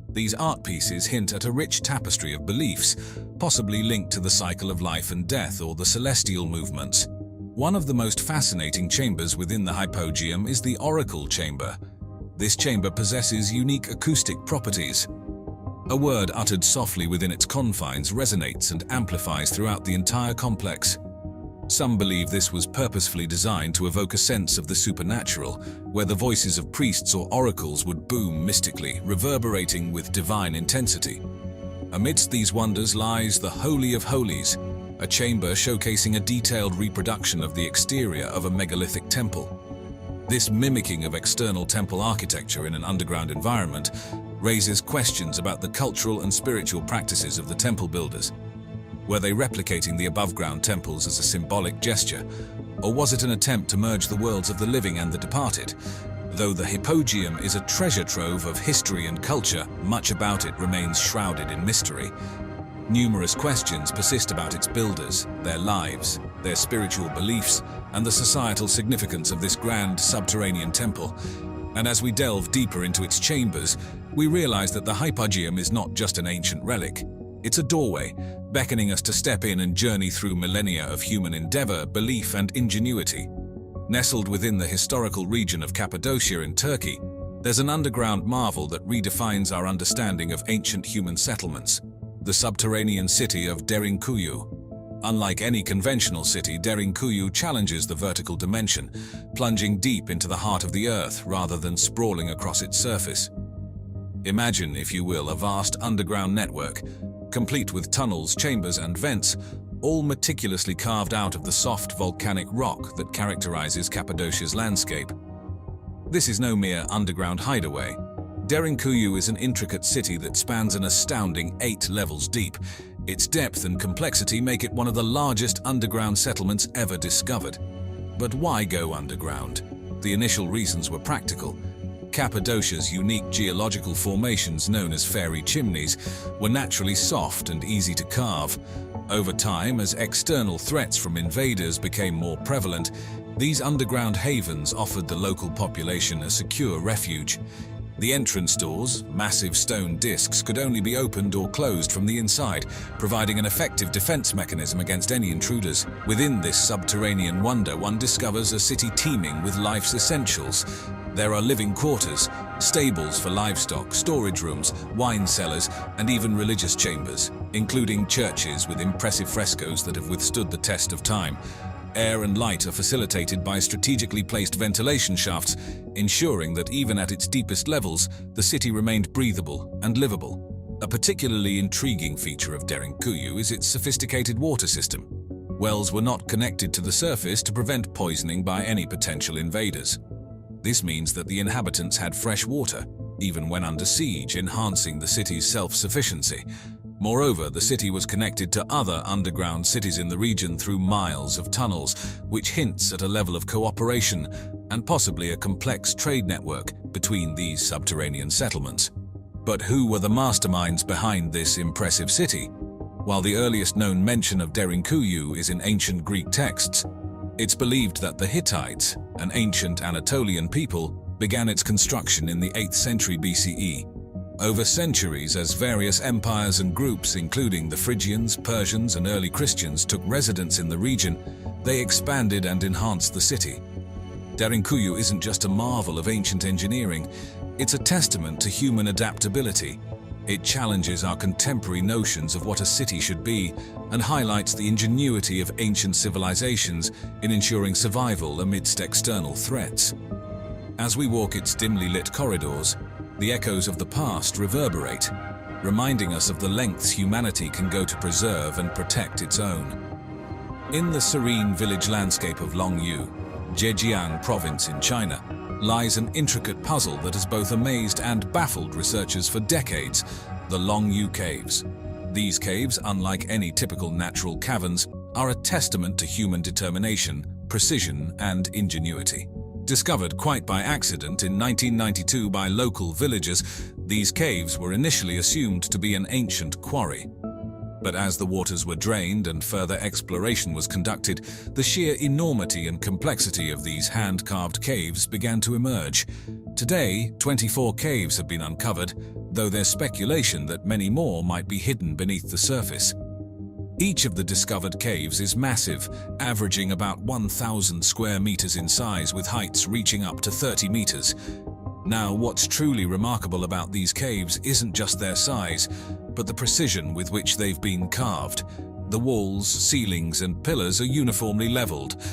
These art pieces hint at a rich tapestry of beliefs, possibly linked to the cycle of life and death or the celestial movements. One of the most fascinating chambers within the hypogeum is the oracle chamber. This chamber possesses unique acoustic properties. A word uttered softly within its confines resonates and amplifies throughout the entire complex. Some believe this was purposefully designed to evoke a sense of the supernatural, where the voices of priests or oracles would boom mystically, reverberating with divine intensity. Amidst these wonders lies the Holy of Holies, a chamber showcasing a detailed reproduction of the exterior of a megalithic temple. This mimicking of external temple architecture in an underground environment raises questions about the cultural and spiritual practices of the temple builders. Were they replicating the above-ground temples as a symbolic gesture, or was it an attempt to merge the worlds of the living and the departed? Though the hypogeum is a treasure trove of history and culture, much about it remains shrouded in mystery. Numerous questions persist about its builders, their lives, their spiritual beliefs, and the societal significance of this grand subterranean temple. And as we delve deeper into its chambers, we realize that the hypogeum is not just an ancient relic. It's a doorway, beckoning us to step in and journey through millennia of human endeavor, belief, and ingenuity. Nestled within the historical region of Cappadocia in Turkey, there's an underground marvel that redefines our understanding of ancient human settlements, the subterranean city of Derinkuyu. Unlike any conventional city, Derinkuyu challenges the vertical dimension, plunging deep into the heart of the earth rather than sprawling across its surface. Imagine, if you will, a vast underground network, complete with tunnels, chambers, and vents, all meticulously carved out of the soft volcanic rock that characterizes Cappadocia's landscape. This is no mere underground hideaway. Derinkuyu is an intricate city that spans an astounding 8 levels deep. Its depth and complexity make it one of the largest underground settlements ever discovered. But why go underground? The initial reasons were practical. Cappadocia's unique geological formations, known as fairy chimneys, were naturally soft and easy to carve. Over time, as external threats from invaders became more prevalent, these underground havens offered the local population a secure refuge. The entrance doors, massive stone discs, could only be opened or closed from the inside, providing an effective defense mechanism against any intruders. Within this subterranean wonder, one discovers a city teeming with life's essentials. There are living quarters, stables for livestock, storage rooms, wine cellars, and even religious chambers, including churches with impressive frescoes that have withstood the test of time. Air and light are facilitated by strategically placed ventilation shafts, ensuring that even at its deepest levels, the city remained breathable and livable. A particularly intriguing feature of Derinkuyu is its sophisticated water system. Wells were not connected to the surface to prevent poisoning by any potential invaders. This means that the inhabitants had fresh water, even when under siege, enhancing the city's self-sufficiency. Moreover, the city was connected to other underground cities in the region through miles of tunnels, which hints at a level of cooperation and possibly a complex trade network between these subterranean settlements. But who were the masterminds behind this impressive city? While the earliest known mention of Derinkuyu is in ancient Greek texts, it's believed that the Hittites, an ancient Anatolian people, began its construction in the 8th century BCE. Over centuries, as various empires and groups, including the Phrygians, Persians, and early Christians, took residence in the region, they expanded and enhanced the city. Derinkuyu isn't just a marvel of ancient engineering, it's a testament to human adaptability. It challenges our contemporary notions of what a city should be and highlights the ingenuity of ancient civilizations in ensuring survival amidst external threats. As we walk its dimly lit corridors, the echoes of the past reverberate, reminding us of the lengths humanity can go to preserve and protect its own. In the serene village landscape of Longyu, Zhejiang province in China, lies an intricate puzzle that has both amazed and baffled researchers for decades: the Longyu Caves. These caves, unlike any typical natural caverns, are a testament to human determination, precision, and ingenuity. Discovered quite by accident in 1992 by local villagers, these caves were initially assumed to be an ancient quarry. But as the waters were drained and further exploration was conducted, the sheer enormity and complexity of these hand-carved caves began to emerge. Today, 24 caves have been uncovered, though there's speculation that many more might be hidden beneath the surface. Each of the discovered caves is massive, averaging about 1,000 square meters in size, with heights reaching up to 30 meters. Now, what's truly remarkable about these caves isn't just their size, but the precision with which they've been carved. The walls, ceilings, and pillars are uniformly leveled,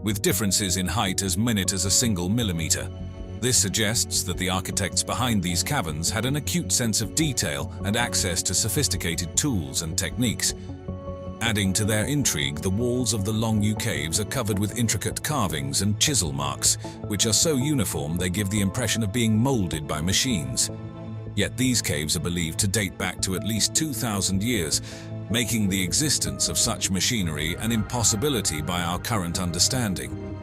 with differences in height as minute as a single millimeter. This suggests that the architects behind these caverns had an acute sense of detail and access to sophisticated tools and techniques. Adding to their intrigue, the walls of the Longyu Caves are covered with intricate carvings and chisel marks, which are so uniform they give the impression of being molded by machines. Yet these caves are believed to date back to at least 2,000 years, making the existence of such machinery an impossibility by our current understanding.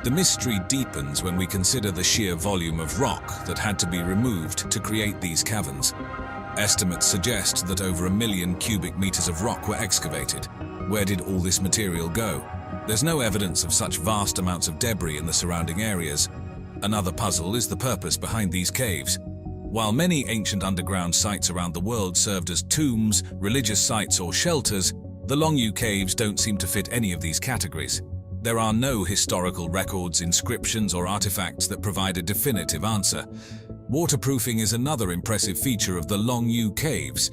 The mystery deepens when we consider the sheer volume of rock that had to be removed to create these caverns. Estimates suggest that over 1 million cubic meters of rock were excavated. Where did all this material go? There's no evidence of such vast amounts of debris in the surrounding areas. Another puzzle is the purpose behind these caves. While many ancient underground sites around the world served as tombs, religious sites, or shelters, the Longyu Caves don't seem to fit any of these categories. There are no historical records, inscriptions, or artifacts that provide a definitive answer. Waterproofing is another impressive feature of the Longyu Caves.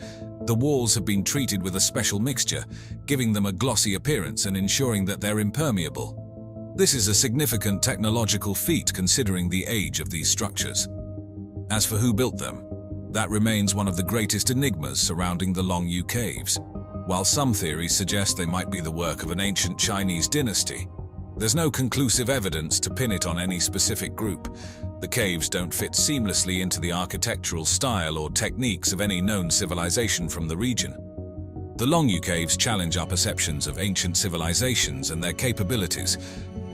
The walls have been treated with a special mixture, giving them a glossy appearance and ensuring that they're impermeable. This is a significant technological feat considering the age of these structures. As for who built them, that remains one of the greatest enigmas surrounding the Longyu Caves. While some theories suggest they might be the work of an ancient Chinese dynasty, there's no conclusive evidence to pin it on any specific group. The caves don't fit seamlessly into the architectural style or techniques of any known civilization from the region. The Longyu Caves challenge our perceptions of ancient civilizations and their capabilities.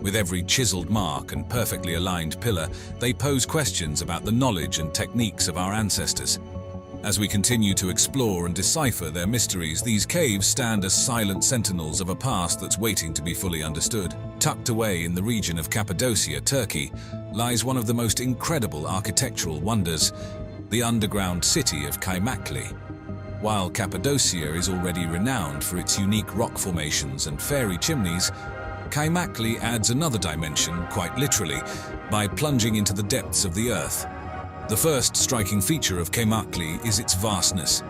With every chiseled mark and perfectly aligned pillar, they pose questions about the knowledge and techniques of our ancestors. As we continue to explore and decipher their mysteries, these caves stand as silent sentinels of a past that's waiting to be fully understood. Tucked away in the region of Cappadocia, Turkey, lies one of the most incredible architectural wonders, the underground city of Kaymakli. While Cappadocia is already renowned for its unique rock formations and fairy chimneys, Kaymakli adds another dimension, quite literally, by plunging into the depths of the earth. The first striking feature of Kaymakli is its vastness.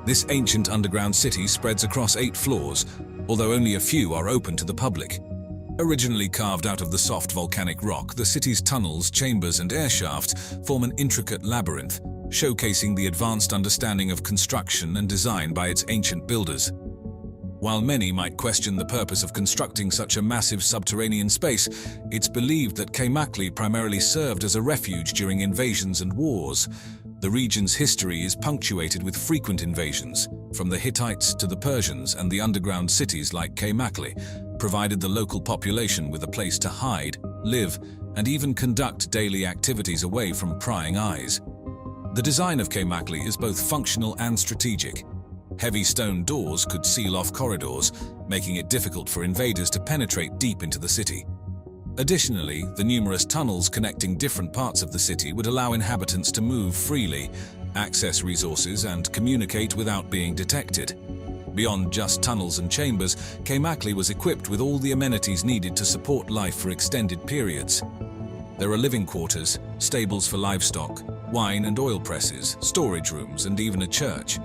This ancient underground city spreads across 8 floors, although only a few are open to the public. Originally carved out of the soft volcanic rock, the city's tunnels, chambers, and air shafts form an intricate labyrinth, showcasing the advanced understanding of construction and design by its ancient builders. While many might question the purpose of constructing such a massive subterranean space, it's believed that Kaymakli primarily served as a refuge during invasions and wars. The region's history is punctuated with frequent invasions, from the Hittites to the Persians, and the underground cities like Kaymakli provided the local population with a place to hide, live, and even conduct daily activities away from prying eyes. The design of Kaymakli is both functional and strategic. Heavy stone doors could seal off corridors, making it difficult for invaders to penetrate deep into the city. Additionally, the numerous tunnels connecting different parts of the city would allow inhabitants to move freely, access resources, and communicate without being detected. Beyond just tunnels and chambers, Kaymakli was equipped with all the amenities needed to support life for extended periods. There are living quarters, stables for livestock, wine and oil presses, storage rooms, and even a church.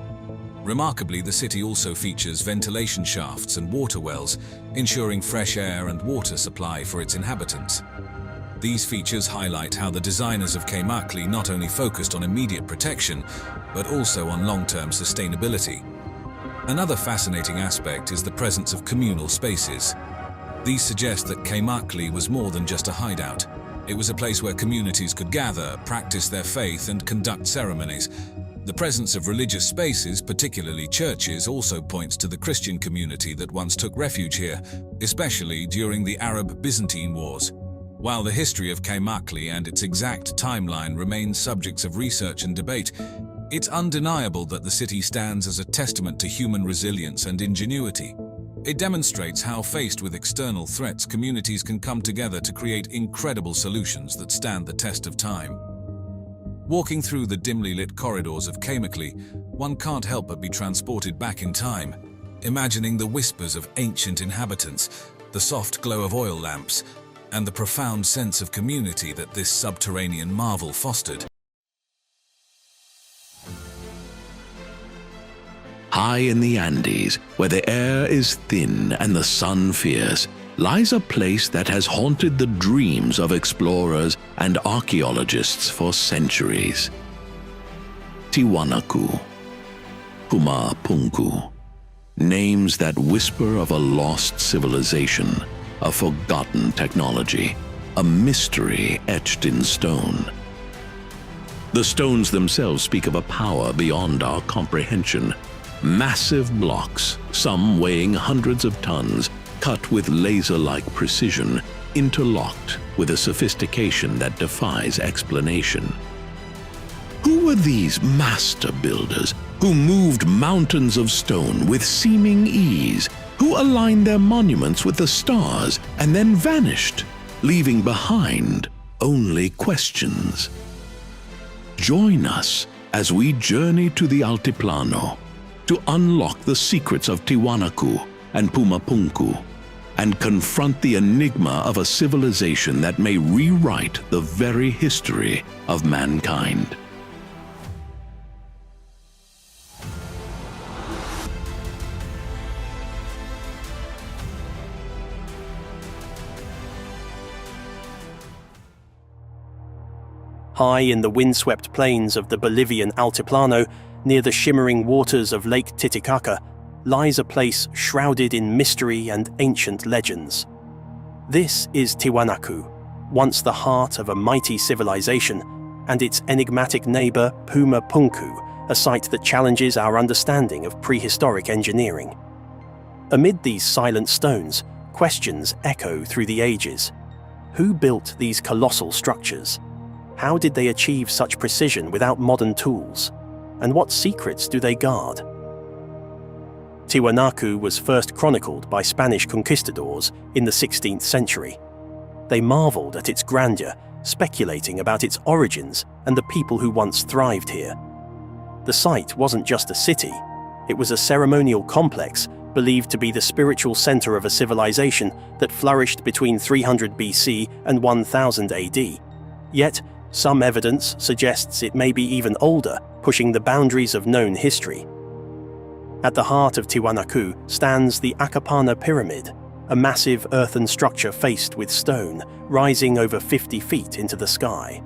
Remarkably, the city also features ventilation shafts and water wells, ensuring fresh air and water supply for its inhabitants. These features highlight how the designers of Kaymakli not only focused on immediate protection, but also on long-term sustainability. Another fascinating aspect is the presence of communal spaces. These suggest that Kaymakli was more than just a hideout. It was a place where communities could gather, practice their faith, and conduct ceremonies. The presence of religious spaces, particularly churches, also points to the Christian community that once took refuge here, especially during the Arab-Byzantine Wars. While the history of Kaymakli and its exact timeline remain subjects of research and debate, it's undeniable that the city stands as a testament to human resilience and ingenuity. It demonstrates how, faced with external threats, communities can come together to create incredible solutions that stand the test of time. Walking through the dimly lit corridors of Kaymakli, one can't help but be transported back in time, imagining the whispers of ancient inhabitants, the soft glow of oil lamps, and the profound sense of community that this subterranean marvel fostered. High in the Andes, where the air is thin and the sun fierce, lies a place that has haunted the dreams of explorers and archaeologists for centuries. Tiwanaku, Pumapunku, names that whisper of a lost civilization, a forgotten technology, a mystery etched in stone. The stones themselves speak of a power beyond our comprehension. Massive blocks, some weighing hundreds of tons, cut with laser-like precision, interlocked with a sophistication that defies explanation. Who were these master builders who moved mountains of stone with seeming ease, who aligned their monuments with the stars and then vanished, leaving behind only questions? Join us as we journey to the Altiplano to unlock the secrets of Tiwanaku and Pumapunku and confront the enigma of a civilization that may rewrite the very history of mankind. High in the windswept plains of the Bolivian Altiplano, near the shimmering waters of Lake Titicaca, lies a place shrouded in mystery and ancient legends. This is Tiwanaku, once the heart of a mighty civilization, and its enigmatic neighbor Pumapunku, a site that challenges our understanding of prehistoric engineering. Amid these silent stones, questions echo through the ages. Who built these colossal structures? How did they achieve such precision without modern tools? And what secrets do they guard? Tiwanaku was first chronicled by Spanish conquistadors in the 16th century. They marveled at its grandeur, speculating about its origins and the people who once thrived here. The site wasn't just a city, it was a ceremonial complex believed to be the spiritual center of a civilization that flourished between 300 BC and 1000 AD. Yet, some evidence suggests it may be even older, pushing the boundaries of known history. At the heart of Tiwanaku stands the Akapana Pyramid, a massive earthen structure faced with stone, rising over 50 feet into the sky.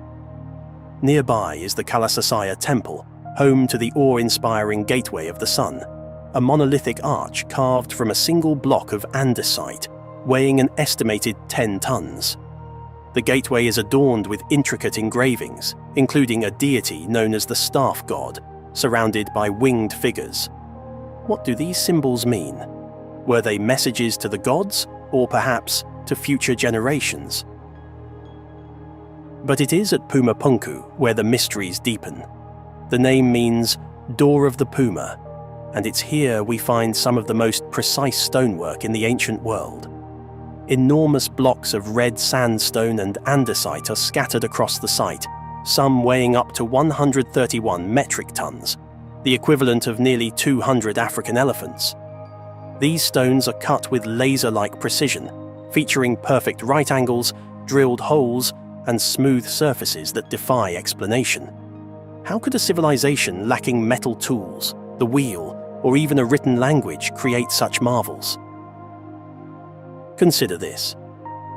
Nearby is the Kalasasaya Temple, home to the awe-inspiring Gateway of the Sun, a monolithic arch carved from a single block of andesite, weighing an estimated 10 tons. The gateway is adorned with intricate engravings, including a deity known as the Staff God, surrounded by winged figures. What do these symbols mean? Were they messages to the gods, or perhaps to future generations? But it is at Pumapunku where the mysteries deepen. The name means Door of the Puma, and it's here we find some of the most precise stonework in the ancient world. Enormous blocks of red sandstone and andesite are scattered across the site, some weighing up to 131 metric tons, the equivalent of nearly 200 African elephants. These stones are cut with laser-like precision, featuring perfect right angles, drilled holes, and smooth surfaces that defy explanation. How could a civilization lacking metal tools, the wheel, or even a written language create such marvels? Consider this.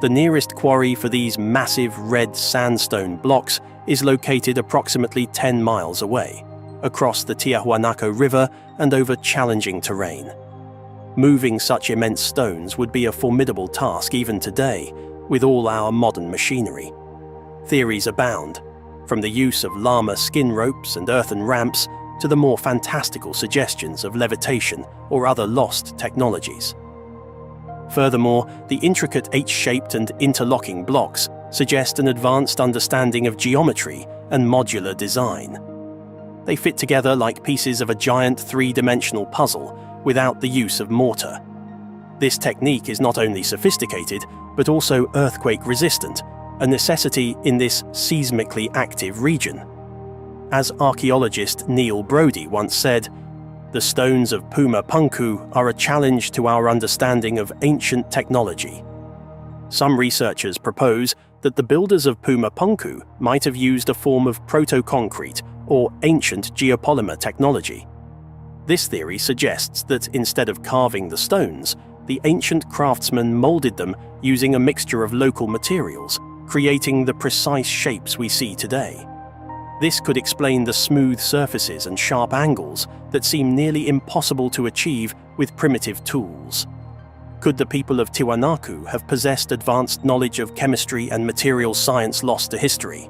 The nearest quarry for these massive red sandstone blocks is located approximately 10 miles away, across the Tiwanaku River and over challenging terrain. Moving such immense stones would be a formidable task even today, with all our modern machinery. Theories abound, from the use of llama skin ropes and earthen ramps to the more fantastical suggestions of levitation or other lost technologies. Furthermore, the intricate H-shaped and interlocking blocks suggest an advanced understanding of geometry and modular design. They fit together like pieces of a giant three-dimensional puzzle without the use of mortar. This technique is not only sophisticated, but also earthquake-resistant, a necessity in this seismically active region. As archaeologist Neil Brodie once said, "The stones of Puma Punku are a challenge to our understanding of ancient technology." Some researchers propose that the builders of Puma Punku might have used a form of proto-concrete or ancient geopolymer technology. This theory suggests that instead of carving the stones, the ancient craftsmen molded them using a mixture of local materials, creating the precise shapes we see today. This could explain the smooth surfaces and sharp angles that seem nearly impossible to achieve with primitive tools. Could the people of Tiwanaku have possessed advanced knowledge of chemistry and material science lost to history?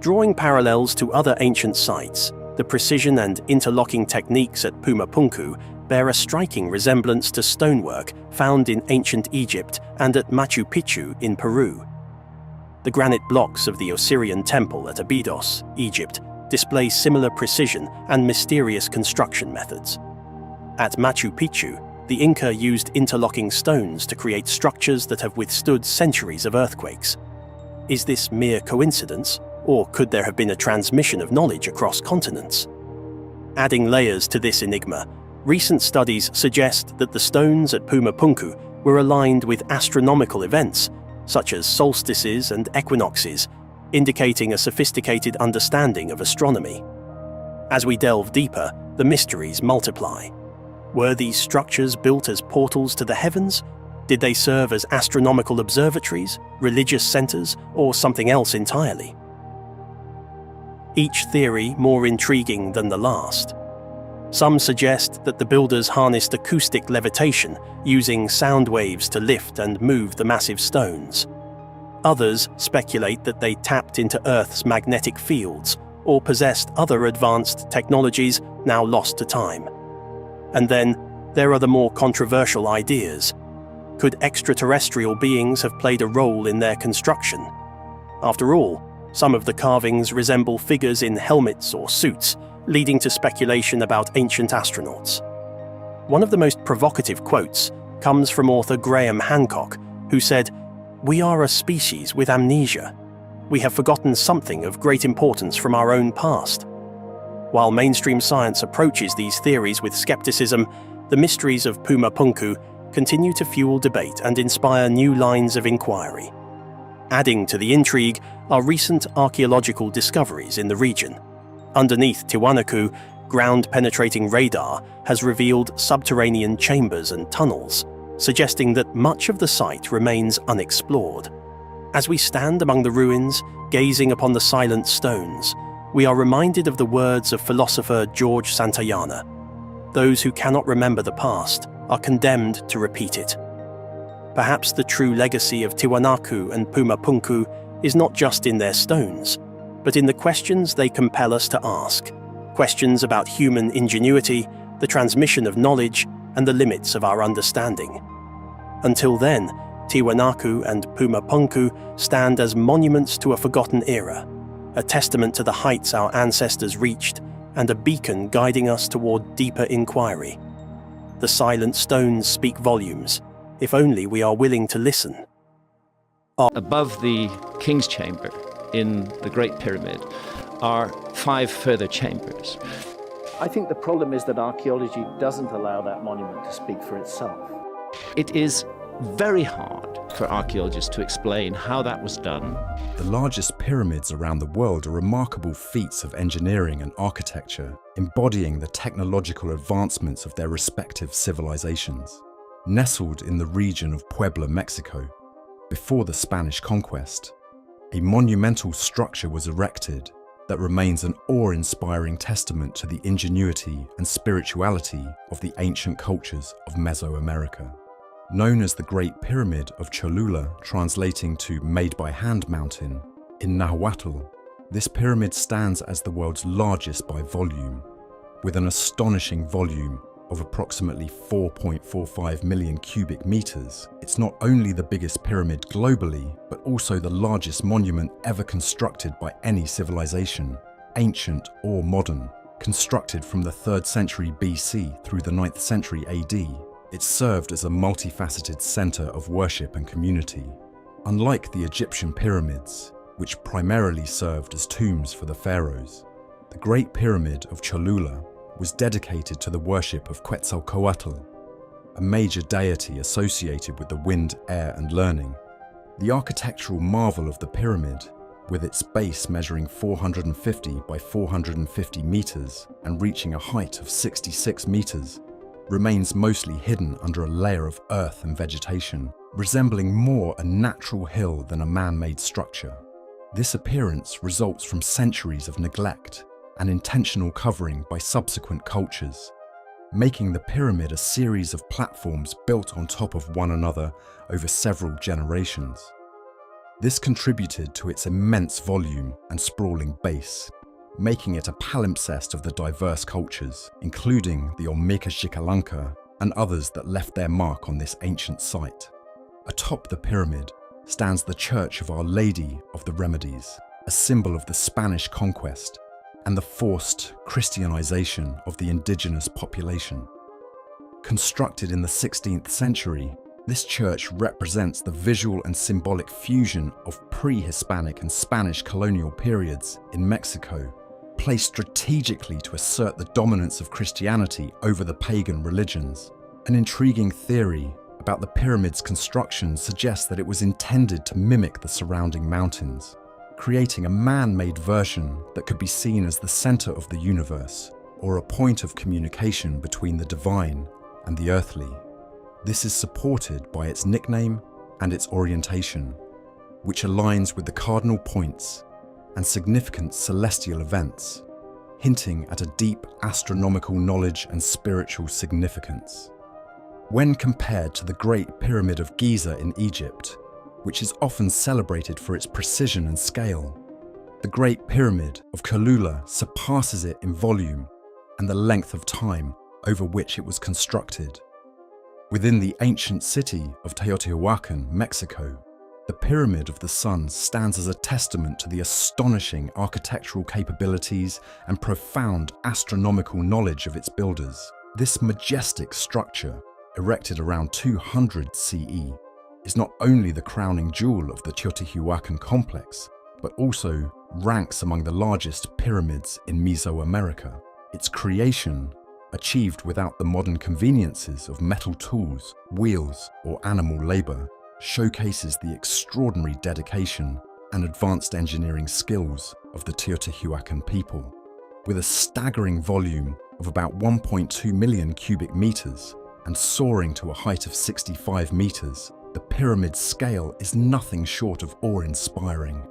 Drawing parallels to other ancient sites, the precision and interlocking techniques at Puma Punku bear a striking resemblance to stonework found in ancient Egypt and at Machu Picchu in Peru. The granite blocks of the Osirian temple at Abydos, Egypt, display similar precision and mysterious construction methods. At Machu Picchu, the Inca used interlocking stones to create structures that have withstood centuries of earthquakes. Is this mere coincidence, or could there have been a transmission of knowledge across continents? Adding layers to this enigma, recent studies suggest that the stones at Puma Punku were aligned with astronomical events, such as solstices and equinoxes, indicating a sophisticated understanding of astronomy. As we delve deeper, the mysteries multiply. Were these structures built as portals to the heavens? Did they serve as astronomical observatories, religious centers, or something else entirely? Each theory more intriguing than the last. Some suggest that the builders harnessed acoustic levitation, using sound waves to lift and move the massive stones. Others speculate that they tapped into Earth's magnetic fields or possessed other advanced technologies now lost to time. And then there are the more controversial ideas. Could extraterrestrial beings have played a role in their construction? After all, some of the carvings resemble figures in helmets or suits, leading to speculation about ancient astronauts. One of the most provocative quotes comes from author Graham Hancock, who said, "We are a species with amnesia. We have forgotten something of great importance from our own past." While mainstream science approaches these theories with skepticism, the mysteries of Puma Punku continue to fuel debate and inspire new lines of inquiry. Adding to the intrigue are recent archaeological discoveries in the region. Underneath Tiwanaku, ground-penetrating radar has revealed subterranean chambers and tunnels, suggesting that much of the site remains unexplored. As we stand among the ruins, gazing upon the silent stones, we are reminded of the words of philosopher George Santayana. Those who cannot remember the past are condemned to repeat it. Perhaps the true legacy of Tiwanaku and Puma Punku is not just in their stones, but in the questions they compel us to ask. Questions about human ingenuity, the transmission of knowledge, and the limits of our understanding. Until then, Tiwanaku and Puma Punku stand as monuments to a forgotten era, a testament to the heights our ancestors reached, and a beacon guiding us toward deeper inquiry. The silent stones speak volumes, if only we are willing to listen. Above the King's Chamber in the Great Pyramid are 5 further chambers. I think the problem is that archaeology doesn't allow that monument to speak for itself. It is very hard for archaeologists to explain how that was done. The largest pyramids around the world are remarkable feats of engineering and architecture, embodying the technological advancements of their respective civilizations. Nestled in the region of Puebla, Mexico, before the Spanish conquest, a monumental structure was erected that remains an awe-inspiring testament to the ingenuity and spirituality of the ancient cultures of Mesoamerica. Known as the Great Pyramid of Cholula, translating to Made by Hand Mountain, in Nahuatl, this pyramid stands as the world's largest by volume, with an astonishing volume of approximately 4.45 million cubic meters, it's not only the biggest pyramid globally, but also the largest monument ever constructed by any civilization, ancient or modern. Constructed from the 3rd century BC through the 9th century AD, it served as a multifaceted center of worship and community. Unlike the Egyptian pyramids, which primarily served as tombs for the pharaohs, the Great Pyramid of Cholula was dedicated to the worship of Quetzalcoatl, a major deity associated with the wind, air, and learning. The architectural marvel of the pyramid, with its base measuring 450 by 450 meters and reaching a height of 66 meters, remains mostly hidden under a layer of earth and vegetation, resembling more a natural hill than a man-made structure. This appearance results from centuries of neglect and intentional covering by subsequent cultures, making the pyramid a series of platforms built on top of one another over several generations. This contributed to its immense volume and sprawling base, making it a palimpsest of the diverse cultures, including the Olmeca and others that left their mark on this ancient site. Atop the pyramid stands the Church of Our Lady of the Remedies, a symbol of the Spanish conquest and the forced Christianization of the indigenous population. Constructed in the 16th century, this church represents the visual and symbolic fusion of pre-Hispanic and Spanish colonial periods in Mexico, placed strategically to assert the dominance of Christianity over the pagan religions. An intriguing theory about the pyramid's construction suggests that it was intended to mimic the surrounding mountains, creating a man-made version that could be seen as the center of the universe, or a point of communication between the divine and the earthly. This is supported by its nickname and its orientation, which aligns with the cardinal points and significant celestial events, hinting at a deep astronomical knowledge and spiritual significance. When compared to the Great Pyramid of Giza in Egypt, which is often celebrated for its precision and scale, the Great Pyramid of Cholula surpasses it in volume and the length of time over which it was constructed. Within the ancient city of Teotihuacan, Mexico, the Pyramid of the Sun stands as a testament to the astonishing architectural capabilities and profound astronomical knowledge of its builders. This majestic structure, erected around 200 CE, is not only the crowning jewel of the Teotihuacan complex, but also ranks among the largest pyramids in Mesoamerica. Its creation, achieved without the modern conveniences of metal tools, wheels, or animal labor, showcases the extraordinary dedication and advanced engineering skills of the Teotihuacan people. With a staggering volume of about 1.2 million cubic meters and soaring to a height of 65 meters, the pyramid's scale is nothing short of awe-inspiring.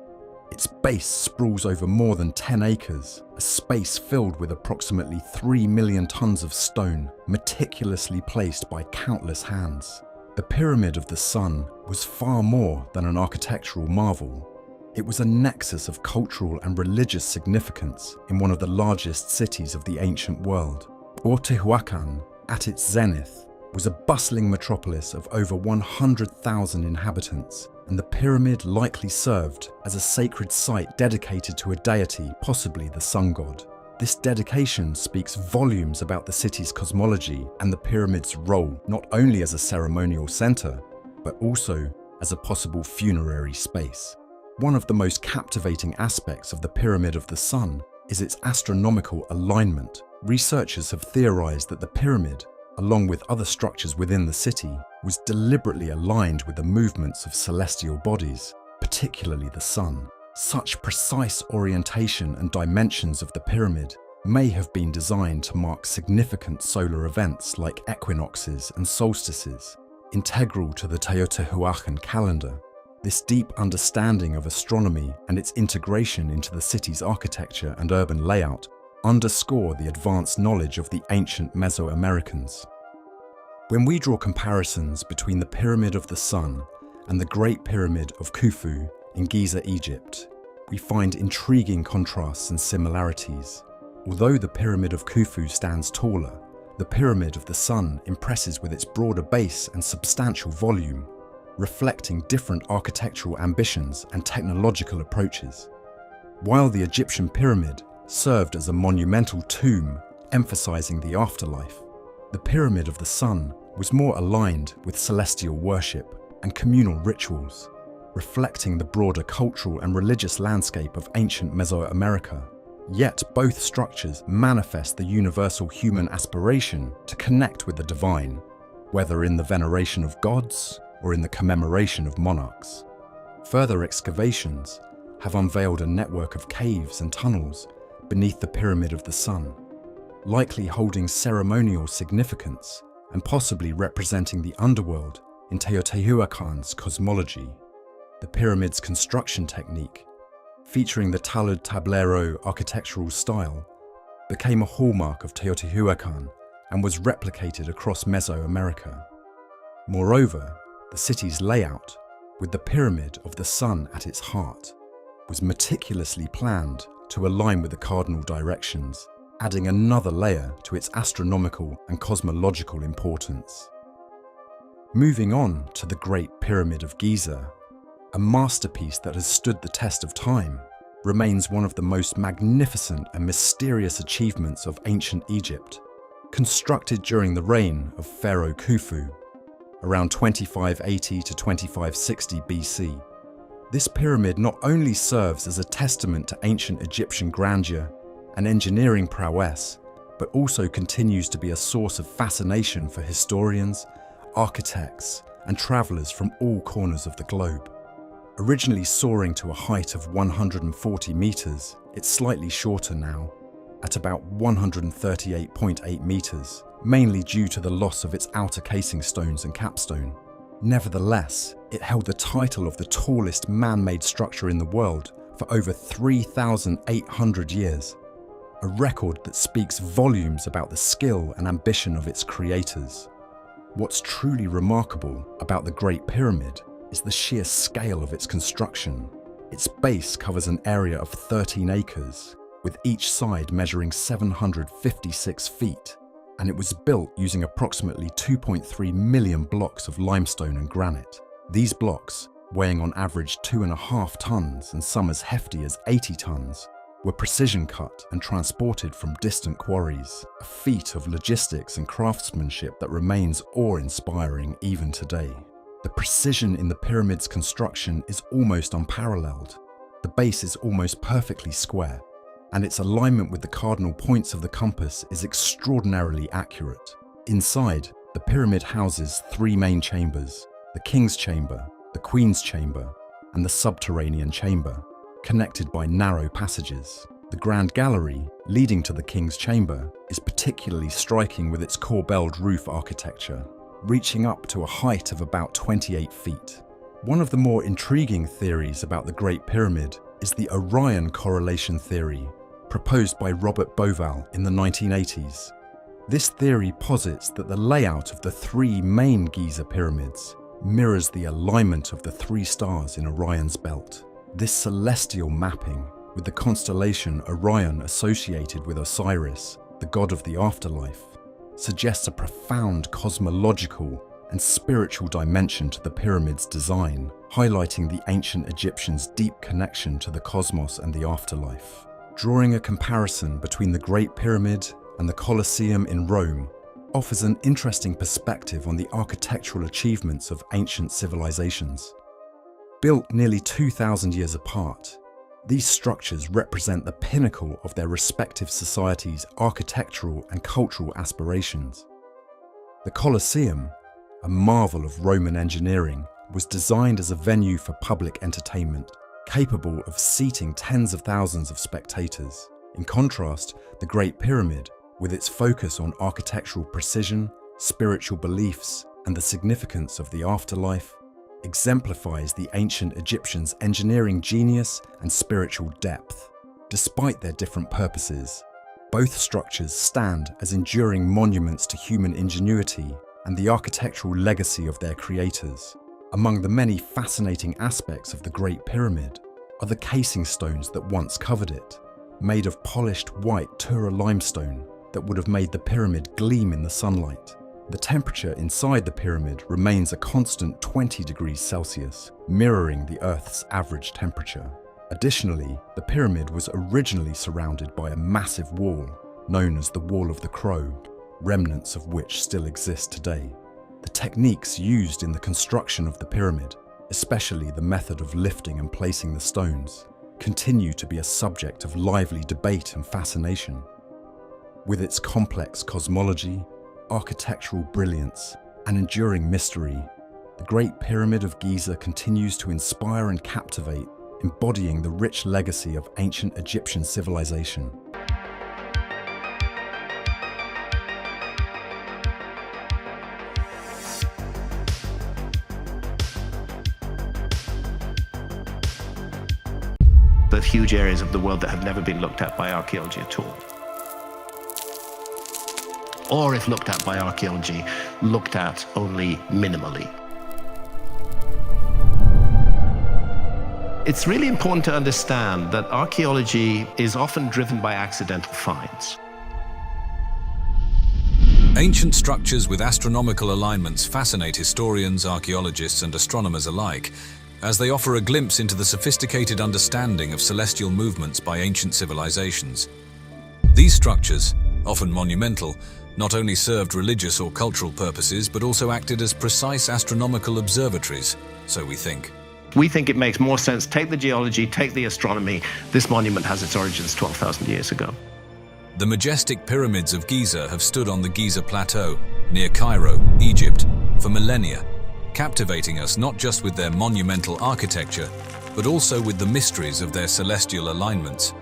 Its base sprawls over more than 10 acres, a space filled with approximately 3 million tons of stone, meticulously placed by countless hands. The Pyramid of the Sun was far more than an architectural marvel. It was a nexus of cultural and religious significance in one of the largest cities of the ancient world. Teotihuacan, at its zenith, was a bustling metropolis of over 100,000 inhabitants, and the pyramid likely served as a sacred site dedicated to a deity, possibly the sun god. This dedication speaks volumes about the city's cosmology and the pyramid's role not only as a ceremonial center, but also as a possible funerary space. One of the most captivating aspects of the Pyramid of the Sun is its astronomical alignment. Researchers have theorized that the pyramid, along with other structures within the city, was deliberately aligned with the movements of celestial bodies, particularly the sun. Such precise orientation and dimensions of the pyramid may have been designed to mark significant solar events like equinoxes and solstices, integral to the Teotihuacan calendar. This deep understanding of astronomy and its integration into the city's architecture and urban layout underscore the advanced knowledge of the ancient Mesoamericans. When we draw comparisons between the Pyramid of the Sun and the Great Pyramid of Khufu in Giza, Egypt, we find intriguing contrasts and similarities. Although the Pyramid of Khufu stands taller, The Pyramid of the Sun impresses with its broader base and substantial volume, reflecting different architectural ambitions and technological approaches. While the Egyptian pyramid served as a monumental tomb emphasizing the afterlife, the Pyramid of the Sun was more aligned with celestial worship and communal rituals, reflecting the broader cultural and religious landscape of ancient Mesoamerica. Yet both structures manifest the universal human aspiration to connect with the divine, whether in the veneration of gods or in the commemoration of monarchs. Further excavations have unveiled a network of caves and tunnels beneath the Pyramid of the Sun, likely holding ceremonial significance and possibly representing the underworld in Teotihuacan's cosmology. The pyramid's construction technique, featuring the talud tablero architectural style, became a hallmark of Teotihuacan and was replicated across Mesoamerica. Moreover, the city's layout, with the Pyramid of the Sun at its heart, was meticulously planned to align with the cardinal directions, adding another layer to its astronomical and cosmological importance. Moving on to the Great Pyramid of Giza, a masterpiece that has stood the test of time, remains one of the most magnificent and mysterious achievements of ancient Egypt. Constructed during the reign of Pharaoh Khufu, around 2580 to 2560 BC, this pyramid not only serves as a testament to ancient Egyptian grandeur and engineering prowess, but also continues to be a source of fascination for historians, architects, and travelers from all corners of the globe. Originally soaring to a height of 140 meters, it's slightly shorter now, at about 138.8 meters, mainly due to the loss of its outer casing stones and capstone. Nevertheless, it held the title of the tallest man-made structure in the world for over 3,800 years, a record that speaks volumes about the skill and ambition of its creators. What's truly remarkable about the Great Pyramid is the sheer scale of its construction. Its base covers an area of 13 acres, with each side measuring 756 feet, and it was built using approximately 2.3 million blocks of limestone and granite. These blocks, weighing on average 2.5 tons and some as hefty as 80 tons, were precision cut and transported from distant quarries, a feat of logistics and craftsmanship that remains awe-inspiring even today. The precision in the pyramid's construction is almost unparalleled. The base is almost perfectly square, and its alignment with the cardinal points of the compass is extraordinarily accurate. Inside, the pyramid houses 3 main chambers: the King's Chamber, the Queen's Chamber, and the Subterranean Chamber, connected by narrow passages. The Grand Gallery, leading to the King's Chamber, is particularly striking with its corbelled roof architecture, reaching up to a height of about 28 feet. One of the more intriguing theories about the Great Pyramid is the Orion correlation theory, proposed by Robert Bauval in the 1980s. This theory posits that the layout of the 3 main Giza pyramids mirrors the alignment of the 3 stars in Orion's belt. This celestial mapping, with the constellation Orion associated with Osiris, the god of the afterlife, suggests a profound cosmological and spiritual dimension to the pyramid's design, highlighting the ancient Egyptians' deep connection to the cosmos and the afterlife. Drawing a comparison between the Great Pyramid and the Colosseum in Rome offers an interesting perspective on the architectural achievements of ancient civilizations. Built nearly 2,000 years apart, these structures represent the pinnacle of their respective societies' architectural and cultural aspirations. The Colosseum, a marvel of Roman engineering, was designed as a venue for public entertainment, capable of seating tens of thousands of spectators. In contrast, the Great Pyramid, with its focus on architectural precision, spiritual beliefs, and the significance of the afterlife, exemplifies the ancient Egyptians' engineering genius and spiritual depth. Despite their different purposes, both structures stand as enduring monuments to human ingenuity and the architectural legacy of their creators. Among the many fascinating aspects of the Great Pyramid are the casing stones that once covered it. Made of polished white Tura limestone, that would have made the pyramid gleam in the sunlight. The temperature inside the pyramid remains a constant 20 degrees Celsius, mirroring the Earth's average temperature. Additionally, the pyramid was originally surrounded by a massive wall, known as the Wall of the Crow, remnants of which still exist today. The techniques used in the construction of the pyramid, especially the method of lifting and placing the stones, continue to be a subject of lively debate and fascination. With its complex cosmology, architectural brilliance, and enduring mystery, the Great Pyramid of Giza continues to inspire and captivate, embodying the rich legacy of ancient Egyptian civilization. There's huge areas of the world that have never been looked at by archaeology at all. Or if looked at by archaeology, looked at only minimally. It's really important to understand that archaeology is often driven by accidental finds. Ancient structures with astronomical alignments fascinate historians, archaeologists, and astronomers alike, as they offer a glimpse into the sophisticated understanding of celestial movements by ancient civilizations. These structures, often monumental, not only served religious or cultural purposes, but also acted as precise astronomical observatories, so we think. We think it makes more sense, take the geology, take the astronomy. This monument has its origins 12,000 years ago. The majestic pyramids of Giza have stood on the Giza Plateau, near Cairo, Egypt, for millennia, captivating us not just with their monumental architecture, but also with the mysteries of their celestial alignments.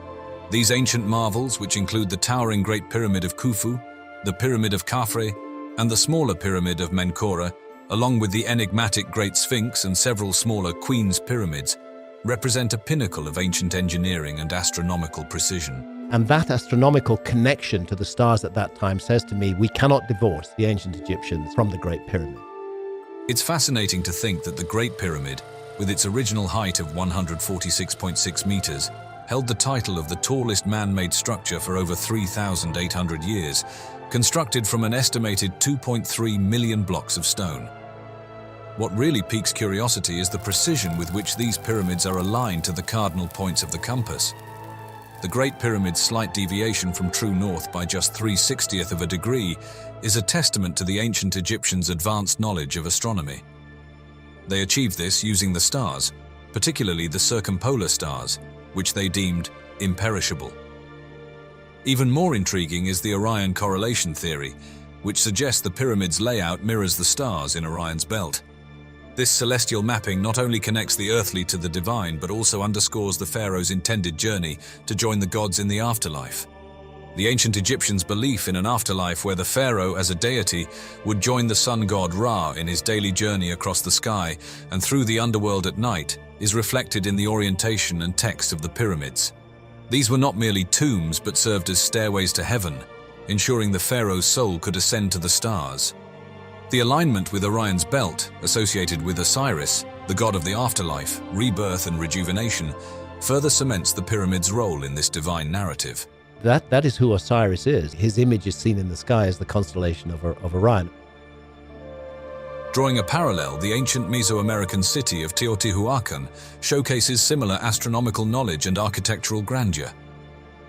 These ancient marvels, which include the towering Great Pyramid of Khufu, the Pyramid of Khafre, and the smaller Pyramid of Menkora, along with the enigmatic Great Sphinx and several smaller Queen's Pyramids, represent a pinnacle of ancient engineering and astronomical precision. And that astronomical connection to the stars at that time says to me, we cannot divorce the ancient Egyptians from the Great Pyramid. It's fascinating to think that the Great Pyramid, with its original height of 146.6 meters, held the title of the tallest man-made structure for over 3,800 years, constructed from an estimated 2.3 million blocks of stone. What really piques curiosity is the precision with which these pyramids are aligned to the cardinal points of the compass. The Great Pyramid's slight deviation from true north by just 3/60th of a degree is a testament to the ancient Egyptians' advanced knowledge of astronomy. They achieved this using the stars, particularly the circumpolar stars, which they deemed imperishable. Even more intriguing is the Orion correlation theory, which suggests the pyramid's layout mirrors the stars in Orion's belt. This celestial mapping not only connects the earthly to the divine, but also underscores the pharaoh's intended journey to join the gods in the afterlife. The ancient Egyptians' belief in an afterlife where the pharaoh, as a deity, would join the sun god Ra in his daily journey across the sky and through the underworld at night is reflected in the orientation and text of the pyramids. These were not merely tombs, but served as stairways to heaven, ensuring the pharaoh's soul could ascend to the stars. The alignment with Orion's belt, associated with Osiris, the god of the afterlife, rebirth and rejuvenation, further cements the pyramid's role in this divine narrative. That is who Osiris is. His image is seen in the sky as the constellation of Orion. Drawing a parallel, the ancient Mesoamerican city of Teotihuacan showcases similar astronomical knowledge and architectural grandeur.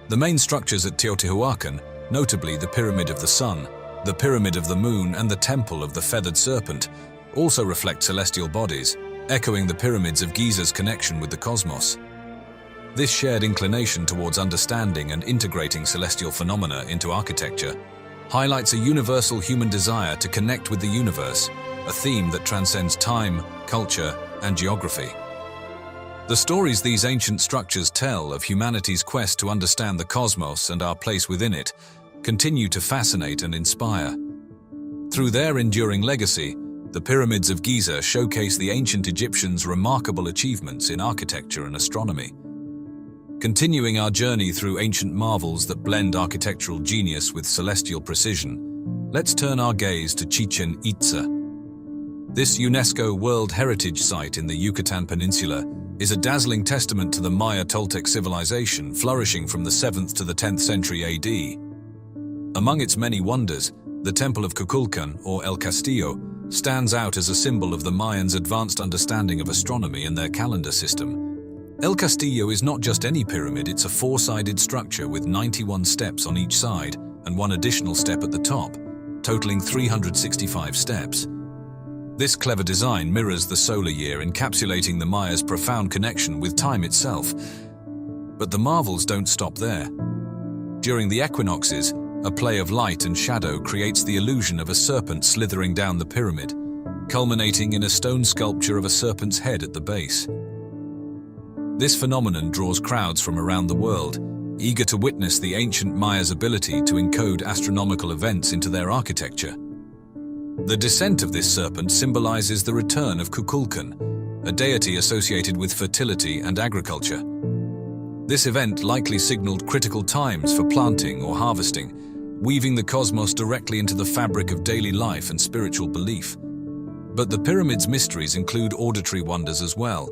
The main structures at Teotihuacan, notably the Pyramid of the Sun, the Pyramid of the Moon, and the Temple of the Feathered Serpent, also reflect celestial bodies, echoing the pyramids of Giza's connection with the cosmos. This shared inclination towards understanding and integrating celestial phenomena into architecture highlights a universal human desire to connect with the universe, a theme that transcends time, culture, and geography. The stories these ancient structures tell of humanity's quest to understand the cosmos and our place within it continue to fascinate and inspire. Through their enduring legacy, the pyramids of Giza showcase the ancient Egyptians' remarkable achievements in architecture and astronomy. Continuing our journey through ancient marvels that blend architectural genius with celestial precision, let's turn our gaze to Chichen Itza. This UNESCO World Heritage Site in the Yucatan Peninsula is a dazzling testament to the Maya Toltec civilization flourishing from the 7th to the 10th century AD. Among its many wonders, the Temple of Kukulkan, or El Castillo, stands out as a symbol of the Mayans' advanced understanding of astronomy and their calendar system. El Castillo is not just any pyramid, it's a four-sided structure with 91 steps on each side and one additional step at the top, totaling 365 steps. This clever design mirrors the solar year, encapsulating the Mayas' profound connection with time itself. But the marvels don't stop there. During the equinoxes, a play of light and shadow creates the illusion of a serpent slithering down the pyramid, culminating in a stone sculpture of a serpent's head at the base. This phenomenon draws crowds from around the world, eager to witness the ancient Mayas' ability to encode astronomical events into their architecture. The descent of this serpent symbolizes the return of Kukulkan, a deity associated with fertility and agriculture. This event likely signaled critical times for planting or harvesting, weaving the cosmos directly into the fabric of daily life and spiritual belief. But the pyramid's mysteries include auditory wonders as well.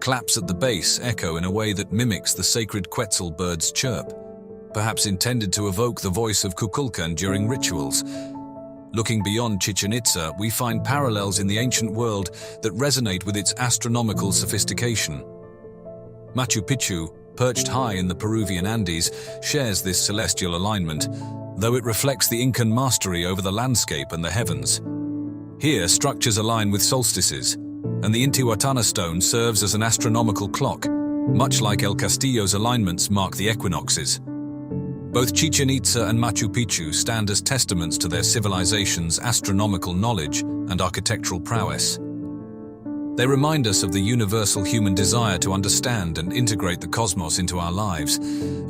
Claps at the base echo in a way that mimics the sacred Quetzal bird's chirp, perhaps intended to evoke the voice of Kukulkan during rituals. Looking beyond Chichen Itza, we find parallels in the ancient world that resonate with its astronomical sophistication. Machu Picchu, perched high in the Peruvian Andes, shares this celestial alignment, though it reflects the Incan mastery over the landscape and the heavens. Here, structures align with solstices, and the Intihuatana stone serves as an astronomical clock, much like El Castillo's alignments mark the equinoxes. Both Chichen Itza and Machu Picchu stand as testaments to their civilization's astronomical knowledge and architectural prowess. They remind us of the universal human desire to understand and integrate the cosmos into our lives,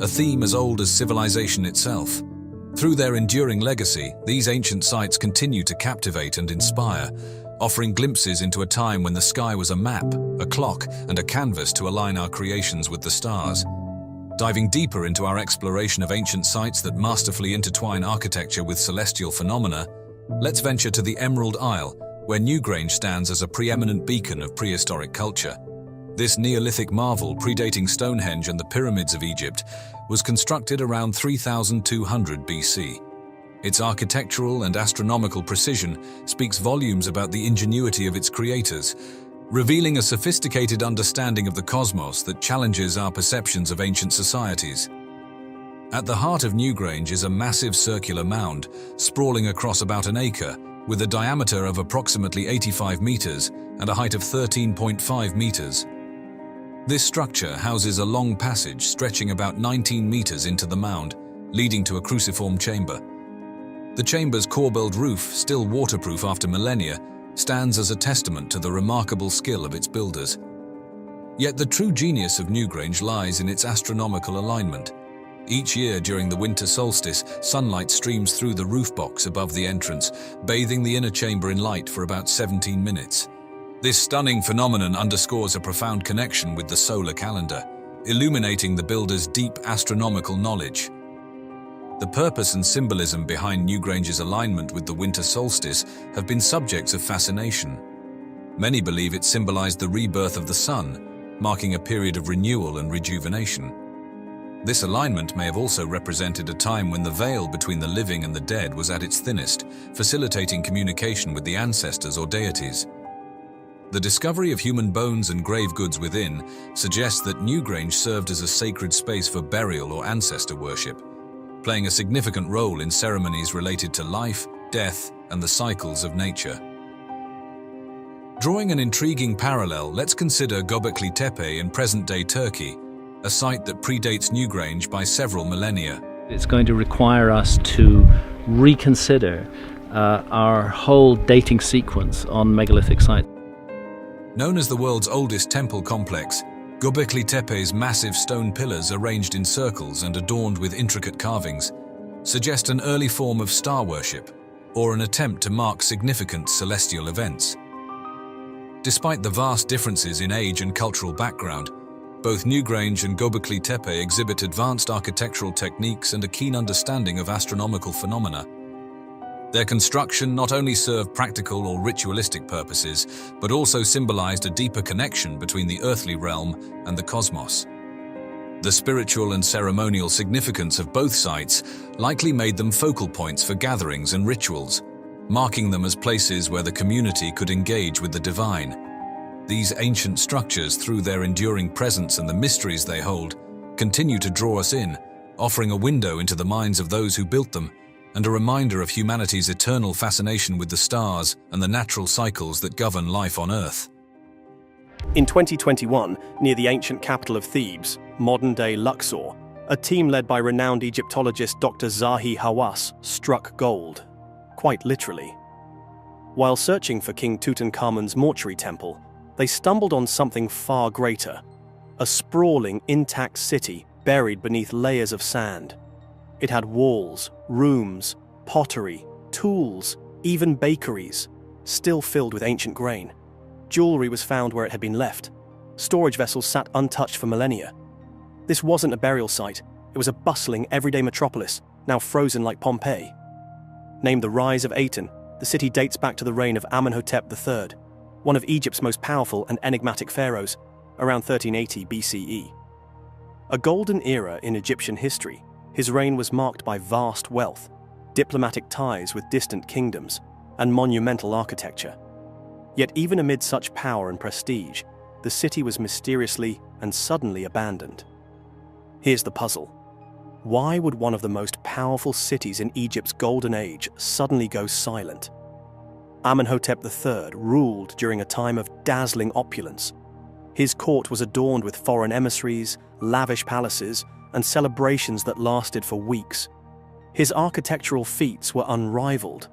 a theme as old as civilization itself. Through their enduring legacy, these ancient sites continue to captivate and inspire, offering glimpses into a time when the sky was a map, a clock, and a canvas to align our creations with the stars. Diving deeper into our exploration of ancient sites that masterfully intertwine architecture with celestial phenomena, let's venture to the Emerald Isle, where Newgrange stands as a preeminent beacon of prehistoric culture. This Neolithic marvel, predating Stonehenge and the pyramids of Egypt, was constructed around 3200 BC. Its architectural and astronomical precision speaks volumes about the ingenuity of its creators, revealing a sophisticated understanding of the cosmos that challenges our perceptions of ancient societies. At the heart of Newgrange is a massive circular mound, sprawling across about an acre, with a diameter of approximately 85 meters and a height of 13.5 meters. This structure houses a long passage stretching about 19 meters into the mound, leading to a cruciform chamber. The chamber's core-built roof, still waterproof after millennia, stands as a testament to the remarkable skill of its builders. Yet the true genius of Newgrange lies in its astronomical alignment. Each year during the winter solstice, sunlight streams through the roof box above the entrance, bathing the inner chamber in light for about 17 minutes. This stunning phenomenon underscores a profound connection with the solar calendar, illuminating the builder's deep astronomical knowledge. The purpose and symbolism behind Newgrange's alignment with the winter solstice have been subjects of fascination. Many believe it symbolized the rebirth of the sun, marking a period of renewal and rejuvenation. This alignment may have also represented a time when the veil between the living and the dead was at its thinnest, facilitating communication with the ancestors or deities. The discovery of human bones and grave goods within suggests that Newgrange served as a sacred space for burial or ancestor worship, playing a significant role in ceremonies related to life, death, and the cycles of nature. Drawing an intriguing parallel, let's consider Göbekli Tepe in present-day Turkey, a site that predates Newgrange by several millennia. It's going to require us to reconsider our whole dating sequence on megalithic sites. Known as the world's oldest temple complex, Göbekli Tepe's massive stone pillars arranged in circles and adorned with intricate carvings suggest an early form of star worship or an attempt to mark significant celestial events. Despite the vast differences in age and cultural background, both Newgrange and Göbekli Tepe exhibit advanced architectural techniques and a keen understanding of astronomical phenomena. Their construction not only served practical or ritualistic purposes, but also symbolized a deeper connection between the earthly realm and the cosmos. The spiritual and ceremonial significance of both sites likely made them focal points for gatherings and rituals, marking them as places where the community could engage with the divine. These ancient structures, through their enduring presence and the mysteries they hold, continue to draw us in, offering a window into the minds of those who built them, and a reminder of humanity's eternal fascination with the stars and the natural cycles that govern life on Earth. In 2021, near the ancient capital of Thebes, modern-day Luxor, a team led by renowned Egyptologist Dr. Zahi Hawass struck gold, quite literally. While searching for King Tutankhamun's mortuary temple, they stumbled on something far greater, a sprawling, intact city buried beneath layers of sand. It had walls, rooms, pottery, tools, even bakeries, still filled with ancient grain. Jewelry was found where it had been left. Storage vessels sat untouched for millennia. This wasn't a burial site. It was a bustling, everyday metropolis, now frozen like Pompeii. Named the Rise of Aten, the city dates back to the reign of Amenhotep III, one of Egypt's most powerful and enigmatic pharaohs, around 1380 BCE. A golden era in Egyptian history, his reign was marked by vast wealth, diplomatic ties with distant kingdoms, and monumental architecture. Yet even amid such power and prestige, the city was mysteriously and suddenly abandoned. Here's the puzzle. Why would one of the most powerful cities in Egypt's golden age suddenly go silent? Amenhotep III ruled during a time of dazzling opulence. His court was adorned with foreign emissaries, lavish palaces, and celebrations that lasted for weeks. His architectural feats were unrivaled.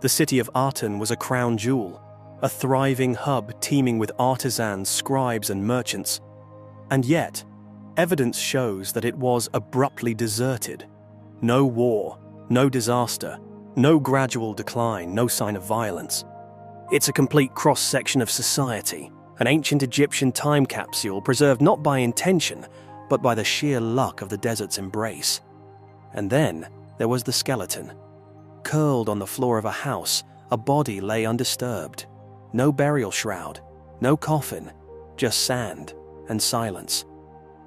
The city of Aten was a crown jewel, a thriving hub teeming with artisans, scribes, and merchants. And yet, evidence shows that it was abruptly deserted. No war, no disaster, no gradual decline, no sign of violence. It's a complete cross-section of society, an ancient Egyptian time capsule preserved not by intention, but by the sheer luck of the desert's embrace. And then there was the skeleton. Curled on the floor of a house, a body lay undisturbed. No burial shroud, no coffin, just sand and silence.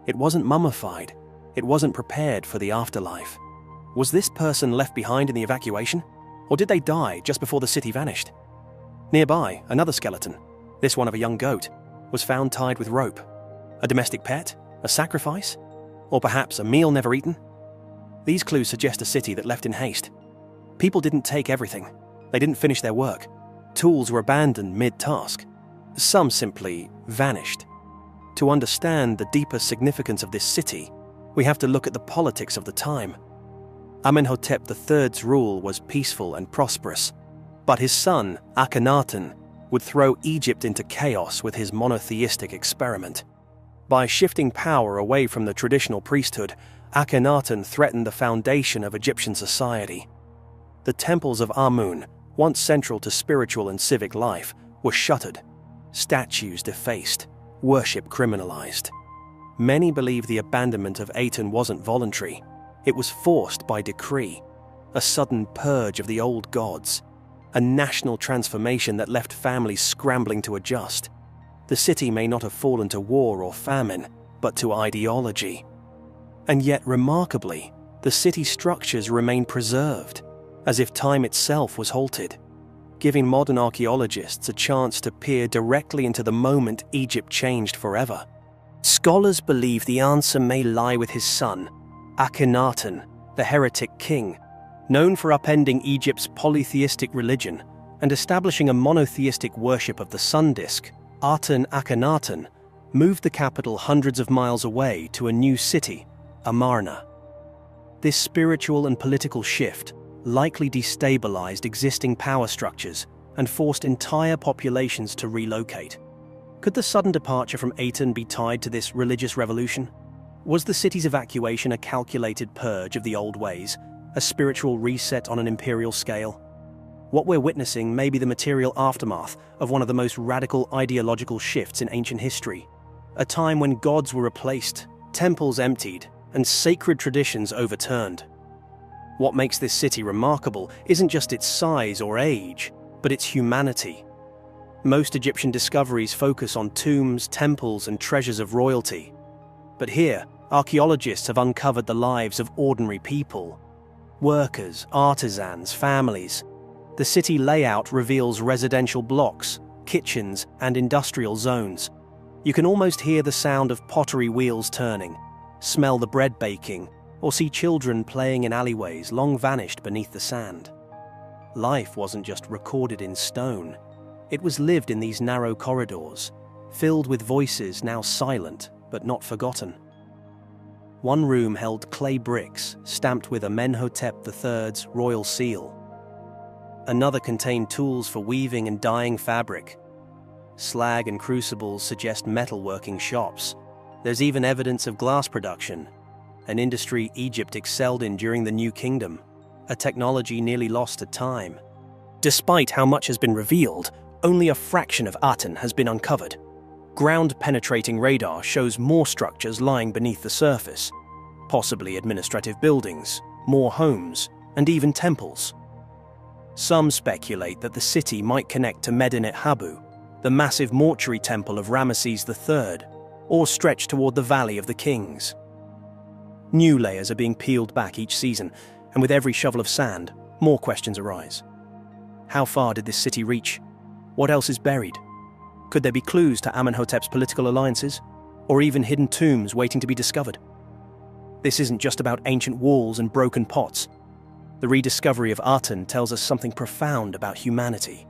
It wasn't mummified. It wasn't prepared for the afterlife. Was this person left behind in the evacuation? Or did they die just before the city vanished? Nearby, another skeleton, this one of a young goat, was found tied with rope. A domestic pet? A sacrifice? Or perhaps a meal never eaten? These clues suggest a city that left in haste. People didn't take everything. They didn't finish their work. Tools were abandoned mid-task. Some simply vanished. To understand the deeper significance of this city, we have to look at the politics of the time. Amenhotep III's rule was peaceful and prosperous, but his son, Akhenaten, would throw Egypt into chaos with his monotheistic experiment. By shifting power away from the traditional priesthood, Akhenaten threatened the foundation of Egyptian society. The temples of Amun, once central to spiritual and civic life, were shuttered, statues defaced, worship criminalized. Many believe the abandonment of Aten wasn't voluntary. It was forced by decree, a sudden purge of the old gods, a national transformation that left families scrambling to adjust. The city may not have fallen to war or famine, but to ideology. And yet, remarkably, the city structures remain preserved, as if time itself was halted, giving modern archaeologists a chance to peer directly into the moment Egypt changed forever. Scholars believe the answer may lie with his son, Akhenaten, the heretic king, known for upending Egypt's polytheistic religion and establishing a monotheistic worship of the sun disk. Aten Akhenaten moved the capital hundreds of miles away to a new city, Amarna. This spiritual and political shift likely destabilized existing power structures and forced entire populations to relocate. Could the sudden departure from Aten be tied to this religious revolution? Was the city's evacuation a calculated purge of the old ways, a spiritual reset on an imperial scale? What we're witnessing may be the material aftermath of one of the most radical ideological shifts in ancient history, a time when gods were replaced, temples emptied, and sacred traditions overturned. What makes this city remarkable isn't just its size or age, but its humanity. Most Egyptian discoveries focus on tombs, temples, and treasures of royalty. But here, archaeologists have uncovered the lives of ordinary people. Workers, artisans, families. The city layout reveals residential blocks, kitchens, and industrial zones. You can almost hear the sound of pottery wheels turning, smell the bread baking, or see children playing in alleyways long vanished beneath the sand. Life wasn't just recorded in stone. It was lived in these narrow corridors, filled with voices now silent but not forgotten. One room held clay bricks stamped with Amenhotep III's royal seal. Another contained tools for weaving and dyeing fabric. Slag and crucibles suggest metalworking shops. There's even evidence of glass production, an industry Egypt excelled in during the New Kingdom, a technology nearly lost to time. Despite how much has been revealed, only a fraction of Aten has been uncovered. Ground-penetrating radar shows more structures lying beneath the surface, possibly administrative buildings, more homes, and even temples. Some speculate that the city might connect to Medinet Habu, the massive mortuary temple of Ramesses III, or stretch toward the Valley of the Kings. New layers are being peeled back each season, and with every shovel of sand, more questions arise. How far did this city reach? What else is buried? Could there be clues to Amenhotep's political alliances, or even hidden tombs waiting to be discovered? This isn't just about ancient walls and broken pots. The rediscovery of Aten tells us something profound about humanity.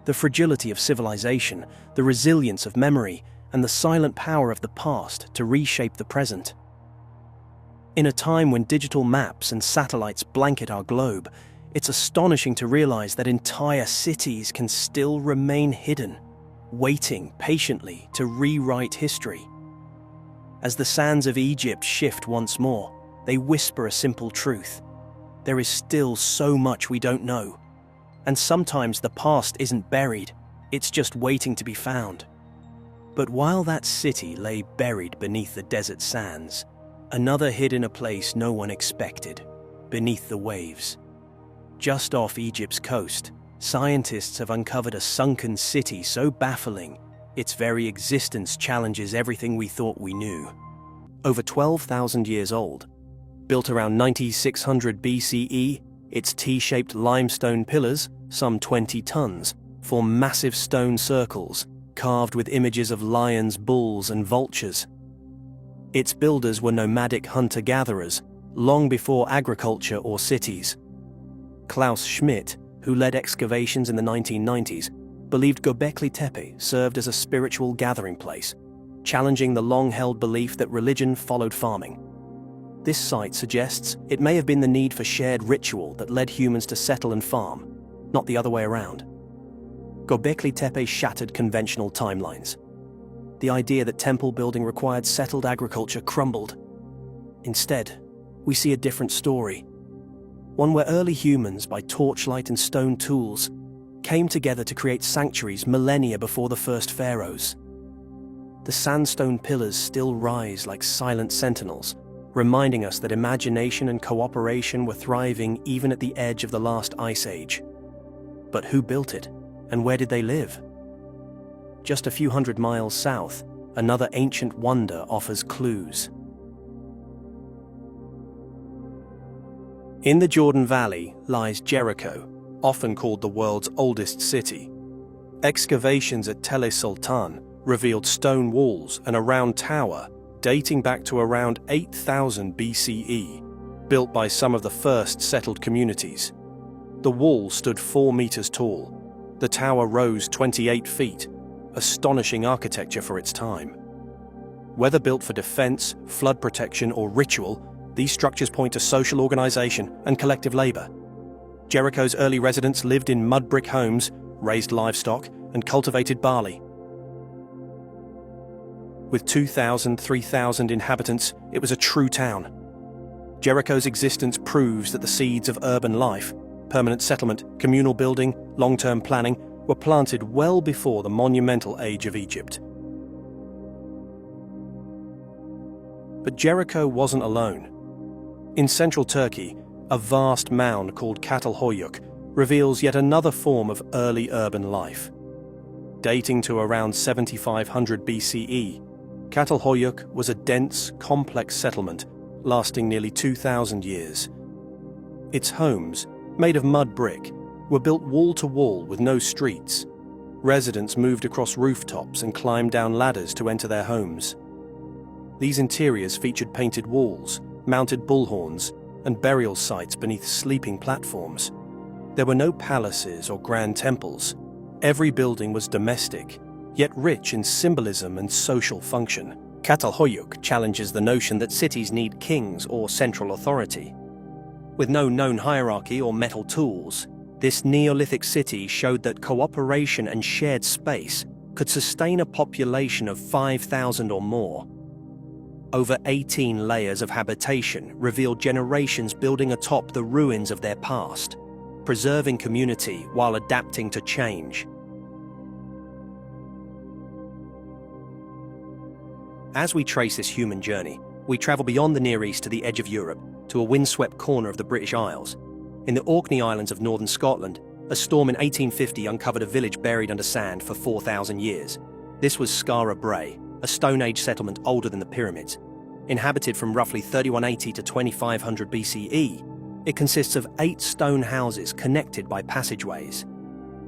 The fragility of civilization, the resilience of memory, and the silent power of the past to reshape the present. In a time when digital maps and satellites blanket our globe, it's astonishing to realize that entire cities can still remain hidden, waiting patiently to rewrite history. As the sands of Egypt shift once more, they whisper a simple truth. There is still so much we don't know. And sometimes the past isn't buried, it's just waiting to be found. But while that city lay buried beneath the desert sands, another hid in a place no one expected, beneath the waves. Just off Egypt's coast, scientists have uncovered a sunken city so baffling, its very existence challenges everything we thought we knew. Over 12,000 years old, built around 9600 BCE, its T-shaped limestone pillars, some 20 tons, form massive stone circles, carved with images of lions, bulls, and vultures. Its builders were nomadic hunter-gatherers, long before agriculture or cities. Klaus Schmidt, who led excavations in the 1990s, believed Göbekli Tepe served as a spiritual gathering place, challenging the long-held belief that religion followed farming. This site suggests it may have been the need for shared ritual that led humans to settle and farm, not the other way around. Göbekli Tepe shattered conventional timelines. The idea that temple building required settled agriculture crumbled. Instead, we see a different story. One where early humans, by torchlight and stone tools, came together to create sanctuaries millennia before the first pharaohs. The sandstone pillars still rise like silent sentinels, reminding us that imagination and cooperation were thriving even at the edge of the last ice age. But who built it, and where did they live? Just a few hundred miles south, another ancient wonder offers clues. In the Jordan Valley lies Jericho, often called the world's oldest city. Excavations at Tel Sultan revealed stone walls and a round tower dating back to around 8000 BCE, built by some of the first settled communities. The wall stood 4 meters tall. The tower rose 28 feet, astonishing architecture for its time. Whether built for defense, flood protection, or ritual, these structures point to social organization and collective labor. Jericho's early residents lived in mud brick homes, raised livestock, and cultivated barley. With 2,000, 3,000 inhabitants, it was a true town. Jericho's existence proves that the seeds of urban life, permanent settlement, communal building, long-term planning, were planted well before the monumental age of Egypt. But Jericho wasn't alone. In central Turkey, a vast mound called Çatalhöyük reveals yet another form of early urban life. Dating to around 7500 BCE, Catalhoyuk was a dense, complex settlement lasting nearly 2,000 years. Its homes, made of mud brick, were built wall to wall with no streets. Residents moved across rooftops and climbed down ladders to enter their homes. These interiors featured painted walls, mounted bullhorns, and burial sites beneath sleeping platforms. There were no palaces or grand temples. Every building was domestic, yet rich in symbolism and social function. Catalhoyuk challenges the notion that cities need kings or central authority. With no known hierarchy or metal tools, this Neolithic city showed that cooperation and shared space could sustain a population of 5,000 or more. Over 18 layers of habitation revealed generations building atop the ruins of their past, preserving community while adapting to change. As we trace this human journey, we travel beyond the Near East to the edge of Europe, to a windswept corner of the British Isles. In the Orkney Islands of northern Scotland, a storm in 1850 uncovered a village buried under sand for 4,000 years. This was Saqqara Bray, a Stone Age settlement older than the pyramids. Inhabited from roughly 3180 to 2500 BCE, it consists of 8 stone houses connected by passageways.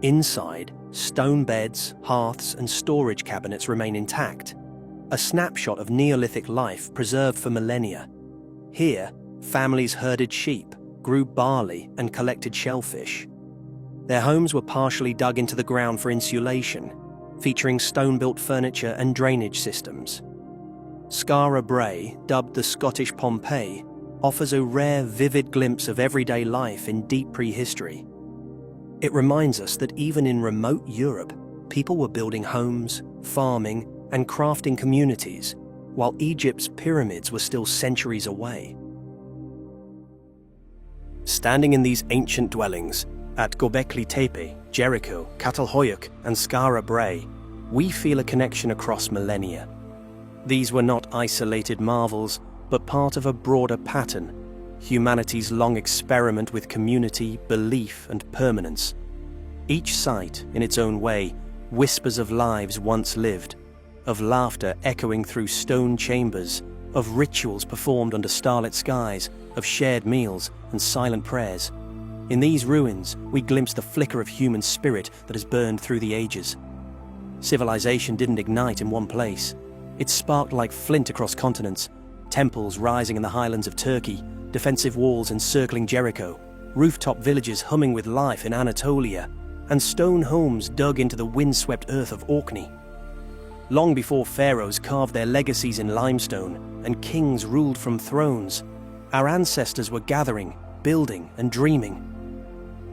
Inside, stone beds, hearths, and storage cabinets remain intact. A snapshot of Neolithic life preserved for millennia. Here, families herded sheep, grew barley, and collected shellfish. Their homes were partially dug into the ground for insulation, featuring stone-built furniture and drainage systems. Saqqara Bray, dubbed the Scottish Pompeii, offers a rare, vivid glimpse of everyday life in deep prehistory. It reminds us that even in remote Europe, people were building homes, farming, and crafting communities, while Egypt's pyramids were still centuries away. Standing in these ancient dwellings, at Göbekli Tepe, Jericho, Catalhoyuk, and Saqqara Bray, we feel a connection across millennia. These were not isolated marvels, but part of a broader pattern, humanity's long experiment with community, belief, and permanence. Each site, in its own way, whispers of lives once lived, of laughter echoing through stone chambers, of rituals performed under starlit skies, of shared meals and silent prayers. In these ruins, we glimpse the flicker of human spirit that has burned through the ages. Civilization didn't ignite in one place. It sparked like flint across continents, temples rising in the highlands of Turkey, defensive walls encircling Jericho, rooftop villages humming with life in Anatolia, and stone homes dug into the windswept earth of Orkney. Long before pharaohs carved their legacies in limestone and kings ruled from thrones, our ancestors were gathering, building, and dreaming.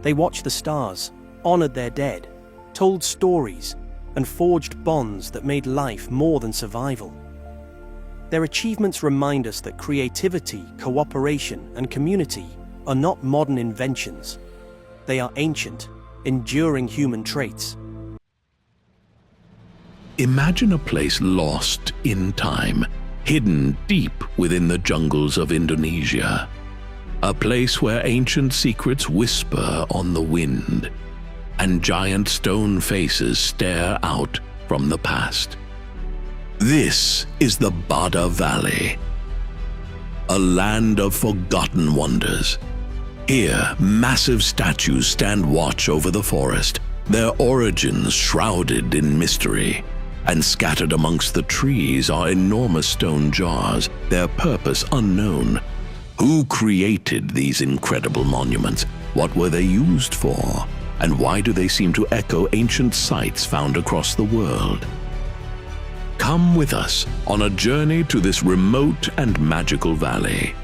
They watched the stars, honored their dead, told stories, and forged bonds that made life more than survival. Their achievements remind us that creativity, cooperation, and community are not modern inventions. They are ancient, enduring human traits. Imagine a place lost in time, hidden deep within the jungles of Indonesia. A place where ancient secrets whisper on the wind, and giant stone faces stare out from the past. This is the Bada Valley, a land of forgotten wonders. Here, massive statues stand watch over the forest, their origins shrouded in mystery. And scattered amongst the trees are enormous stone jars, their purpose unknown. Who created these incredible monuments? What were they used for? And why do they seem to echo ancient sites found across the world? Come with us on a journey to this remote and magical valley.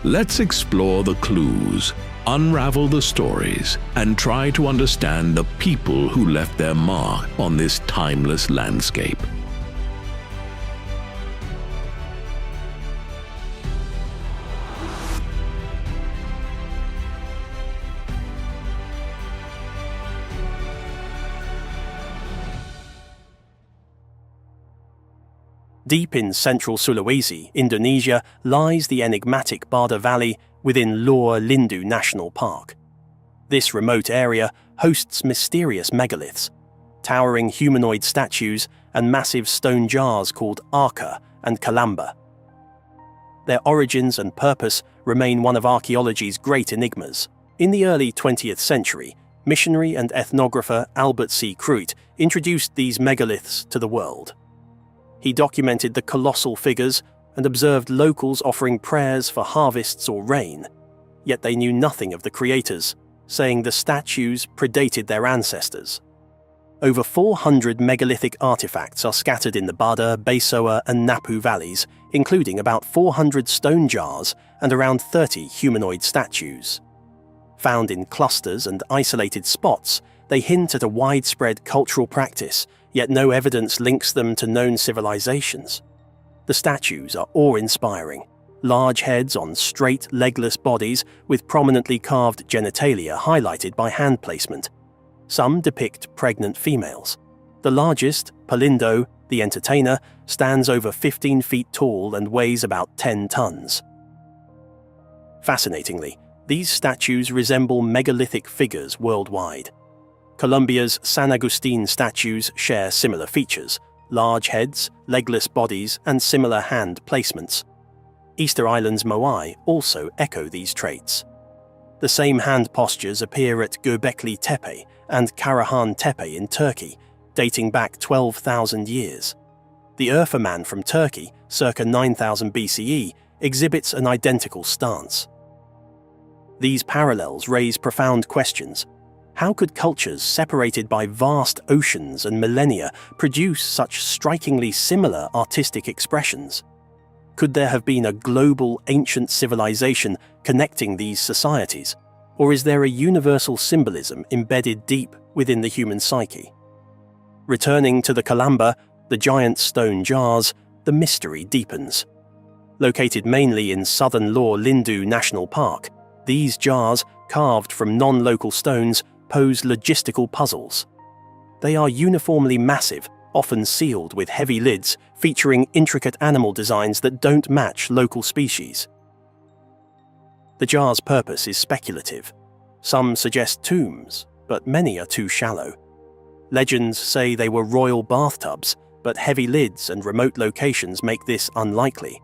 Let's explore the clues, unravel the stories, and try to understand the people who left their mark on this timeless landscape. Deep in central Sulawesi, Indonesia, lies the enigmatic Bada Valley within Lor Lindu National Park. This remote area hosts mysterious megaliths, towering humanoid statues and massive stone jars called arca and kalamba. Their origins and purpose remain one of archaeology's great enigmas. In the early 20th century, missionary and ethnographer Albert C. Kruit introduced these megaliths to the world. He documented the colossal figures and observed locals offering prayers for harvests or rain, yet they knew nothing of the creators, saying the statues predated their ancestors. Over 400 megalithic artifacts are scattered in the Bada, Besoa and Napu valleys, including about 400 stone jars and around 30 humanoid statues. Found in clusters and isolated spots, they hint at a widespread cultural practice, yet no evidence links them to known civilizations. The statues are awe-inspiring. Large heads on straight, legless bodies with prominently carved genitalia highlighted by hand placement. Some depict pregnant females. The largest, Palindo, the entertainer, stands over 15 feet tall and weighs about 10 tons. Fascinatingly, these statues resemble megalithic figures worldwide. Colombia's San Agustin statues share similar features: large heads, legless bodies, and similar hand placements. Easter Island's Moai also echo these traits. The same hand postures appear at Göbekli Tepe and Karahan Tepe in Turkey, dating back 12,000 years. The Urfa man from Turkey, circa 9000 BCE, exhibits an identical stance. These parallels raise profound questions. How could cultures separated by vast oceans and millennia produce such strikingly similar artistic expressions? Could there have been a global ancient civilization connecting these societies? Or is there a universal symbolism embedded deep within the human psyche? Returning to the Kalamba, the giant stone jars, the mystery deepens. Located mainly in southern Law Lindu National Park, these jars, carved from non-local stones, pose logistical puzzles. They are uniformly massive, often sealed with heavy lids, featuring intricate animal designs that don't match local species. The jar's purpose is speculative. Some suggest tombs, but many are too shallow. Legends say they were royal bathtubs, but heavy lids and remote locations make this unlikely.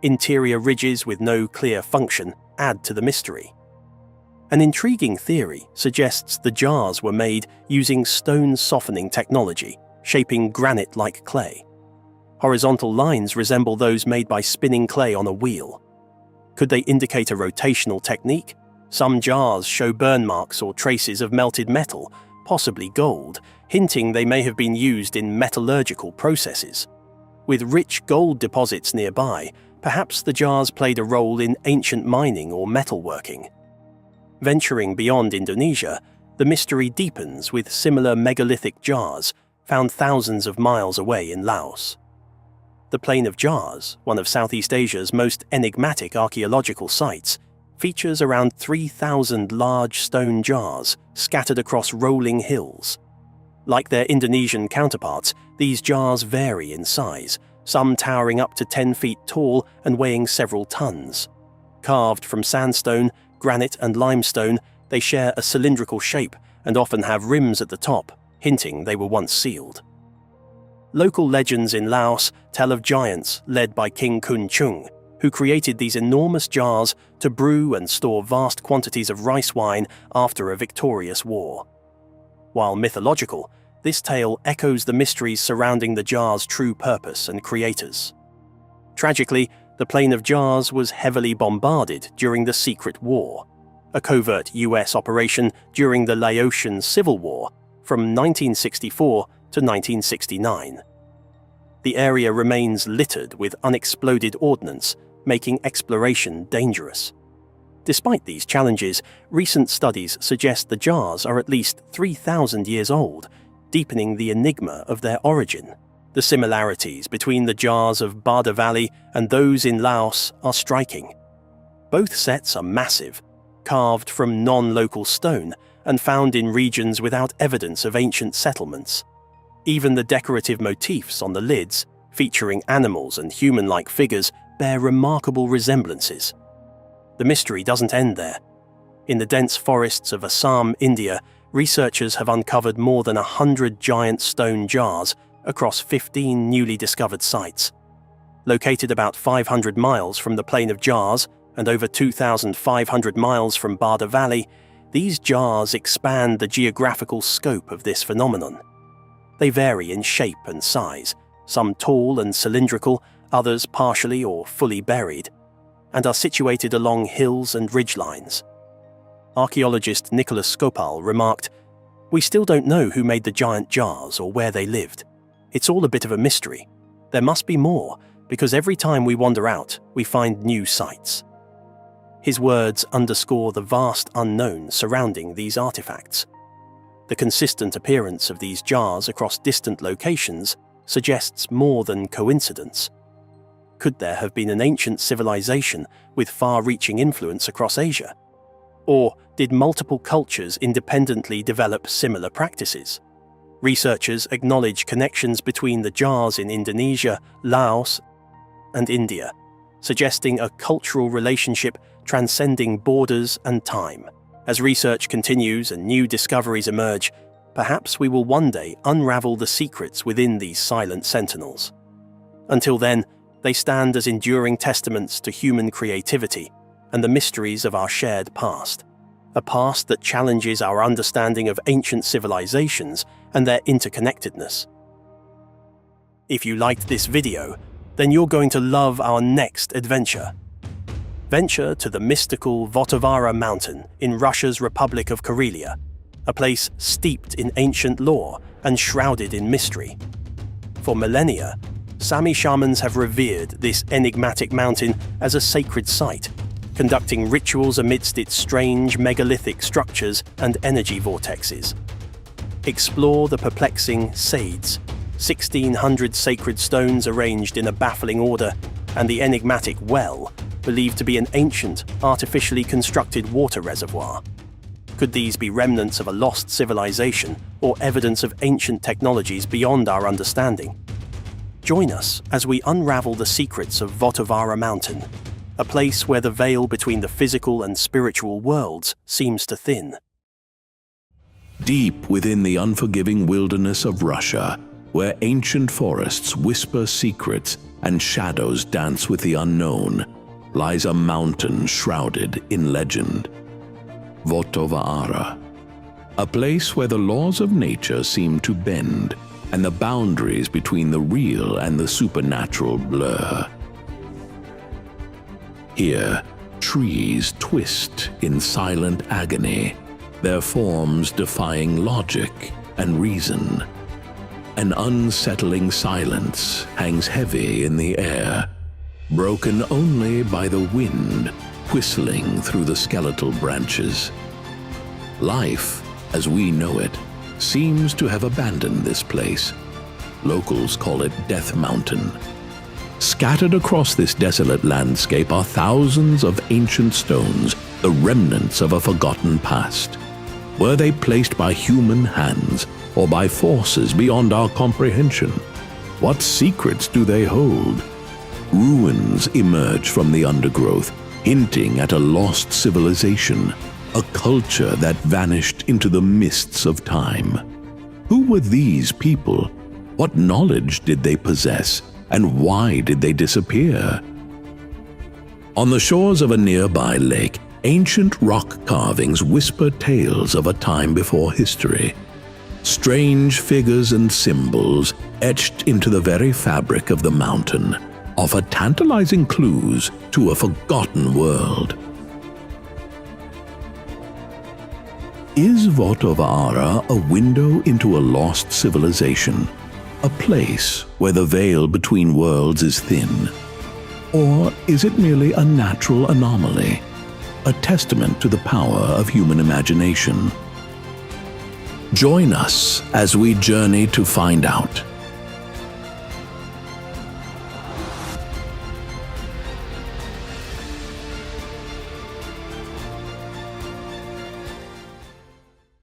Interior ridges with no clear function add to the mystery. An intriguing theory suggests the jars were made using stone softening technology, shaping granite like clay. Horizontal lines resemble those made by spinning clay on a wheel. Could they indicate a rotational technique? Some jars show burn marks or traces of melted metal, possibly gold, hinting they may have been used in metallurgical processes. With rich gold deposits nearby, perhaps the jars played a role in ancient mining or metalworking. Venturing beyond Indonesia, the mystery deepens with similar megalithic jars found thousands of miles away in Laos. The Plain of Jars, one of Southeast Asia's most enigmatic archaeological sites, features around 3,000 large stone jars scattered across rolling hills. Like their Indonesian counterparts, these jars vary in size, some towering up to 10 feet tall and weighing several tons. Carved from sandstone, granite and limestone, they share a cylindrical shape and often have rims at the top, hinting they were once sealed. Local legends in Laos tell of giants led by King Kun Chung, who created these enormous jars to brew and store vast quantities of rice wine after a victorious war. While mythological, this tale echoes the mysteries surrounding the jar's true purpose and creators. Tragically, the Plain of Jars was heavily bombarded during the Secret War, a covert US operation during the Laotian Civil War from 1964 to 1969. The area remains littered with unexploded ordnance, making exploration dangerous. Despite these challenges, recent studies suggest the jars are at least 3,000 years old, deepening the enigma of their origin. The similarities between the jars of Bada Valley and those in Laos are striking. Both sets are massive, carved from non-local stone and found in regions without evidence of ancient settlements. Even the decorative motifs on the lids, featuring animals and human-like figures, bear remarkable resemblances. The mystery doesn't end there. In the dense forests of Assam, India, researchers have uncovered more than 100 giant stone jars across 15 newly discovered sites. Located about 500 miles from the plain of jars and over 2,500 miles from Bada Valley, these jars expand the geographical scope of this phenomenon. They vary in shape and size, some tall and cylindrical, others partially or fully buried, and are situated along hills and ridgelines. Archaeologist Nicholas Skopal remarked, "We still don't know who made the giant jars or where they lived. It's all a bit of a mystery. There must be more, because every time we wander out, we find new sites." His words underscore the vast unknown surrounding these artifacts. The consistent appearance of these jars across distant locations suggests more than coincidence. Could there have been an ancient civilization with far-reaching influence across Asia? Or did multiple cultures independently develop similar practices? Researchers acknowledge connections between the jars in Indonesia, Laos, and India, suggesting a cultural relationship transcending borders and time. As research continues and new discoveries emerge, perhaps we will one day unravel the secrets within these silent sentinels. Until then, they stand as enduring testaments to human creativity and the mysteries of our shared past, a past that challenges our understanding of ancient civilizations and their interconnectedness. If you liked this video, then you're going to love our next adventure. Venture to the mystical Vottovara mountain in Russia's Republic of Karelia, a place steeped in ancient lore and shrouded in mystery. For millennia, Sami shamans have revered this enigmatic mountain as a sacred site, conducting rituals amidst its strange megalithic structures and energy vortexes. Explore the perplexing Sades, 1,600 sacred stones arranged in a baffling order, and the enigmatic well, believed to be an ancient, artificially constructed water reservoir. Could these be remnants of a lost civilization or evidence of ancient technologies beyond our understanding? Join us as we unravel the secrets of Vottovara Mountain, a place where the veil between the physical and spiritual worlds seems to thin. Deep within the unforgiving wilderness of Russia, where ancient forests whisper secrets and shadows dance with the unknown, lies a mountain shrouded in legend. Vottovara, a place where the laws of nature seem to bend and the boundaries between the real and the supernatural blur. Here, trees twist in silent agony, their forms defying logic and reason. An unsettling silence hangs heavy in the air, broken only by the wind whistling through the skeletal branches. Life, as we know it, seems to have abandoned this place. Locals call it Death Mountain. Scattered across this desolate landscape are thousands of ancient stones, the remnants of a forgotten past. Were they placed by human hands or by forces beyond our comprehension? What secrets do they hold? Ruins emerge from the undergrowth, hinting at a lost civilization, a culture that vanished into the mists of time. Who were these people? What knowledge did they possess, and why did they disappear? On the shores of a nearby lake, ancient rock carvings whisper tales of a time before history. Strange figures and symbols, etched into the very fabric of the mountain, offer tantalizing clues to a forgotten world. Is Vottovara a window into a lost civilization, a place where the veil between worlds is thin? Or is it merely a natural anomaly, a testament to the power of human imagination? Join us as we journey to find out.